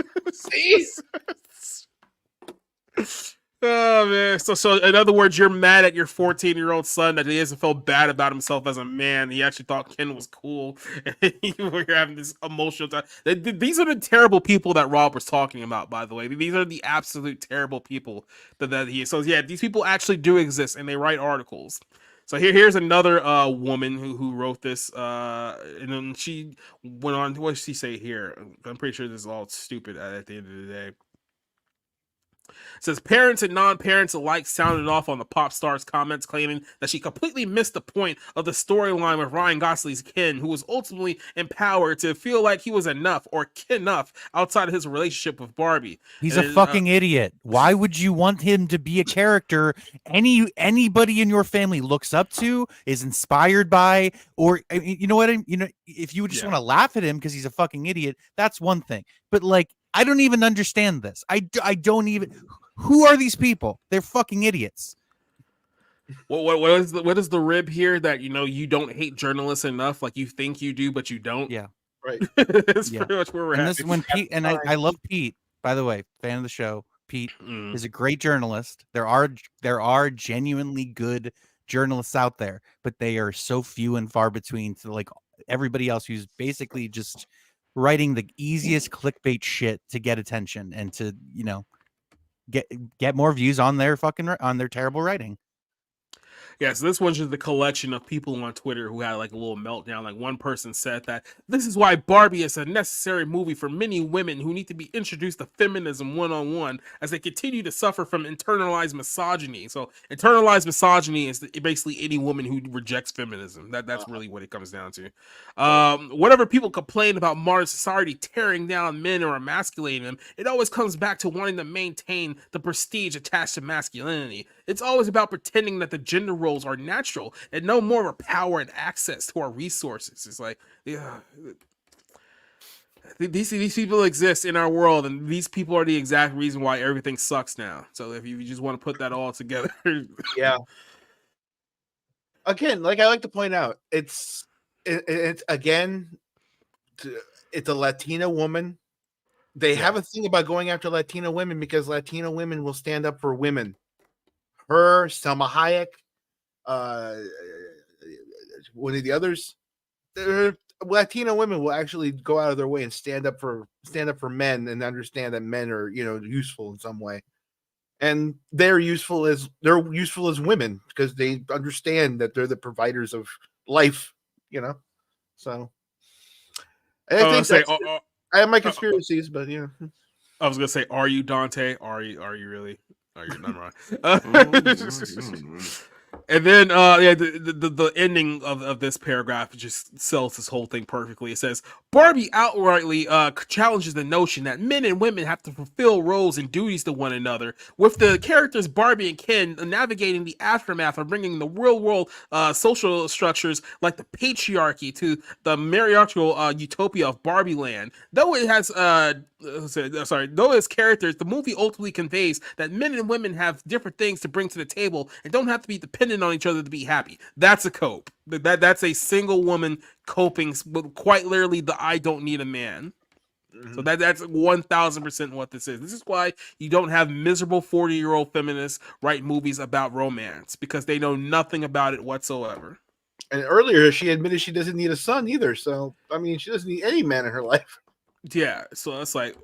Speaker 2: Oh man! So in other words, you're mad at your 14-year-old son that he hasn't felt bad about himself as a man. He actually thought Ken was cool. You're having this emotional time. These are the terrible people that Rob was talking about. By the way, these are the absolute terrible people that he is. So yeah, these people actually do exist, and they write articles. So here's another woman who wrote this, and then she went on. What does she say here? I'm pretty sure this is all stupid at the end of the day. It says parents and non-parents alike sounded off on the pop star's comments, claiming that she completely missed the point of the storyline with Ryan Gosling's Ken, who was ultimately empowered to feel like he was enough or enough outside of his relationship with Barbie.
Speaker 1: He's a fucking idiot. Why would you want him to be a character anybody in your family looks up to, is inspired by, or you know what? If you just want to laugh at him because he's a fucking idiot, that's one thing. But like, I don't even understand this. I don't even. Who are these people? They're fucking idiots.
Speaker 2: What is the rib here that you don't hate journalists enough, like you think you do, but you don't?
Speaker 1: Yeah,
Speaker 12: right.
Speaker 2: That's pretty much where we're at.
Speaker 1: This is when Pete and I love Pete. By the way, fan of the show. Pete is a great journalist. There are genuinely good journalists out there, but they are so few and far between to like everybody else who's basically just writing the easiest clickbait shit to get attention and to get more views on their terrible writing.
Speaker 2: Yeah, so this one's just the collection of people on Twitter who had like a little meltdown. Like one person said that this is why Barbie is a necessary movie for many women who need to be introduced to feminism one-on-one as they continue to suffer from internalized misogyny. So internalized misogyny is basically any woman who rejects feminism. That's really what it comes down to. Whatever people complain about modern society tearing down men or emasculating them, it always comes back to wanting to maintain the prestige attached to masculinity. It's always about pretending that the gender roles are natural and no more of our power and access to our resources. It's like, yeah, these people exist in our world, and these people are the exact reason why everything sucks now. So if you just want to put that all together,
Speaker 12: yeah. Again, like I like to point out, it's again, it's a Latina woman. They have a thing about going after Latina women because Latina women will stand up for women. Her, Selma Hayek, one of the others, Latina women will actually go out of their way and stand up for men and understand that men are, useful in some way. And they're useful as women because they understand that they're the providers of life, So I think I have my conspiracies, but yeah.
Speaker 2: I was gonna say, are you Dante? Are you really? Oh, you're not wrong. And then the ending of this paragraph just sells this whole thing perfectly. It says Barbie outrightly challenges the notion that men and women have to fulfill roles and duties to one another, with the characters Barbie and Ken navigating the aftermath of bringing the real world social structures like the patriarchy to the matriarchal utopia of Barbie land. Though it has though its characters, the movie ultimately conveys that men and women have different things to bring to the table and don't have to be dependent on each other to be happy. That's a cope. That's a single woman coping with quite literally the I don't need a man. Mm-hmm. So that's 1000% what this is. This is why you don't have miserable 40-year-old feminists write movies about romance, because they know nothing about it whatsoever.
Speaker 12: And earlier she admitted she doesn't need a son either. So I mean, she doesn't need any man in her life.
Speaker 2: Yeah, so it's like,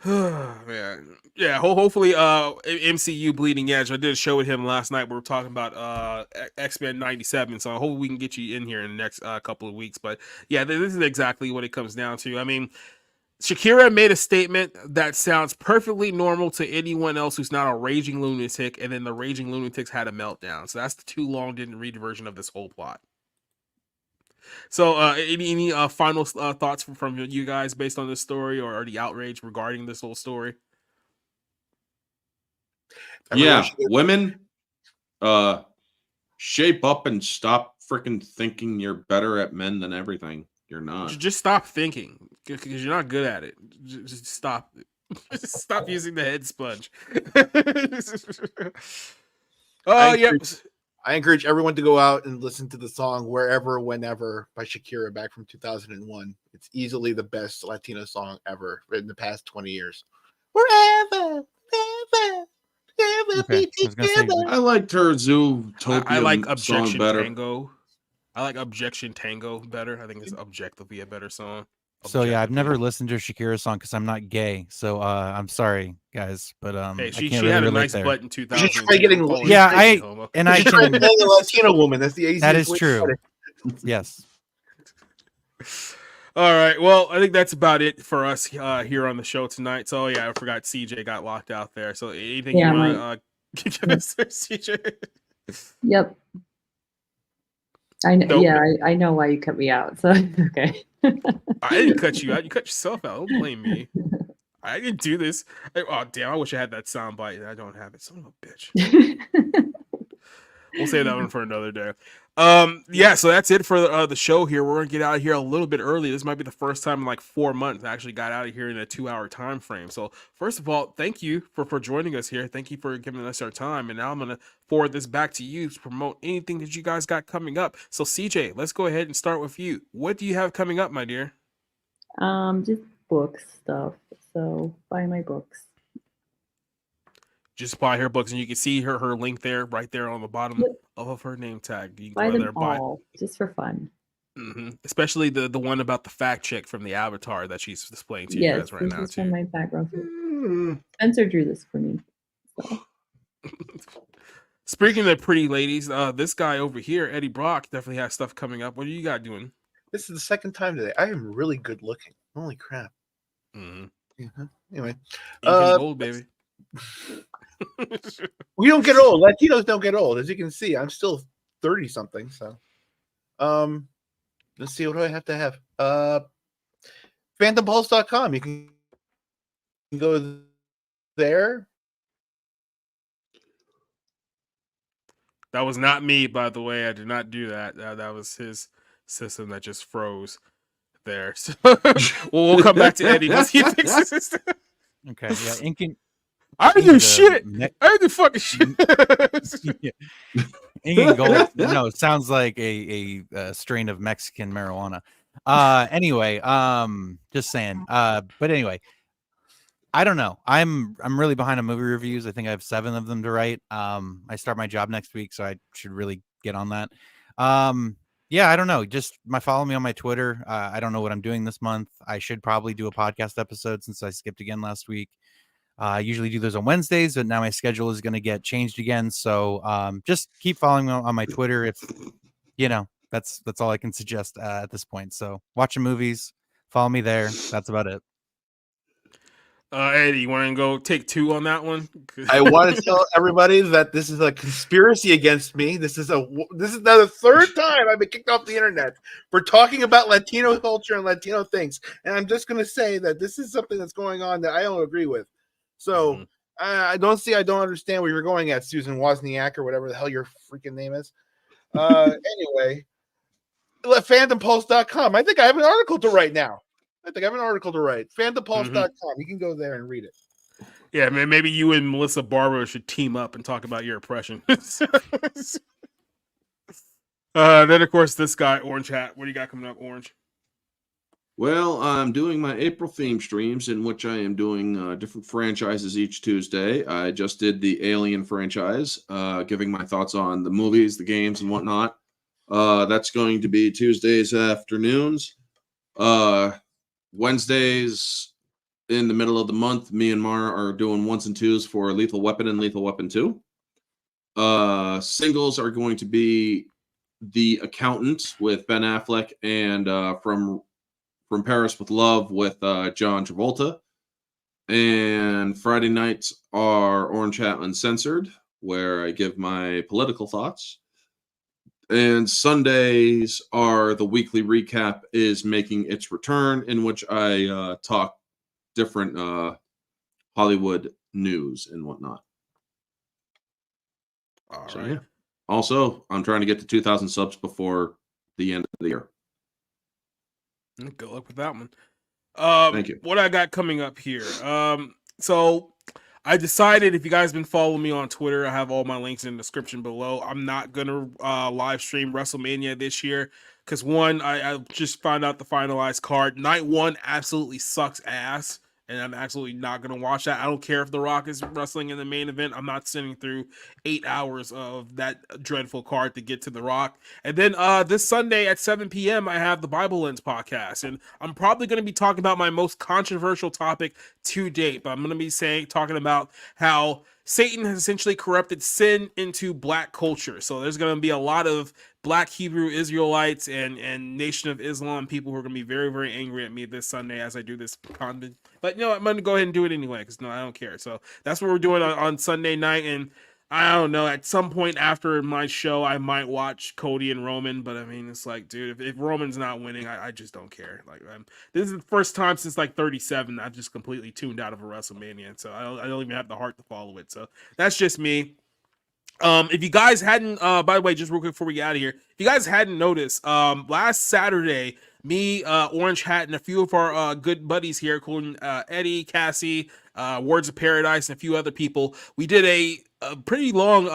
Speaker 2: man, yeah. Hopefully, MCU Bleeding Edge. I did a show with him last night. We were talking about X-Men '97. So I hope we can get you in here in the next couple of weeks. But yeah, this is exactly what it comes down to. I mean, Shakira made a statement that sounds perfectly normal to anyone else who's not a raging lunatic, and then the raging lunatics had a meltdown. So that's the too long didn't read version of this whole plot. So, any final thoughts from you guys based on this story or the outrage regarding this whole story?
Speaker 3: Yeah, women, shape up and stop freaking thinking you're better at men than everything. You're not.
Speaker 2: Just stop thinking because you're not good at it. Just stop. Just stop using the head sponge. Oh, yeah.
Speaker 12: I encourage everyone to go out and listen to the song Wherever, Whenever by Shakira back from 2001. It's easily the best Latino song ever in the past 20 years. Wherever, wherever,
Speaker 3: okay. I liked her Zootopia
Speaker 2: I like Objection
Speaker 3: song better.
Speaker 2: Tango. I like Objection Tango better. I think it's objectively a better song.
Speaker 1: So yeah, I've never listened to a Shakira song because I'm not gay. So I'm sorry, guys, but
Speaker 2: hey, she
Speaker 1: really
Speaker 2: had a nice butt in 2000.
Speaker 12: Try getting
Speaker 1: I can
Speaker 12: a Latino woman. That's the easiest.
Speaker 1: That is true. Yes.
Speaker 2: All right. Well, I think that's about it for us here on the show tonight. So yeah, I forgot CJ got locked out there. So anything you want to give us there, CJ?
Speaker 11: Yep. I know. Nope. Yeah, I know why you cut me out. So okay.
Speaker 2: I didn't cut you out. You cut yourself out. Don't blame me. I didn't do this. Oh damn! I wish I had that sound bite. I don't have it. Son of a bitch. We'll save that one for another day. Yeah, so that's it for the show here. We're gonna get out of here a little bit early. This might be the first time in like 4 months I actually got out of here in a 2-hour time frame. So first of all, thank you for joining us here. Thank you for giving us our time. And now I'm gonna forward this back to you to promote anything that you guys got coming up. So CJ, let's go ahead and start with you. What do you have coming up, my dear?
Speaker 11: Just book stuff. So buy my books.
Speaker 2: Just buy her books, and you can see her link there, right there on the bottom of her name tag. You can
Speaker 11: buy them all, just for fun.
Speaker 2: Mm-hmm. Especially the one about the fact check from the avatar that she's displaying to you guys right now.
Speaker 11: Yes, from my background. Spencer drew this for me. So.
Speaker 2: Speaking of pretty ladies, this guy over here, Eddie Brock, definitely has stuff coming up. What do you got doing?
Speaker 12: This is the second time today. I am really good looking. Holy crap.
Speaker 2: Mm-hmm.
Speaker 12: Yeah. Anyway.
Speaker 2: Gold, baby.
Speaker 12: We don't get old. Latinos don't get old. As you can see, I'm still 30 something. So let's see, what do I have to have? PhantomPulse.com. You can go there.
Speaker 2: That was not me, by the way. I did not do that. That was his system that just froze there. So we'll come back to Eddie once he fixes it.
Speaker 1: Okay, yeah, inking.
Speaker 2: I didn't do shit. I didn't do fucking shit.
Speaker 1: Yeah. Inking gold. No, it sounds like a strain of Mexican marijuana. Anyway, just saying. But anyway, I don't know. I'm really behind on movie reviews. I think I have 7 of them to write. I start my job next week, so I should really get on that. Yeah, I don't know. Just follow me on my Twitter. I don't know what I'm doing this month. I should probably do a podcast episode since I skipped again last week. I usually do those on Wednesdays, but now my schedule is going to get changed again. So just keep following me on my Twitter. If that's all I can suggest at this point. So watching movies, follow me there. That's about it.
Speaker 2: Eddie, you want to go take 2 on that one?
Speaker 12: I want to tell everybody that this is a conspiracy against me. This is now the 3rd time I've been kicked off the internet for talking about Latino culture and Latino things. And I'm just going to say that this is something that's going on that I don't agree with. So I don't understand where you're going at, Susan Wozniak or whatever the hell your freaking name is. Anyway, PhantomPulse.com. I think I have an article to write now. PhantomPulse.com. You can go there and read it.
Speaker 2: Yeah, man, maybe you and Melissa Barber should team up and talk about your oppression. Then, of course, this guy, Orange Hat. What do you got coming up, Orange?
Speaker 3: Well, I'm doing my April theme streams in which I am doing different franchises each Tuesday. I just did the Alien franchise, giving my thoughts on the movies, the games, and whatnot. That's going to be Tuesdays afternoons. Wednesdays in the middle of the month, me and Mara are doing 1s and 2s for Lethal Weapon and Lethal Weapon 2. Singles are going to be The Accountant with Ben Affleck and From Paris with Love with John Travolta. And Friday nights are Orange Hat Uncensored, where I give my political thoughts. And Sundays are the weekly recap is making its return, in which I talk different Hollywood news and whatnot.
Speaker 2: All
Speaker 3: so,
Speaker 2: right.
Speaker 3: yeah. Also, I'm trying to get to 2,000 subs before the end of the year.
Speaker 2: Good luck with that one.
Speaker 3: Thank you.
Speaker 2: What I got coming up here. So I decided, if you guys been following me on Twitter, I have all my links in the description below. I'm not gonna live stream WrestleMania this year because one, I just found out the finalized card. Night 1 absolutely sucks ass, and I'm absolutely not gonna watch that. I don't care if The Rock is wrestling in the main event. I'm not sitting through 8 hours of that dreadful card to get to The Rock. And then this Sunday at 7 p.m. I have the Bible Lens podcast, and I'm probably going to be talking about my most controversial topic to date. But I'm going to be talking about how Satan has essentially corrupted sin into black culture. So there's going to be a lot of black Hebrew Israelites and Nation of Islam people who are going to be very, very angry at me this Sunday as I do this content. But I'm going to go ahead and do it anyway because I don't care. So that's what we're doing on Sunday night. And I don't know, at some point after my show, I might watch Cody and Roman. But I mean, it's like, dude, if Roman's not winning, I just don't care. Like, this is the first time since like 37 I've just completely tuned out of a WrestleMania. So I don't even have the heart to follow it. So that's just me. If you guys hadn't, by the way, just real quick before we get out of here, if you guys hadn't noticed, last Saturday, me, Orange Hat, and a few of our good buddies here, including Eddie, Cassie, Words of Paradise, and a few other people, we did a pretty long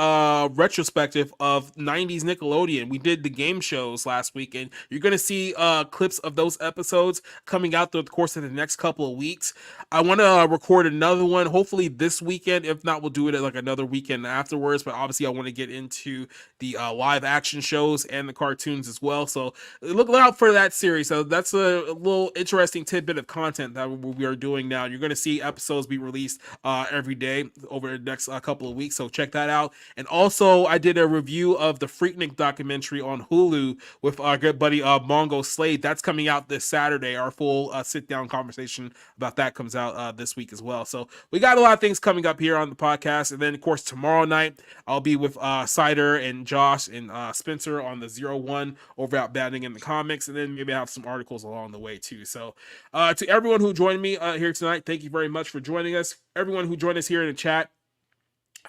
Speaker 2: retrospective of 90s Nickelodeon. We did the game shows last week, and you're going to see clips of those episodes coming out through the course of the next couple of weeks. I want to record another one, hopefully this weekend. If not, we'll do it at like another weekend afterwards, but obviously I want to get into the live action shows and the cartoons as well. So look out for that series. So that's a little interesting tidbit of content that we are doing now. You're going to see episodes be released every day over the next couple of weeks. so check that out. And also, I did a review of the Freaknik documentary on Hulu with our good buddy Mongo Slade. That's coming out this Saturday. Our full sit-down conversation about that comes out this week as well. So we got a lot of things coming up here on the podcast. And then, of course, tomorrow night, I'll be with Cider and Josh and Spencer on the 01 over at Batting in the Comics. And then maybe I have some articles along the way, too. So to everyone who joined me here tonight, thank you very much for joining us. Everyone who joined us here in the chat,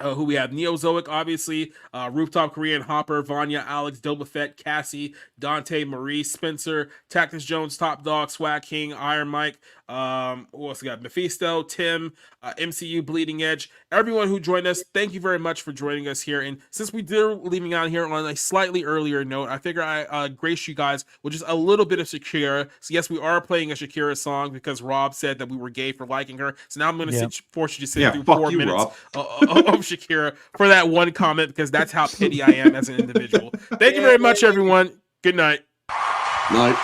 Speaker 2: who we have: Neozoic, obviously, Rooftop Korean, Hopper, Vanya, Alex, Dobafett, Cassie, Dante, Marie, Spencer, Tactus Jones, Top Dog, Swag King, Iron Mike, who else we got? Mephisto, Tim, MCU, Bleeding Edge. Everyone who joined us, thank you very much for joining us here. And since we did leaving out here on a slightly earlier note, I figure I grace you guys with just a little bit of Shakira. So yes, we are playing a Shakira song because Rob said that we were gay for liking her. So now I'm going to force you to sit through 4 minutes of Shakira for that one comment, because that's how petty I am as an individual. Thank you very much, everyone. Good night.
Speaker 3: Night.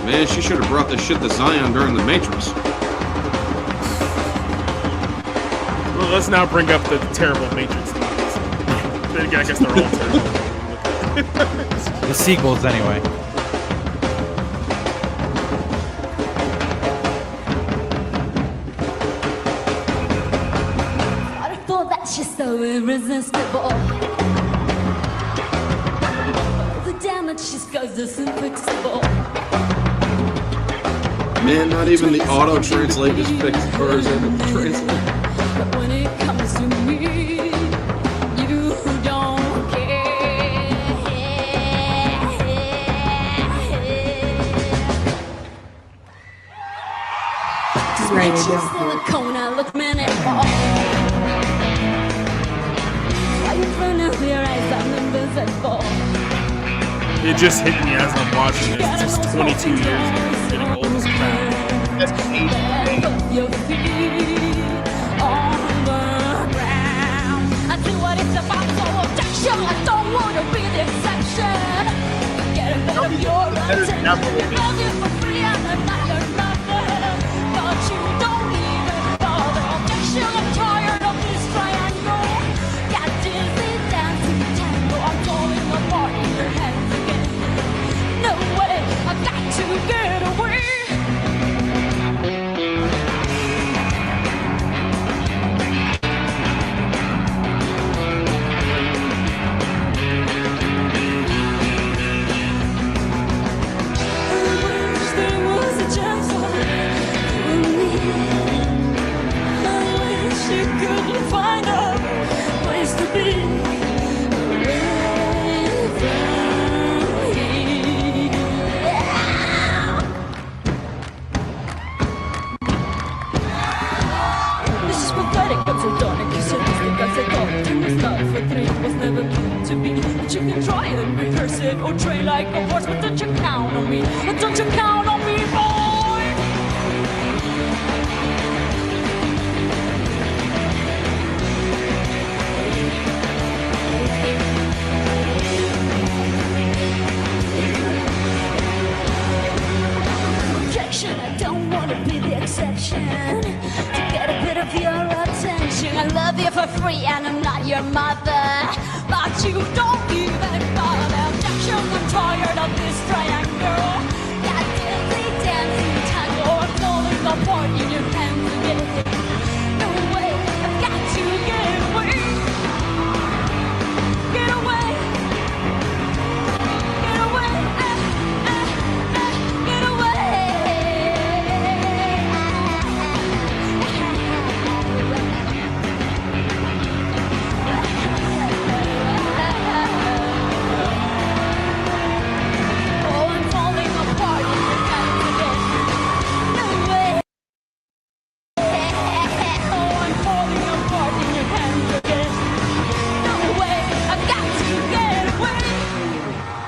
Speaker 3: Man, she should have brought this shit to Zion during the Matrix.
Speaker 2: Well, let's now bring up the terrible Matrix movies. Then again, I guess they're all terrible.
Speaker 1: The sequels, anyway.
Speaker 13: I thought that she's so irresistible. The damage she's caused is unfixable.
Speaker 3: Man, not even the auto-translate is fixed, or is able to translate.
Speaker 13: But when it comes to me, you don't care. Just
Speaker 11: Right,
Speaker 13: makes you
Speaker 11: I don't.
Speaker 13: silicone, I look minimal. Why you front of your eyes, I'm invisible.
Speaker 2: It just hit me as I'm watching this. It's just 22 years ago. It's getting old as crap.
Speaker 13: Your feet on the ground. I do what it's about, so objection. I don't want to be the exception. Get a bit of your attention. Love you for free and I'm not your lover. But you don't even bother. Objection, I'm tired of this triangle. Got dizzy dancing tango. I'm falling apart in your hands again. No way, I got to get away. Find a place to be away from here. This is pathetic, but so dark. You said this thing I said all to me. Love for three was never meant to be. But you can try and rehearse it or train like a horse. But don't you count on me? Don't you count on me, boy? I don't want to be the exception. To get a bit of your attention, I love you for free and I'm not your mother. But you don't even bother. Objection, I'm tired of this triangle.